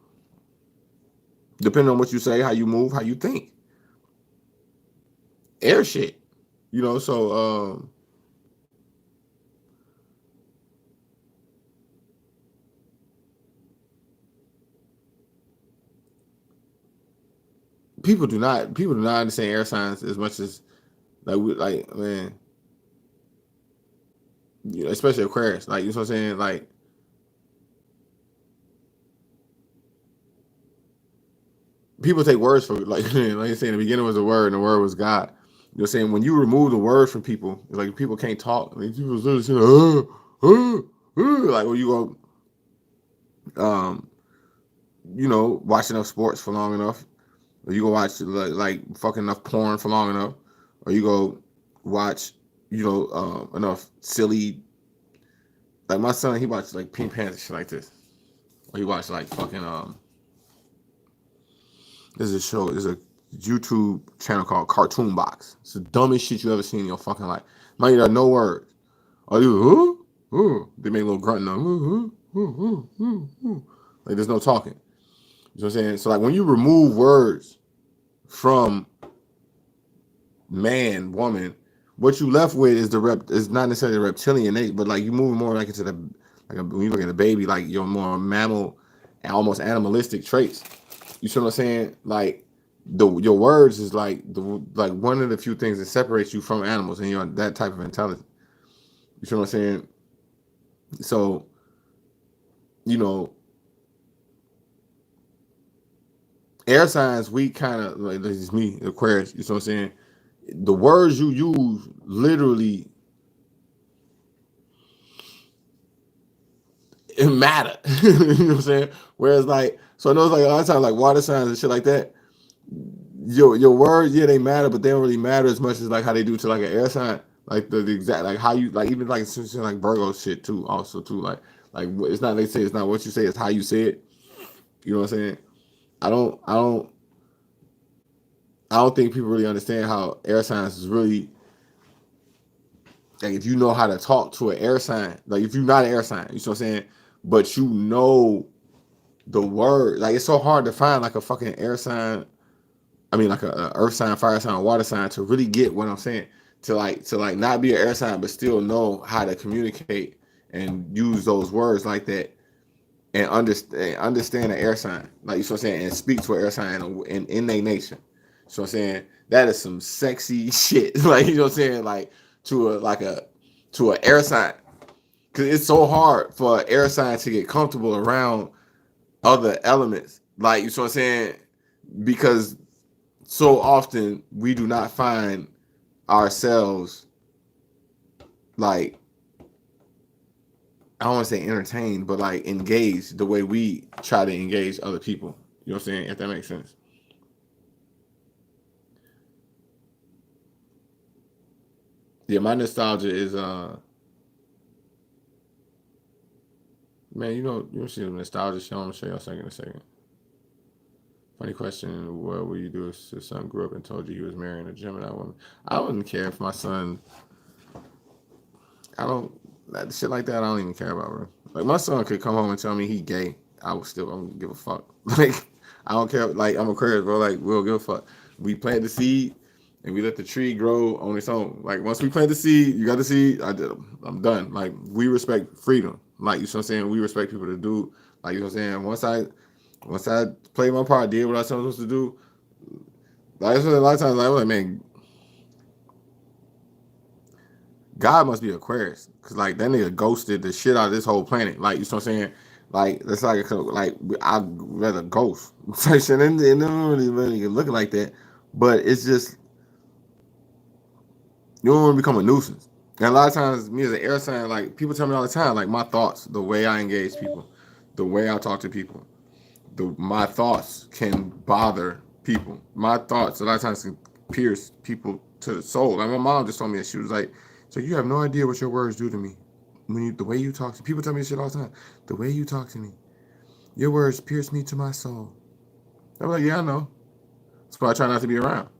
Depending on what you say, how you move, how you think. Air shit. You know, so people do not understand air signs as much as man, you know, especially Aquarius. Like, you know what I'm saying? Like, people take words for like like I said, in the beginning was a word, and the word was God. You know what I'm saying? When you remove the word from people, like people can't talk. Like, people literally saying, like when you go, you know, watch enough sports for long enough, or you go watch like fucking enough porn for long enough, or you go watch, you know, enough silly. Like my son, he watches like Pink Panther shit like this, or he watched like fucking There's a show. There's a YouTube channel called Cartoon Box. It's the dumbest shit you ever seen in your fucking life. Mind you, there are no words. All you, they make a little grunt now. Like, there's no talking. You know what I'm saying? So like when you remove words from man, woman, what you left with is is not necessarily the reptilian nature, but like you move more like into the when you look at a baby, like your more mammal and almost animalistic traits. You see what I'm saying? Like your words is like one of the few things that separates you from animals, and you're that type of intelligence. You see what I'm saying? So, you know, air signs, we kind of like, this is me, Aquarius. You see what I'm saying? The words you use literally it matter. You know what I'm saying? Whereas like, so I know it's like a lot of times like water signs and shit like that. Your words, yeah, they matter, but they don't really matter as much as like how they do to like an air sign. Like the exact, like how you, like even like like Virgo shit too, also too. Like it's not, they say it's not what you say, it's how you say it. You know what I'm saying? I don't think people really understand how air signs is really, like, if you know how to talk to an air sign, like if you're not an air sign, you know what I'm saying? But you know the word, like it's so hard to find like a fucking air sign. I mean, like a earth sign, fire sign, water sign to really get what I'm saying. To like not be an air sign, but still know how to communicate and use those words like that, and understand the air sign, like, you know what I'm saying, and speak to an air sign in their nation. So I'm saying that is some sexy shit. Like, you know what I'm saying, like to an air sign, because it's so hard for an air sign to get comfortable around other elements. Like, you know what I'm saying, because so often we do not find ourselves, like, I don't want to say entertained, but like engaged the way we try to engage other people. You know what I'm saying? If that makes sense. Yeah, my nostalgia is man, you see the nostalgia show. I'm gonna show y'all something in a second. Funny question, what would you do if your son grew up and told you he was marrying a Gemini woman? I wouldn't care if my son, I don't, that shit like that, I don't even care about, bro. Like, my son could come home and tell me he gay. I don't give a fuck. Like, I don't care. Like, I'm Aquarius, bro. Like, we don't give a fuck. We plant the seed and we let the tree grow on its own. Like, once we plant the seed, you got the seed, I'm done. Like, we respect freedom. Like, you know what I'm saying? We respect people to do, like, you know what I'm saying? Once I played my part, did what I was supposed to do, like, a lot of times, like, I'm like, man, God must be Aquarius, cause like that nigga ghosted the shit out of this whole planet. Like, you know what I'm saying? Like, that's like I'd rather ghost. And it don't really look like that, but it's just, you don't want to become a nuisance. And a lot of times, me as an air sign, like, people tell me all the time, like, my thoughts, the way I engage people, the way I talk to people, my thoughts can bother people. My thoughts a lot of times can pierce people to the soul. Like, my mom just told me that. She was like, so you have no idea what your words do to me. The way you talk to people, tell me this shit all the time. The way you talk to me, your words pierce me to my soul. I'm like, yeah, I know. That's why I try not to be around.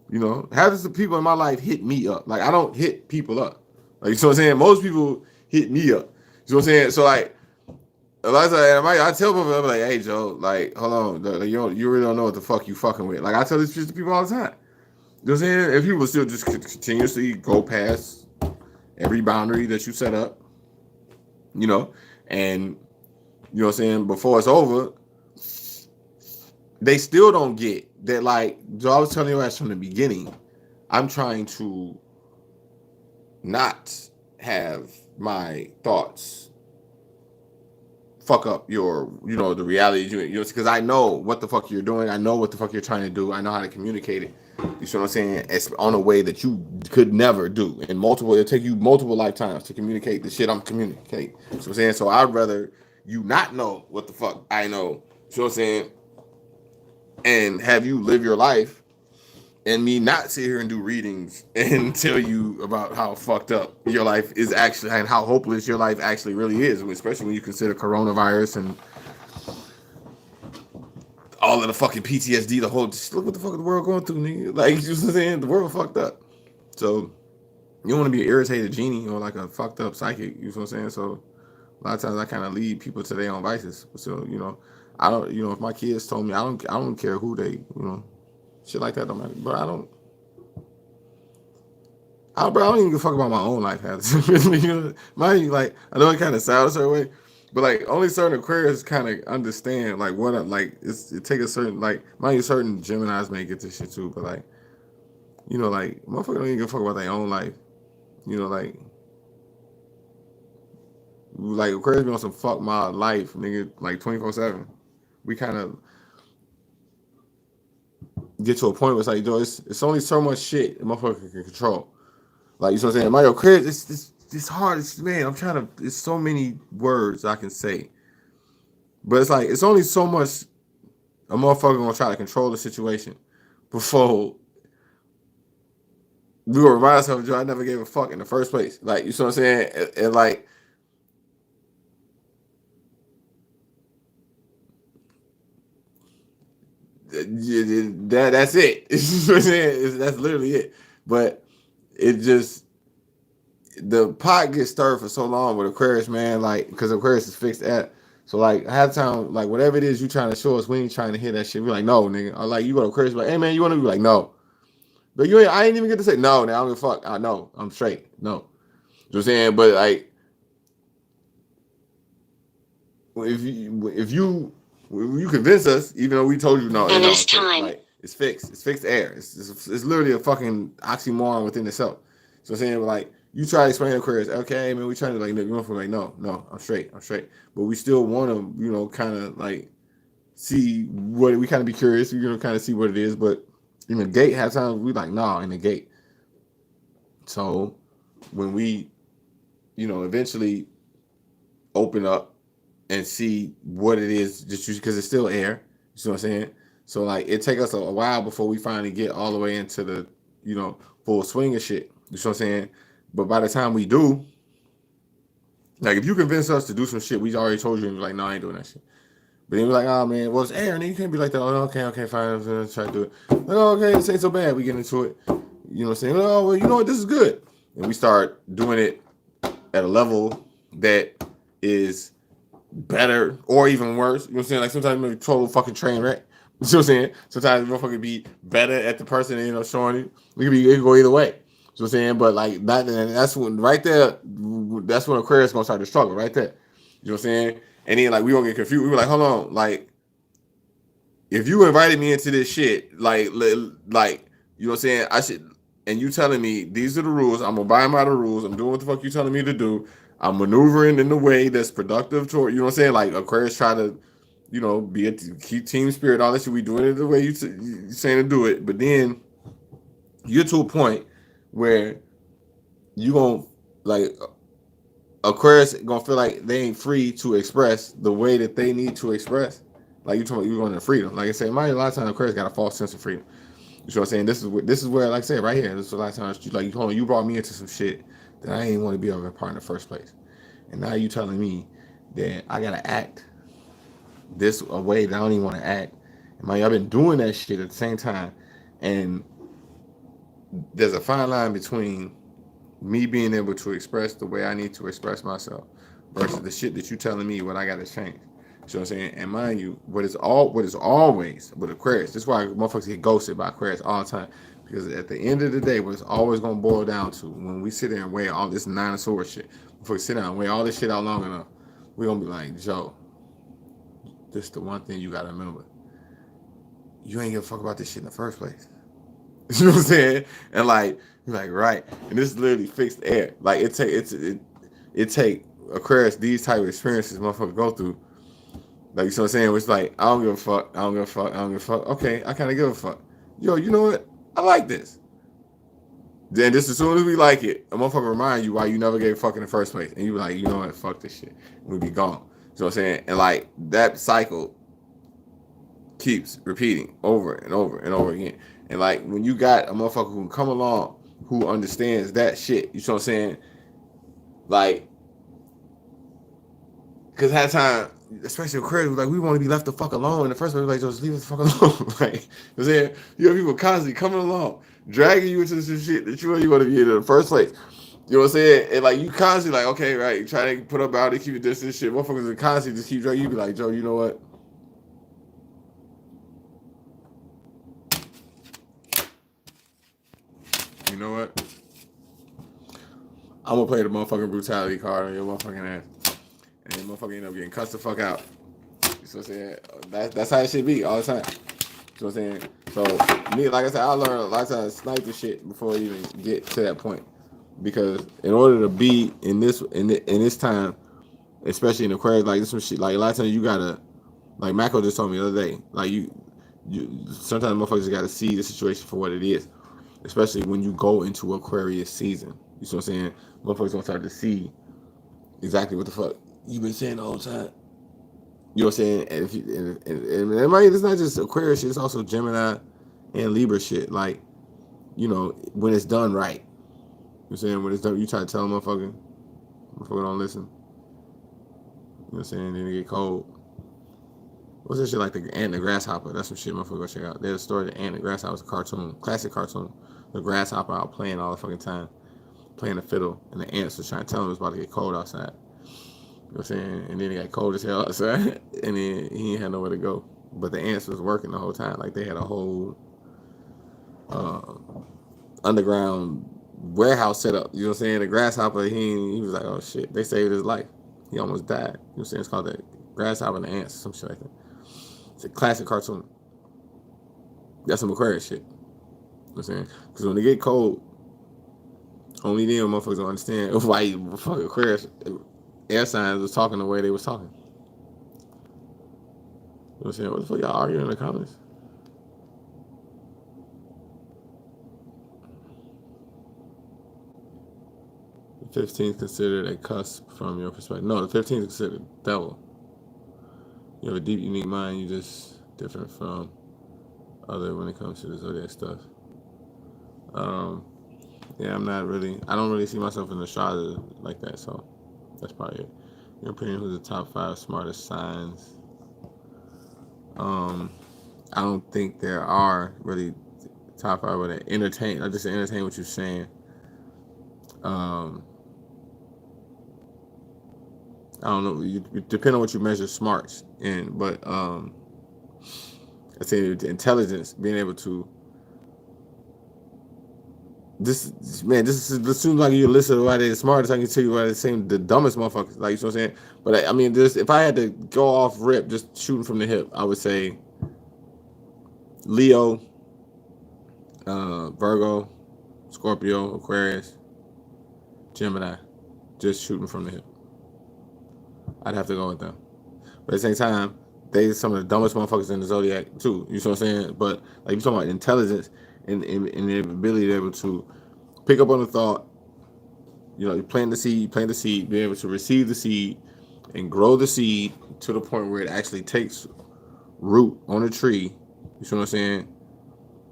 You know, half of the people in my life hit me up. Like, I don't hit people up. Like, you know what I'm saying? Most people hit me up. You know what I'm saying? So, like, a lot of times, I tell people, I'm like, hey, Joe, like, hold on. You really don't know what the fuck you fucking with. Like, I tell this shit to people all the time. You know what I'm saying? If people still just continuously go past every boundary that you set up, you know, and, you know what I'm saying, before it's over, they still don't get that, like, Joe, I was telling you guys from the beginning, I'm trying to not have my thoughts fuck up your, the reality, because I know what the fuck you're doing. I know what the fuck you're trying to do. I know how to communicate it. You see what I'm saying? It's on a way that you could never do. It'll take you multiple lifetimes to communicate the shit I'm communicating. You see what I'm saying? So I'd rather you not know what the fuck I know. You see what I'm saying? And have you live your life and me not sit here and do readings and tell you about how fucked up your life is actually and how hopeless your life actually really is, especially when you consider coronavirus and all of the fucking PTSD, just look what the fuck the world going through, nigga. Like, you know what I'm saying? The world fucked up. So you don't want to be an irritated genie or like a fucked up psychic, you know what I'm saying? So a lot of times I kind of lead people to their own vices. So, I don't, if my kids told me, I don't care who they, shit like that don't matter. But I don't even give a fuck about my own life. Mine, like, I know it kind of sounds a certain way, but like only certain Aquarius kind of understand like what it take a certain, like, mind you, certain Geminis may get this shit too, but like, like, motherfucker don't even give a fuck about their own life. Like Aquarius be on some fuck my life, nigga, like 24/7. We kind of get to a point where it's like, it's only so much shit a motherfucker can control. Like, you know what I'm saying? Mario Chris, it's hard. Man, it's so many words I can say. But it's like, it's only so much a motherfucker gonna try to control the situation before we will remind ourselves, Joe, I never gave a fuck in the first place. Like, you know what I'm saying? And like, that's it. You know what I'm saying? That's literally it. But it just, the pot gets stirred for so long with Aquarius, man, like, because Aquarius is fixed at. So, like, half time, like, whatever it is you trying to show us, we ain't trying to hear that shit. We're like, no, nigga. Or like, you go to Aquarius, like, hey, man, you want to be like, no. But I ain't even get to say, no, now I don't give a fuck. I know, I'm straight. No. You know what I'm saying? But, like, if you convince us, even though we told you no, And it's time. like, it's fixed. It's fixed air. It's literally a fucking oxymoron within itself. So I'm saying, like, you try to explain to Aquarius, okay, man, we trying to, like, no, I'm straight. But we still want to, kind of, like, see what, we kind of be curious, kind of see what it is. But in the gate, half time we like, nah, in the gate. So when we, eventually open up and see what it is, just because it's still air, you know what I'm saying? So like it take us a while before we finally get all the way into the, full swing of shit. You know what I'm saying? But by the time we do, like if you convince us to do some shit, we already told you, and you're like, no, I ain't doing that shit. But then we're like, oh man, well it's air, and then you can't be like that. Oh, okay, fine, I'm gonna try to do it. Like, oh, okay, this ain't so bad. We get into it. You know what I'm saying? Oh, well, you know what? This is good. And we start doing it at a level that is better or even worse. You know what I'm saying? Like sometimes it's a total fucking train wreck. You know what I'm saying? Sometimes the motherfucker be better at the person, showing it. It can go either way. You know what I'm saying? But like that's when right there, that's when Aquarius gonna start to struggle right there. You know what I'm saying? And then like we gonna get confused. We were like, hold on, like if you invited me into this shit, like you know what I'm saying? I should, and you telling me these are the rules. I'm abiding by the rules. I'm doing what the fuck you telling me to do. I'm maneuvering in the way that's productive toward, you know what I'm saying? Like Aquarius try to, be keep team spirit, all that shit. We doing it the way you saying to do it, but then you're to a point where you gonna like Aquarius gonna feel like they ain't free to express the way that they need to express. Like you talking, you going to freedom. Like I said, a lot of times Aquarius got a false sense of freedom. You know what I'm saying? This is where, like I said, right here. This is a lot of times you brought me into some shit that I ain't want to be a part in the first place, and now you telling me that I gotta act this a way that I don't even want to act. And I've been doing that shit at the same time, and there's a fine line between me being able to express the way I need to express myself versus the shit that you telling me what I gotta change. You know what I'm saying? And mind you, what is always with Aquarius, this is why motherfuckers get ghosted by Aquarius all the time. Because at the end of the day, what it's always gonna boil down to, when we sit there and weigh all this nine of swords shit, before we sit down and weigh all this shit out long enough, we're gonna be like, Joe, this is the one thing you gotta remember. You ain't give a fuck about this shit in the first place. You know what I'm saying? And like, you're like, right. And this is literally fixed air. Like it take Aquarius these type of experiences motherfuckers go through. Like, you know what I'm saying? It's like, I don't give a fuck, I don't give a fuck, I don't give a fuck. Okay, I kinda give a fuck. Yo, you know what? I like this. Then just as soon as we like it, a motherfucker remind you why you never gave a fuck in the first place. And you be like, you know what, fuck this shit. And we be gone. You know what I'm saying? And like that cycle keeps repeating over and over and over again. And like when you got a motherfucker who can come along who understands that shit, you know what I'm saying? Like, because that time, especially with Aquarius, like we want to be left the fuck alone in the first place. Like, just leave us the fuck alone. Like, you know what I'm saying? You have people constantly coming along, dragging you into some shit that you don't even want to be in the first place. You know what I'm saying? And like you constantly like, okay, right, trying to put up out keep your distance, shit. Motherfuckers are constantly just keep dragging you. Be like, Joe, you know what? You know what? I'm gonna play the motherfucking brutality card on your motherfucking ass. And then motherfucker end up getting cussed the fuck out. You know what I'm saying? That's how it should be all the time. You know what I'm saying? So me, like I said, I learned a lot of times to snipe the shit before I even get to that point. Because in order to be in this time, especially in Aquarius, like this some shit, like a lot of times you gotta, like Mako just told me the other day, like you sometimes motherfuckers gotta see the situation for what it is. Especially when you go into Aquarius season. You see what I'm saying? Motherfuckers gonna start to see exactly what the fuck you've been saying the whole time. You know what I'm saying? And if you, and it's not just Aquarius shit, it's also Gemini and Libra shit. Like, when it's done right. You know what I'm saying? When it's done, you try to tell a motherfucker don't listen. You know what I'm saying? Then they get cold. What's that shit like the ant and the grasshopper? That's some shit motherfucker go check out. There's a story of the ant and the grasshopper. It's a cartoon, classic cartoon. The grasshopper out playing all the fucking time, playing the fiddle, and the ants was trying to tell him it was about to get cold outside. You know what I'm saying? And then it got cold as hell outside, and then he ain't had nowhere to go. But the ants was working the whole time. Like they had a whole underground warehouse set up. You know what I'm saying? The grasshopper, he was like, oh shit, they saved his life. He almost died. You know what I'm saying? It's called the grasshopper and the ants, some shit like that. It's a classic cartoon. That's some Aquarius shit. You know what I'm saying? Because when they get cold, only then motherfuckers don't understand why fucking Aquarius air signs was talking the way they was talking. You know what I'm saying? What the fuck y'all arguing in the comments? 15th considered a cusp from your perspective. No, the 15th is considered devil. You have a deep, unique mind. You just different from other when it comes to the zodiac stuff. Yeah, I don't really see myself in the astrology like that, so that's probably it. In your opinion, who's the top 5 smartest signs? I don't think there are really top 5, but I just entertain what you're saying. I don't know. It depends on what you measure smarts in, but I say intelligence, being able to. This seems like you're listening why they're smartest. I can tell you why they're the dumbest motherfuckers. Like, you know what I'm saying? But I mean, if I had to go off rip, just shooting from the hip, I would say Leo, Virgo, Scorpio, Aquarius, Gemini. Just shooting from the hip. I'd have to go with them. But at the same time, they some of the dumbest motherfuckers in the zodiac too. You know what I'm saying? But like, you talking about intelligence and the ability to be able to pick up on the thought. You know, you plant the seed, be able to receive the seed and grow the seed to the point where it actually takes root on a tree. You see what I'm saying?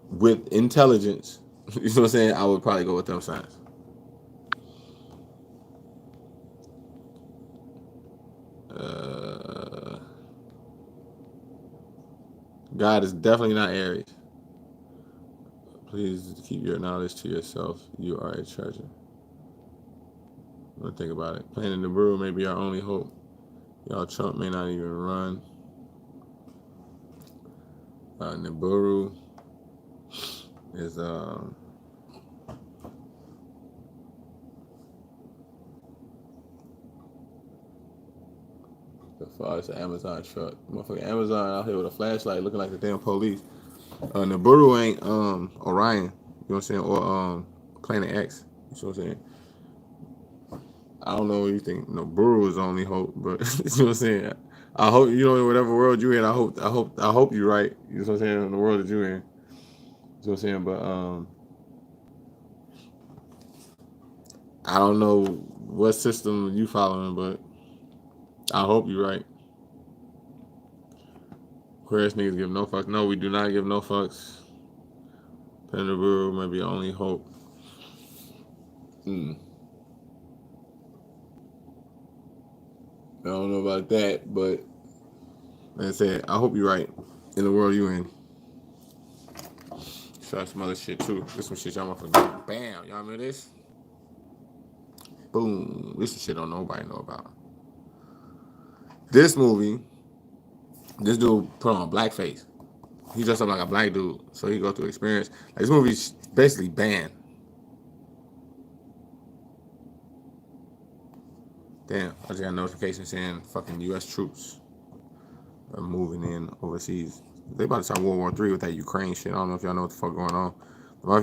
With intelligence. You know what I'm saying? I would probably go with them signs. God is definitely not Aries. Please keep your knowledge to yourself. You are a treasure. Don't think about it. Playing in the brew may be our only hope. Y'all Trump may not even run. Nibiru is as far as the Amazon truck. Motherfucking Amazon out here with a flashlight looking like the damn police. Nibiru ain't Orion. You know what I'm saying? Or Planet X. You know what I'm saying? I don't know what you think. Nibiru is the only hope, but you know what I'm saying? I hope, you know, in whatever world you're in, I hope you're right. You know what I'm saying? In the world that you're in. You know what I'm saying? But I don't know what system you following, but I hope you're right. Aquarius niggas give no fucks. No, we do not give no fucks. Nibiru may be our only hope. I don't know about that, but like I said, I hope you're right in the world you're in. Try some other shit too. This some shit y'all motherfuckers. Bam, y'all remember this? Boom. This is shit don't nobody know about. This movie, this dude put on blackface. He dressed up like a black dude, so he go through experience. Like, this movie's basically banned. Damn, I just got a notification saying fucking U.S. troops are moving in overseas. They about to start World War III with that Ukraine shit. I don't know if y'all know what the fuck going on.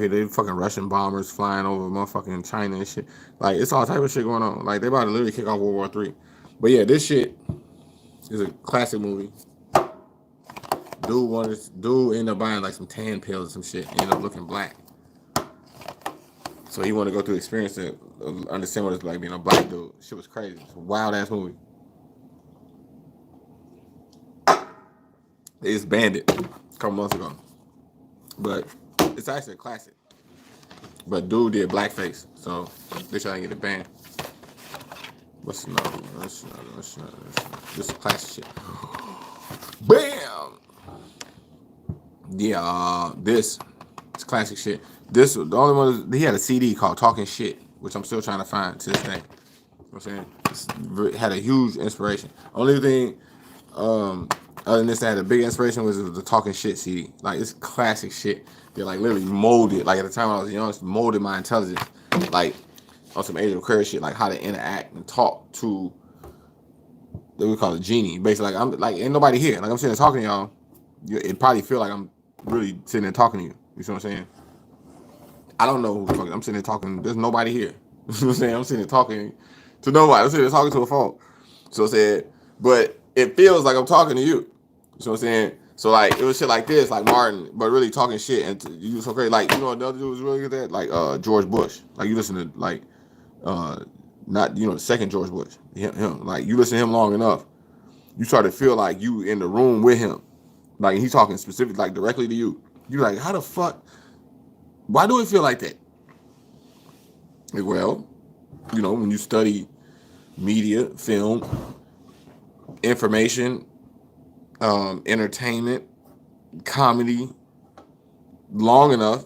They fucking Russian bombers flying over motherfucking China and shit. Like, it's all type of shit going on. Like, they about to literally kick off World War III. But yeah, this shit is a classic movie. Dude ended up buying like some tan pills and some shit. Ended up looking black. So he wanted to go through the experience to understand what it's like being a black dude. Shit was crazy. It's a wild ass movie. They just banned it a couple months ago. But it's actually a classic. But dude did blackface, so they trying to get it banned. What's another one? This is classic shit. Bam! Yeah, this is classic shit. This, the only one, he had a CD called Talking Shit, which I'm still trying to find to this day. You know what I'm saying? It had a huge inspiration. Only thing, other than this, that had a big inspiration was the Talking Shit CD. Like, it's classic shit. They like literally molded, like at the time I was young, molded my intelligence. Like, on some Age of Aquarius shit, like how to interact and talk to, what we call a genie. Basically, like, I'm like, ain't nobody here. Like, I'm sitting there talking to y'all. It probably feel like I'm really sitting there talking to you. You see what I'm saying? I don't know who the fuck I'm sitting there talking. There's nobody here. You know what I'm saying? I'm sitting there talking to nobody. I'm sitting there talking to a phone. So I said, but it feels like I'm talking to you. You know what I'm saying? So like, it was shit like this, like Martin, but really talking shit. And you so crazy. Like, you know, another dude was really good at that? Like George Bush. Like, you listen to like not the second George Bush. Him. Like you listen to him long enough, you start to feel like you in the room with him. Like he's talking specific, like directly to you. You're like, how the fuck? Why do it feel like that? Like, well, when you study media, film, information, entertainment, comedy, long enough,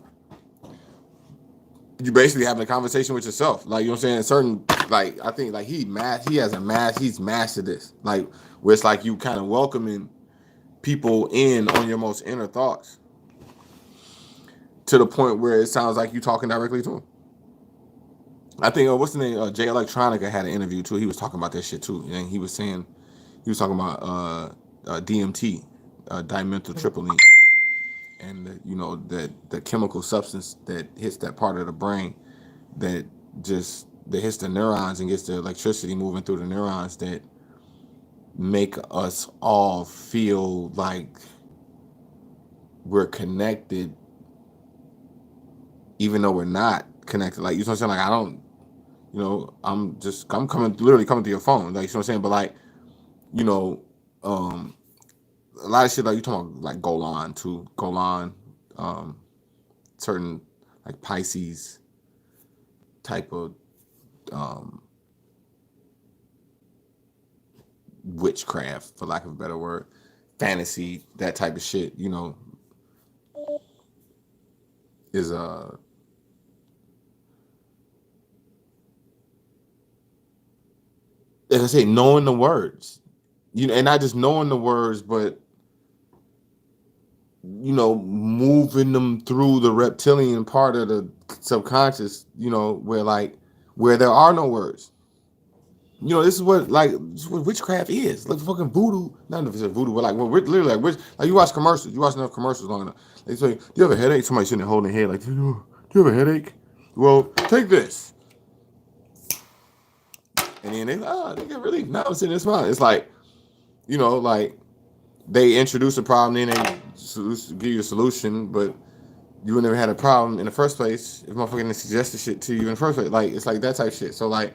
you basically having a conversation with yourself. Like, you know what I'm saying? Certain, like, I think, like, he's mastered this. Like, where it's like you kind of welcoming people in on your most inner thoughts to the point where it sounds like you talking directly to them. I think, what's the name? Jay Electronica had an interview, too. He was talking about that shit, too. And he was talking about DMT, dimethyl and the chemical substance that hits that part of the brain that hits the neurons and gets the electricity moving through the neurons that make us all feel like we're connected even though we're not connected. Like, you know what I'm saying? Like, I don't, I'm literally coming to your phone. Like, you know what I'm saying? But like, a lot of shit, like you talking about like Golan, certain like Pisces type of witchcraft, for lack of a better word, fantasy, that type of shit, is as I say, knowing the words, and not just knowing the words, but moving them through the reptilian part of the subconscious, where there are no words. This is what witchcraft is. Like fucking voodoo. Not if it's voodoo, but like literally like you watch commercials. You watch enough commercials long enough. They say, "Do you have a headache?" Somebody sitting there holding their head like, "Do you have a headache?" Well, take this. And then they get relief. Now it's in this mind. It's like, like they introduce a problem, then they give you a solution, but you would never had a problem in the first place if motherfucking didn't suggest the shit to you in the first place. Like, it's like that type of shit. So like,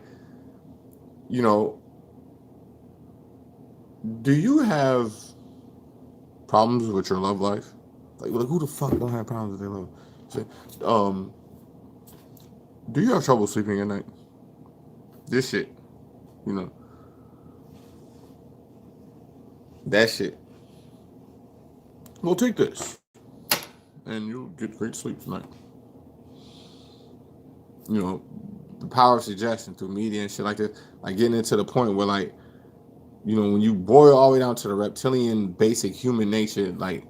do you have problems with your love life? Like who the fuck don't have problems with their love? So, do you have trouble sleeping at night? This shit, that shit. Well, take this, and you'll get great sleep tonight. The power of suggestion through media and shit like that, like getting into the point where like, when you boil all the way down to the reptilian basic human nature, like,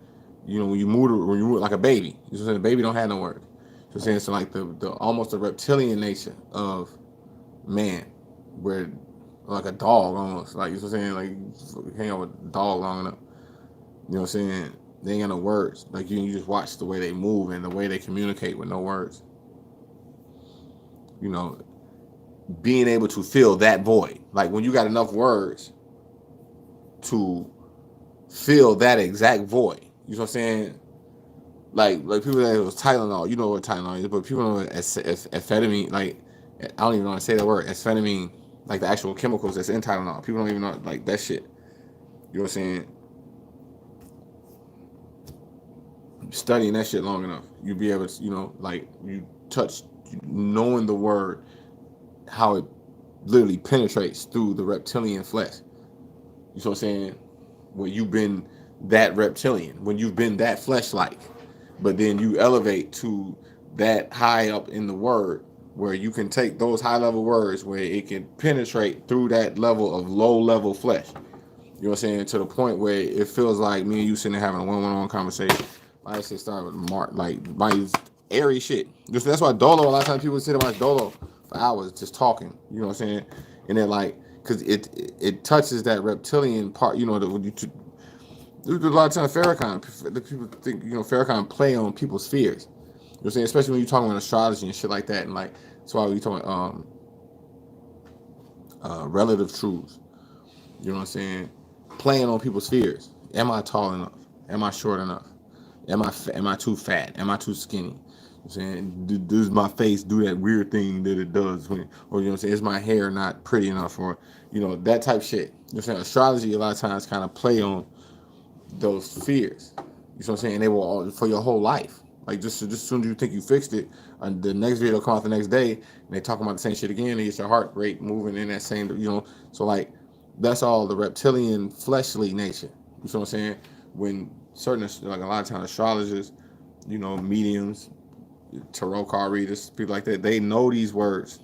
when you move like a baby, the baby don't have no words. So saying so like the almost the reptilian nature of man, where like a dog almost, like like you hang out with a dog long enough, what I'm saying? They ain't got no words. Like you just watch the way they move and the way they communicate with no words. Being able to fill that void. Like when you got enough words to fill that exact void. You know what I'm saying? Like people that it was Tylenol, you know what Tylenol is, but people know amphetamine, like I don't even know how to say that word, amphetamine, like the actual chemicals that's in Tylenol. People don't even know like that shit. You know what I'm saying? Studying that shit long enough, you'll be able to, like you touch, knowing the word, how it literally penetrates through the reptilian flesh. You know what I'm saying? When you've been that reptilian, when you've been that flesh-like, but then you elevate to that high up in the word, where you can take those high-level words, where it can penetrate through that level of low-level flesh. You know what I'm saying? To the point where it feels like me and you sitting there having a one-on-one conversation. I should start with my airy shit. Just that's why Dolo. A lot of times people sit and watch Dolo for hours just talking. You know what I'm saying? And then like, cause it touches that reptilian part. There's a lot of times Farrakhan. The people think Farrakhan play on people's fears. You know what I'm saying? Especially when you're talking about astrology and shit like that. And like that's why we talking relative truths. You know what I'm saying? Playing on people's fears. Am I tall enough? Am I short enough? Am I too fat? Am I too skinny? I'm saying, does my face do that weird thing that it does when, or you know what I'm saying, is my hair not pretty enough, or you know, that type shit. You know what I'm saying? Astrology a lot of times kind of play on those fears. You know what I'm saying? They will all, for your whole life. Like just as soon as you think you fixed it, the next video come out the next day, and they talking about the same shit again. And it's your heart rate moving in that same, you know. So like, that's all the reptilian, fleshly nature. You know what I'm saying? When certain, like a lot of times astrologers, you know, mediums, tarot card readers, people like that, they know these words,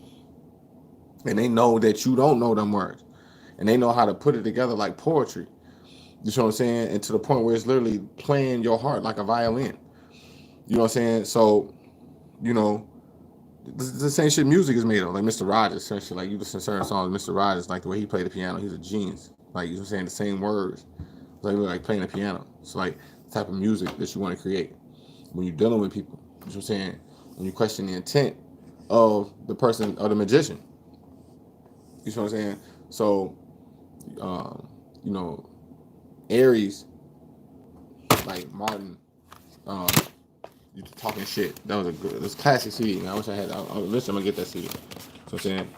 and they know that you don't know them words, and they know how to put it together like poetry. You know what I'm saying? And to the point where it's literally playing your heart like a violin. You know what I'm saying? So, you know, the same shit music is made of. Like Mr. Rogers, essentially. Like you listen to certain songs, Mr. Rogers, like the way he played the piano, he's a genius. Like, you know what I'm saying? The same words. Like playing the piano. It's like the type of music that you want to create when you're dealing with people. You know what I'm saying? When you question the intent of the person, or the magician. You know what I'm saying? So, you know, Aries, like Martin, you talking shit. That was a good, this classic CD. Man. I wish I had. Listen, I'm gonna get that CD. So I'm saying,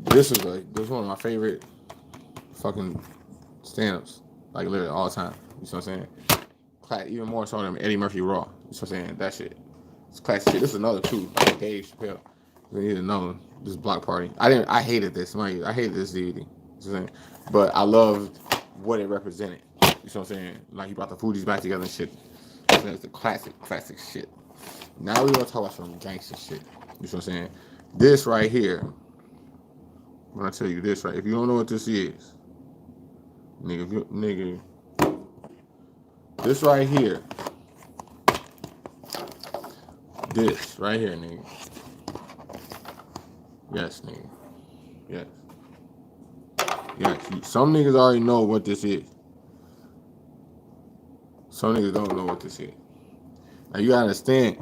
this was one of my favorite fucking stand-ups, like literally all the time. You know what I'm saying? Even more so than Eddie Murphy Raw. You know what I'm saying? That shit. It's classic shit. This is another too. Like Dave Chappelle. We need to know this block party. I hated this. I hated this DVD. You know what I'm saying? But I loved what it represented. You know what I'm saying? Like he brought the foodies back together and shit. That's the classic shit. Now we gonna talk about some gangster shit. You know what I'm saying? This right here. When I tell you this right, if you don't know what this is, nigga, this right here. This right here, nigga. Yes, nigga. Yes. Yes. Some niggas already know what this is. Some niggas don't know what this is. Now you gotta understand,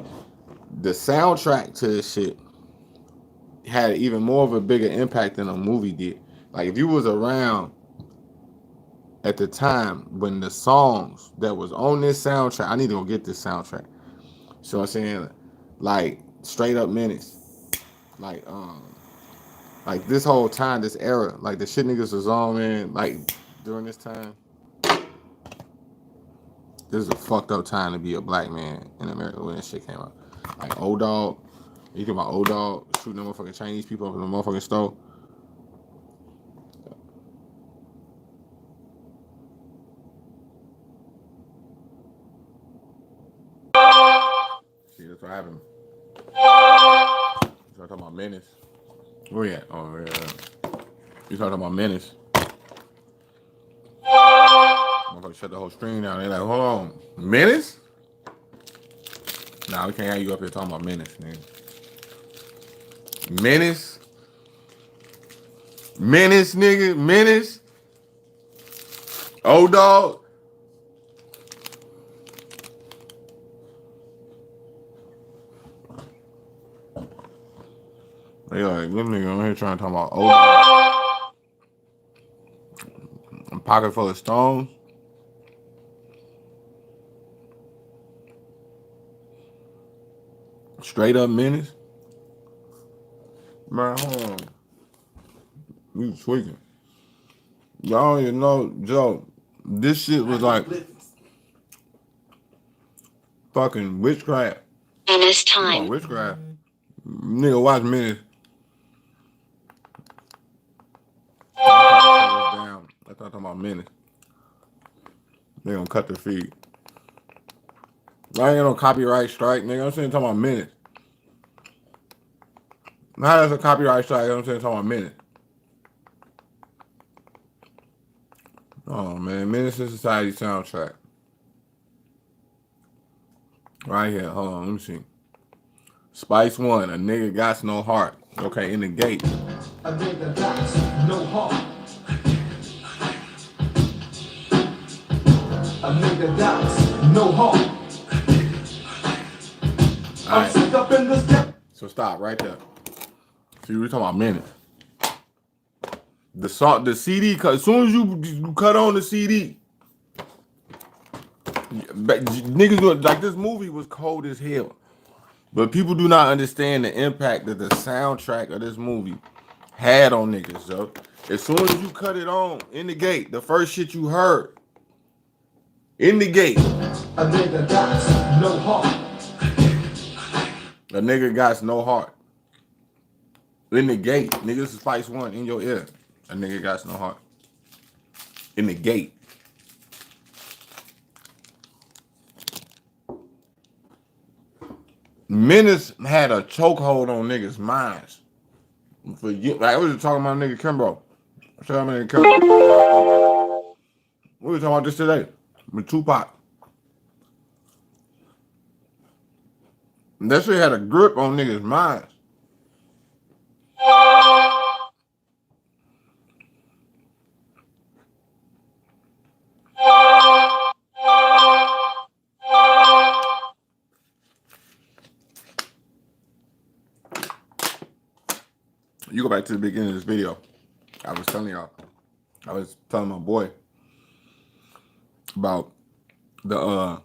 the soundtrack to this shit had even more of a bigger impact than a movie did. Like if you was around at the time when the songs that was on this soundtrack, I need to go get this soundtrack. So I'm saying, like Straight Up Menace, like this whole time, this era, like the shit niggas was on, man. Like during this time, this is a fucked up time to be a black man in America when this shit came out. Like Old Dog, you think about Old Dog shooting them motherfucking Chinese people up in the motherfucking store. See, that's what happened. You talking about Menace? Where you at? Oh, yeah. You talking about Menace? Motherfucker shut the whole screen down. They like, hold on. Menace? Nah, we can't have you up here talking about Menace, nigga. Menace? Menace, nigga? Menace? Old Dog? They like, this nigga on here trying to talk about Old Dog. A pocket full of stones. Straight Up Menace. Man, hold on. We tweaking. Y'all don't even know, Joe. This shit was like fucking witchcraft. Menace You know, time. witchcraft. Nigga, watch Menace. Down. I thought talking about Menace. They gonna cut their feet. I ain't got no copyright strike, nigga. I'm saying talking about Menace. How that's a copyright strike? I'm saying talking about Menace. Oh man, Menace to Society soundtrack. Right here, hold on, let me see. Spice One, a nigga got no heart. Okay, in the gate. A nigga got no heart. A nigga got no heart. I'm sick up in this gap. So stop right there. See, we're talking about Menace. The song, the CD, as soon as you cut on the CD, But niggas like this movie was cold as hell. But people do not understand the impact that the soundtrack of this movie had on niggas, yo. As soon as you cut it on in the gate, the first shit you heard in the gate, A nigga got no heart. a nigga got no heart. In the gate, niggas is Spice One in your ear. A nigga got no heart. In the gate. Menace had a chokehold on niggas' minds. For you, like I was just talking about nigga K-Blao. We were talking about this today with Tupac. And that shit had a grip on niggas' minds. You go back to the beginning of this video. I was telling my boy about the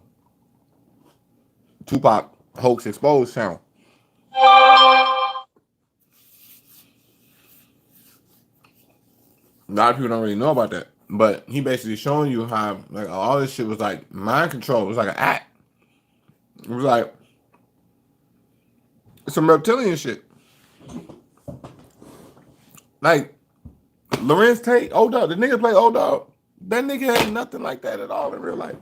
Tupac Hoax Exposed channel. A lot of people don't really know about that, but he basically showing you how like all this shit was like mind control. It was like an act. It was like some reptilian shit. Like Lorenz Tate, old dog, the nigga play old dog. That nigga had nothing like that at all in real life.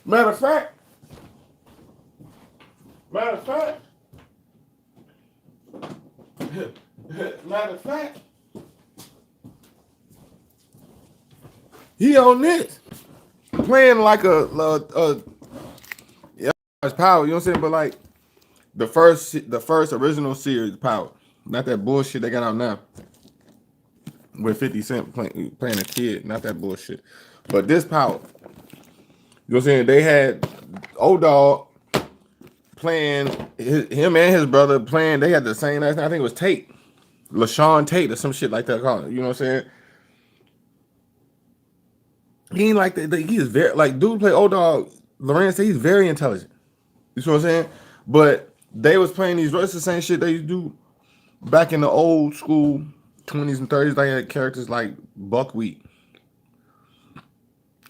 Matter of fact, he on this playing like a yeah, Power. You know what I'm saying? But like the first original series Power, not that bullshit they got out now with 50 Cent playing a kid. Not that bullshit. But this Power, you know what I'm saying? They had old dog playing him and his brother playing. They had the same last name. I think it was Tate, LaShawn Tate or some shit like that. Called, you know what I'm saying? He ain't like that. He is very like dude play old dog. Lorenz, he's very intelligent. You see what I'm saying? But they was playing these. It's the same shit they used to do back in the old school 20s and 30s. They had characters like Buckwheat,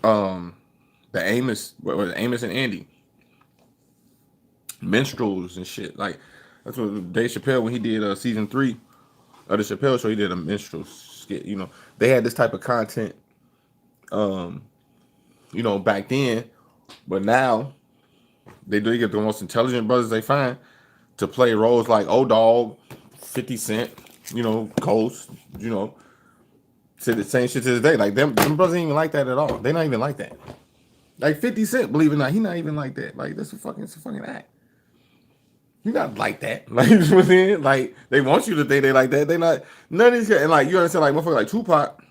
the Amos and Andy, minstrels and shit. Like that's what Dave Chappelle when he did season 3 of the Chappelle Show. He did a minstrel skit. You know, they had this type of content. You know, back then, but now they do get the most intelligent brothers they find to play roles like old dog, 50 Cent, you know, Coast, you know, say the same shit to this day. Like them brothers ain't even like that at all. They not even like that. Like 50 Cent, believe it or not, he not even like that. Like it's a fucking act. He not like that. Like you know what I'm saying? Like they want you to think they like that. They not none of these guys, and like you understand, like motherfucker like Tupac,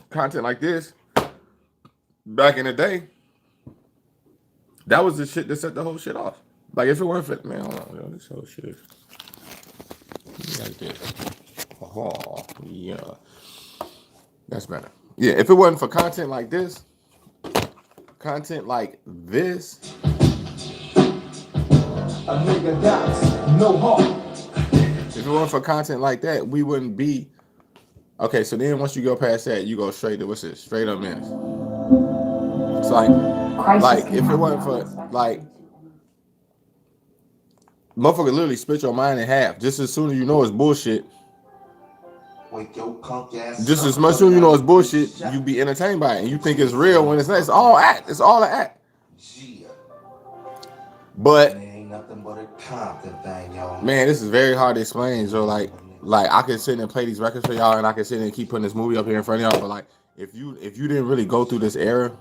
content like this. Back in the day, that was the shit that set the whole shit off. Like if it weren't for man, hold on, yo, this whole shit is like this. Oh yeah, that's better. Yeah, if it wasn't for content like this, A nigga got no heart. if it weren't for content like that, we wouldn't be. Okay, so then once you go past that, you go straight to what's it? Straight up menace. It's like if it wasn't for like motherfucker literally split your mind in half just as soon as you know it's bullshit. Just as much as you know it's bullshit, you be entertained by it and you think it's real when it's not. It's all act. It's all an act. But man, this is very hard to explain. So like I can sit and play these records for y'all, and I can sit and keep putting this movie up here in front of y'all. But like, if you didn't really go through this era,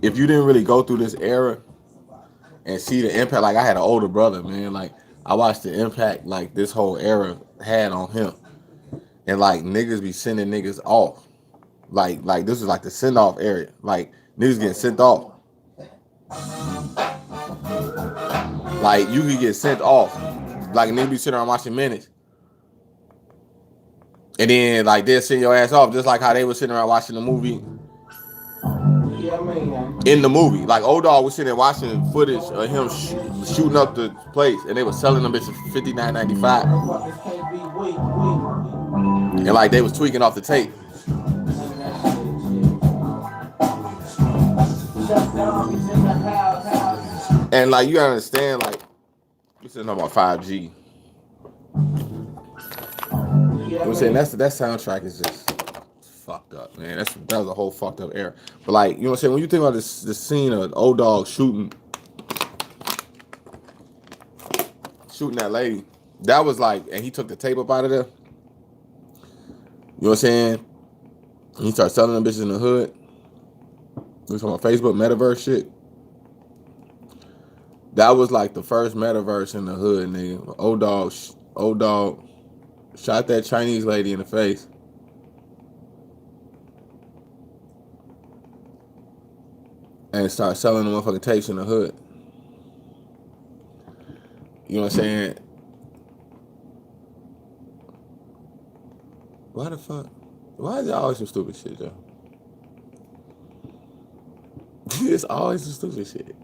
if you didn't really go through this era and see the impact, like I had an older brother, man. Like I watched the impact like this whole era had on him, and like niggas be sending niggas off. Like this is like the send off area. Like niggas getting sent off. Like you could get sent off. Like a nigga be sitting around watching minutes. And then like they'll send your ass off just like how they were sitting around watching the movie. In the movie, like old dog was sitting there watching footage of him shooting up the place, and they were selling them bitches for $59.95, and like they was tweaking off the tape. And like you gotta understand, like we sitting talking about 5G. I'm saying that soundtrack is just fucked up, man. That was a whole fucked up era. But like, you know what I'm saying? When you think about this scene of old dog shooting that lady, that was like, and he took the tape up out of there. You know what I'm saying? And he started selling them bitches in the hood. We talking about Facebook metaverse shit. That was like the first metaverse in the hood, nigga. Old dog shot that Chinese lady in the face. And start selling the motherfucking tapes in the hood. You know what I'm saying? Why the fuck? Why is it always some stupid shit, Joe? It's always some stupid shit.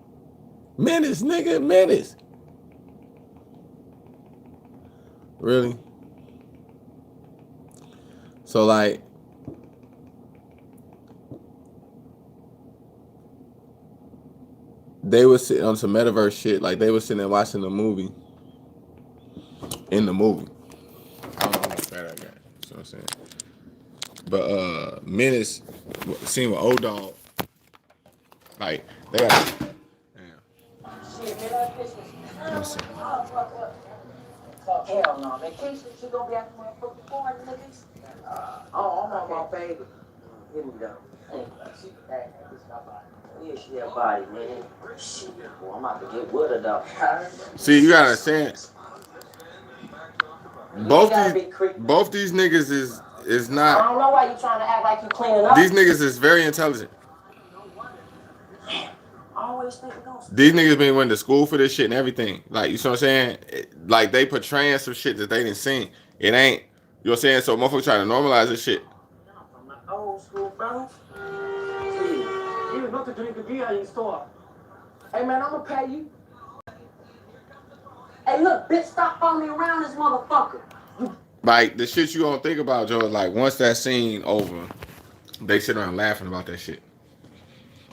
Menace, nigga, menace. Really? So like, they were sitting on some metaverse shit. Like they were sitting there watching the movie. In the movie. I don't know how much better I got. You know what I'm saying? But Menace seen with old dog. Like they got. Damn. Let me see. Hell no, man. Keisha, she gonna be out the motherfucking porn, niggas. Oh, I'm on my baby. Here we go. She bad. Yeah, she a body, man. Shit, boy, I'm about to get with her, though. See, you gotta understand. Both these niggas is not. I don't know why you trying to act like you cleaning up. These niggas is very intelligent. These niggas been went to school for this shit and everything. Like, you know what I'm saying? Like, they portraying some shit that they didn't see. It ain't, you know what I'm saying? So, motherfuckers trying to normalize this shit. Old school, bro. You look to drink the beer in the store. Hey, man, I'm gonna pay you. Hey, look, bitch, stop following me around this motherfucker. Like, the shit you don't think about, Joe, is like, once that scene over, they sit around laughing about that shit.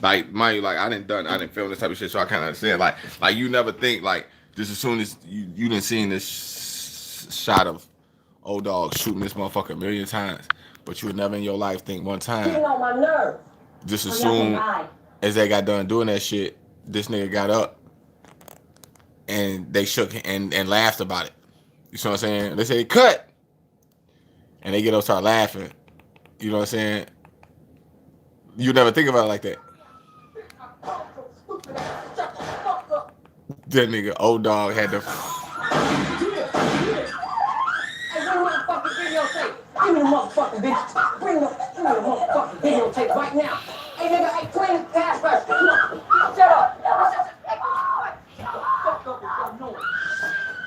Like, mind you, like, I didn't film this type of shit, so I kind of understand. Like you never think, like, just as soon as you done seen this shot of old dog shooting this motherfucker a million times, but you would never in your life think one time. Getting on my nerve. Just as soon as they got done doing that shit, this nigga got up and they shook and laughed about it. You know what I'm saying? They say, cut! And they get up, start laughing. You know what I'm saying? You never think about it like that. That nigga old dog had to. Give me the motherfucking video. Give me the motherfucking videotape right now. Hey nigga, hey, clean the pass first. Come on. Shut up. Fuck up with your noise.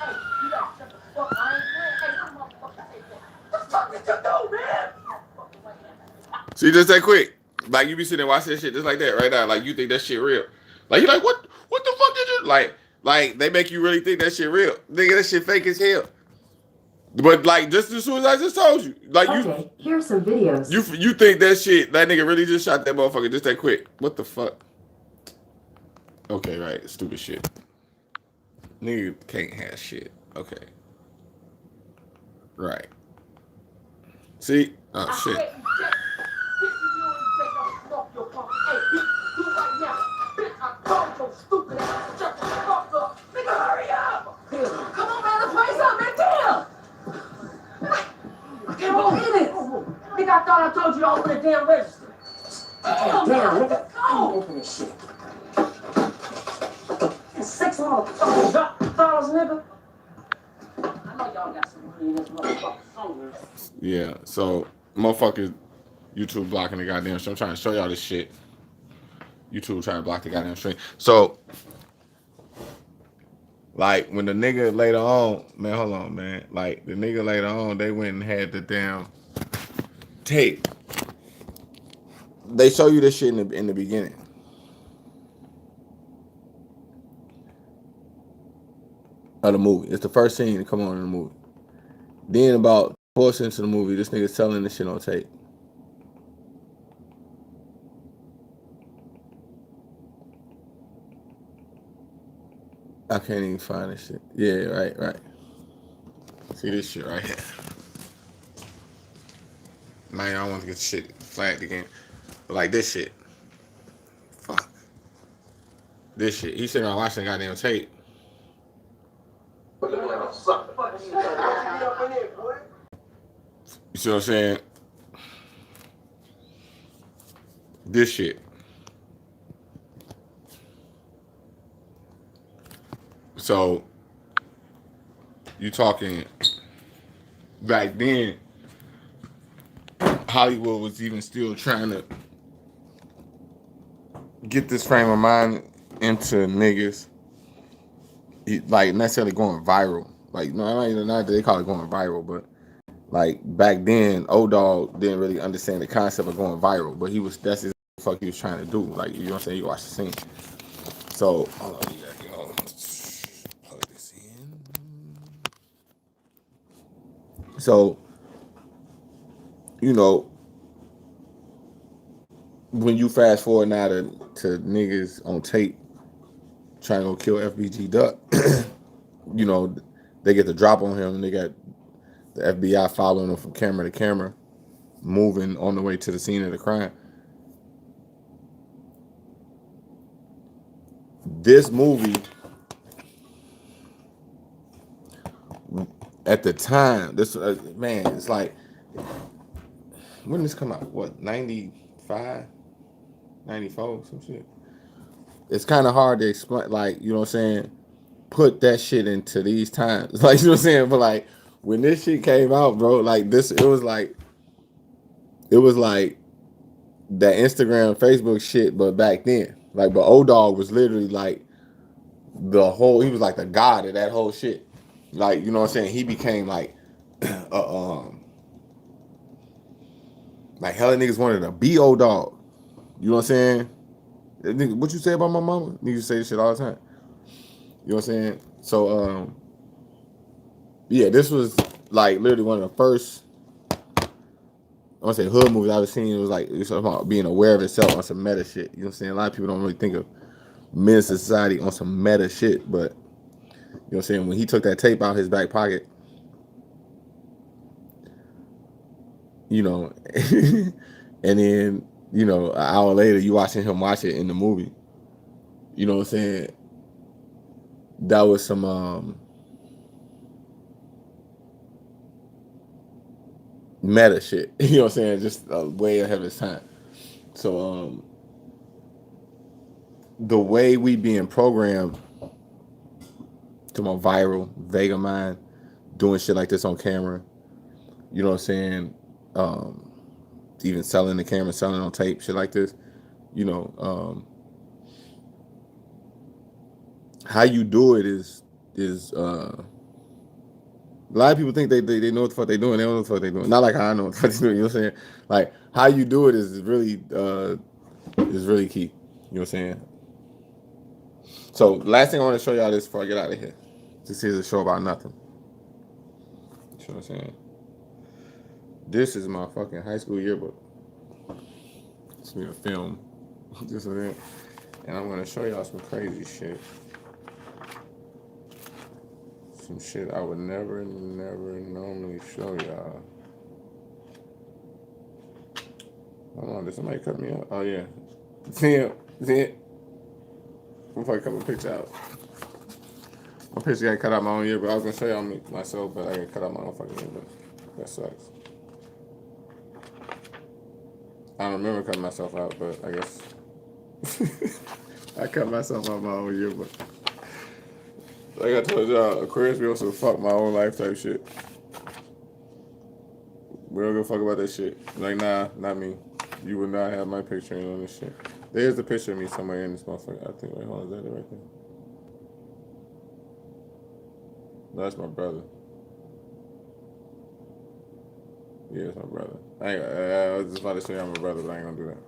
Hey, you gotta shut the fuck. I ain't playing. Hey, you motherfucking take that. What the fuck did you do, man? See, just that quick. Like, you be sitting there watching that shit just like that right now. Like, you think that shit real. Like, you're like, what the fuck did you... Like, they make you really think that shit real. Nigga, that shit fake as hell. But, like, just as soon as I just told you. Like, okay, here's some videos. You think that shit, that nigga really just shot that motherfucker just that quick. What the fuck? Okay, right. Stupid shit. Nigga can't have shit. Okay. Right. See? Oh, shit. I thought I told you to open the damn register. Damn, nigga. Go. Open this shit. $6 motherfucking dollars, nigga. I know y'all got some money in this motherfucker somewhere. Yeah, so motherfuckers, YouTube blocking the goddamn stream. I'm trying to show y'all this shit. YouTube trying to block the goddamn stream. So Like when the nigga later on, man, hold on, man. Like the nigga later on, they went and had the damn tape. They show you this shit in the beginning. Of the movie. It's the first scene to come on in the movie. Then about 4 cents of the movie, this nigga's selling this shit on tape. I can't even find this shit. Yeah, right. See this shit right here. Man, I don't want to get shit flagged again. But like this shit. Fuck. This shit. He's sitting around watching the goddamn tape. You see what I'm saying? This shit. So, you talking back then, Hollywood was even still trying to get this frame of mind into niggas, like necessarily going viral. Like, no, not that they call it going viral, but like back then, O-Dog didn't really understand the concept of going viral, but that's what the fuck he was trying to do. Like, you know what I'm saying? You watch the scene. So, hold on, plug this in. So, you know, when you fast forward now to niggas on tape trying to go kill FBG Duck, you know, they get the drop on him and they got the FBI following him from camera to camera, moving on the way to the scene of the crime. This movie, at the time, this man, it's like, when did this come out? What, 95, 94, some shit? It's kind of hard to explain, like, you know what I'm saying, put that shit into these times. Like, you know what I'm saying? But like, when this shit came out, bro, like this, it was like that Instagram, Facebook shit, but back then. Like, but O-Dog was literally like he was like the god of that whole shit. Like, you know what I'm saying? He became like, like hella niggas wanted to be O-Dog. You know what I'm saying? What you say about my mama? Niggas say this shit all the time. You know what I'm saying? So, yeah, this was like literally one of the first, I want to say hood movies I've seen. It was about being aware of itself on some meta shit. You know what I'm saying? A lot of people don't really think of men's society on some meta shit, but you know what I'm saying? When he took that tape out of his back pocket, you know, and then, you know, an hour later, you watching him watch it in the movie. You know what I'm saying? That was some meta shit. You know what I'm saying? Just way ahead of his time. So the way we being programmed to my viral, Vegamind, doing shit like this on camera, you know what I'm saying? Even selling the camera, selling on tape, shit like this, you know, how you do it is a lot of people think they know what the fuck they doing. They don't know what the fuck they doing. Not like how I know what the fuck they doing. You know what I'm saying? Like how you do it is really key. You know what I'm saying? So last thing I want to show y'all this before I get out of here. This is a show about nothing. You know what I'm saying? This is my fucking high school yearbook. It's me a film. This is it. And I'm gonna show y'all some crazy shit. Some shit I would never normally show y'all. Hold on, did somebody cut me out? Oh yeah. See it? Before I cut my picture out. My picture got cut out my own yearbook. I was gonna show y'all myself, but I got cut out my own fucking yearbook. That sucks. I don't remember cutting myself out, but I guess I cut myself out my own yearbook. Like I told y'all, Aquarius, we also fuck my own life type shit. We don't give a fuck about that shit. Like, nah, not me. You would not have my picture in on this shit. There's a picture of me somewhere in this motherfucker. I think, wait, hold on, is that it right there? No, that's my brother. Yeah, it's my brother. I was just about to show you I'm my brother, but I ain't gonna do that.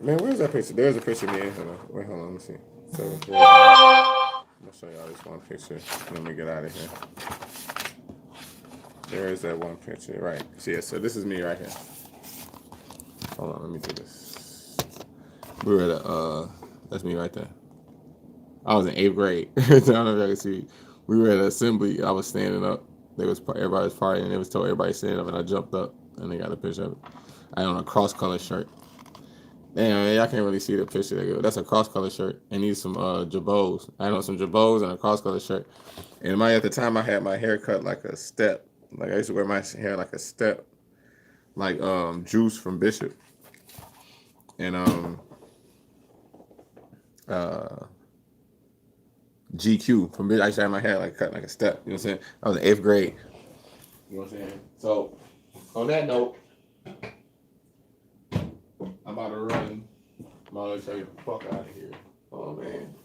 Man, where's that picture? There's a picture of me. Hold on. Wait, hold on. Let me see. So, I'm gonna show y'all this one picture. Let me get out of here. There is that one picture, right? So yeah, so this is me right here. Hold on, let me do this. We were at that's me right there. I was in 8th grade. I don't know if y'all can see. We were at an assembly. I was standing up. Everybody was partying, and they was told everybody stand up, and I jumped up, and they got a picture of it. I had on a cross-color shirt. Damn, y'all can't really see the picture. That's a cross-color shirt. I need some jabos. I had on some jabos and a cross-color shirt. And at the time, I had my hair cut like a step. Like I used to wear my hair like a step, like Juice from Bishop, and GQ from Bishop. I used to have my hair like cut like a step. You know what I'm saying? I was in 8th grade. You know what I'm saying? So on that note, I'm about to run. I'm about to tell you the fuck out of here. Oh man,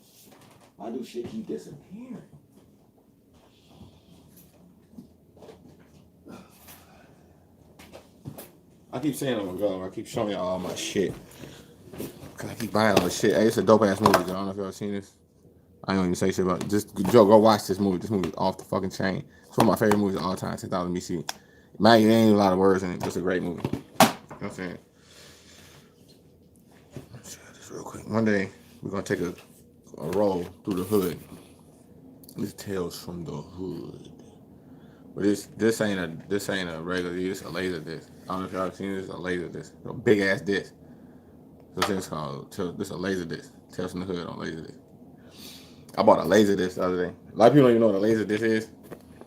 why do shit keep disappearing? I keep saying I'm gonna go. I keep showing y'all all my shit. Cause I keep buying all this shit. Hey, it's a dope ass movie. I don't know if y'all seen this. I don't even say shit about it. Just Joe, go watch this movie. This movie is off the fucking chain. It's one of my favorite movies of all time. 10,000 BC. Man, there ain't a lot of words in it. It's a great movie. You know what I'm saying? Let's share this real quick. One day we're gonna take a roll through the hood. This Tales from the Hood. But this ain't a regular. This a laser disc. I don't know if y'all seen this. It's a laser disc. A big ass disc. So it's called. This a laser disc. Tales from the Hood on laser disc. I bought a laser disc the other day. A lot of people don't even know what a laser disc is.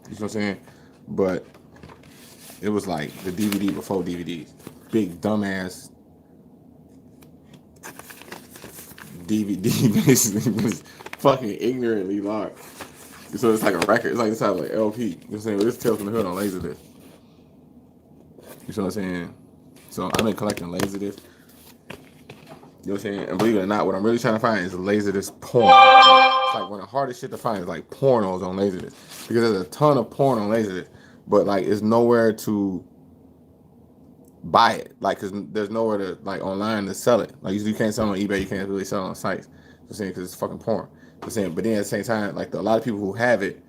You know what I'm saying? But it was like the DVD before DVDs. Big dumbass DVD basically was fucking ignorantly large. So it's like a record. It's like the size of like LP. You know what I'm saying? But this Tales from the Hood on Laserdisc. You know what I'm saying? So I've been collecting Laserdisc. You know what I'm saying? And believe it or not, what I'm really trying to find is Laserdisc porn. It's like one of the hardest shit to find is like pornos on Laserdisc. Because there's a ton of porn on Laserdisc. But like it's nowhere to buy it. Like, cause there's nowhere to like online to sell it. Like you can't sell it on eBay, you can't really sell it on sites. You know what I'm saying? Because it's fucking porn. I'm saying, but then at the same time, like a lot of people who have it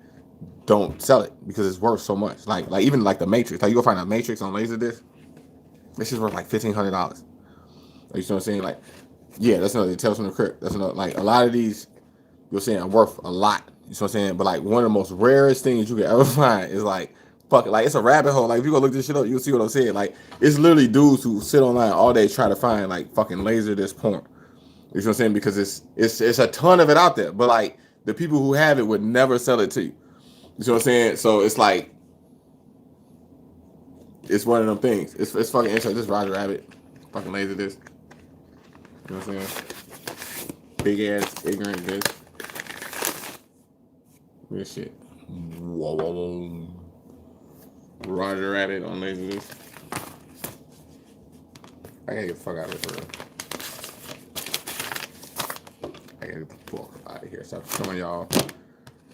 don't sell it because it's worth so much. Like even like the Matrix. Like you go find a Matrix on Laserdisc, this shit's worth like $1,500. Like, you know what I'm saying? Like, yeah, that's another Tales from the Crypt. That's another like a lot of these you're saying are worth a lot. You know what I'm saying? But like one of the most rarest things you can ever find is like fuck it. Like it's a rabbit hole. Like if you go look this shit up, you'll see what I'm saying. Like it's literally dudes who sit online all day try to find like fucking Laserdisc porn. You know what I'm saying? Because it's a ton of it out there. But like the people who have it would never sell it to you. You know what I'm saying? So it's like it's one of them things. It's fucking interesting. This Roger Rabbit, fucking Laserdisc. You know what I'm saying? Big ass ignorant disc. This shit. Whoa. Roger Rabbit on Laserdisc. I gotta get the fuck out of here for real. I gotta get the fuck out of here. Stop showing y'all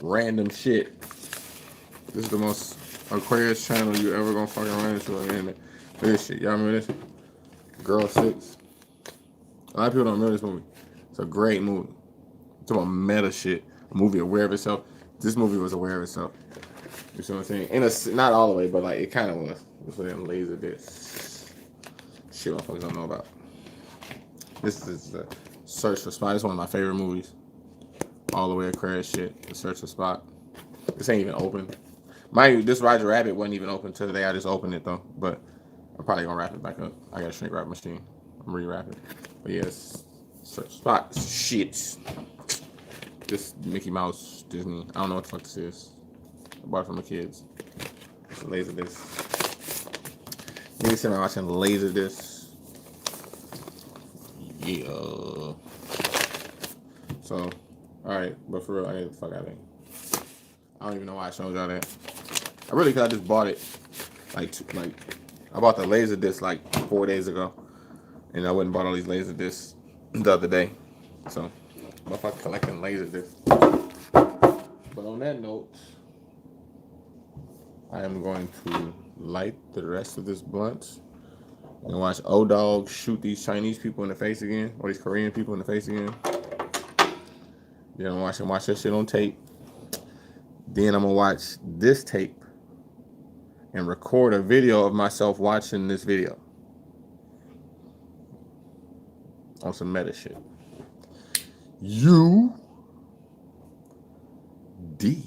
random shit. This is the most Aquarius channel you ever gonna fucking run into on the internet. This shit. Y'all remember this? Girl 6. A lot of people don't remember this movie. It's a great movie. It's about meta shit. A movie aware of itself. This movie was aware of itself. You see what I'm saying? Not all the way, but like it kind of was. This was them Laserdisc. Shit motherfuckers don't know about. This is the Search for Spot. It's one of my favorite movies. All the way Aquarius shit. The Search for Spot. This ain't even open. Mind you, this Roger Rabbit wasn't even open till today. I just opened it though. But I'm probably gonna wrap it back up. I got a shrink wrap machine. I'm rewrapping. But yes, Search Spot. Shit. This Mickey Mouse Disney. I don't know what the fuck this is. I bought it from the kids. It's a Laserdisc. You can see me watching Laserdisc. Yeah. So, alright, but for real, I need the fuck out of here. I don't even know why I showed y'all that. I just bought it. I bought the Laserdisc like 4 days ago. And I went and bought all these Laserdiscs the other day. So, I'm fucking collecting Laserdiscs. But on that note, I am going to light the rest of this blunt and watch O-Dog shoot these Chinese people in the face again, or these Korean people in the face again. Then I'm watch that shit on tape. Then I'm gonna watch this tape and record a video of myself watching this video on some meta shit. U D.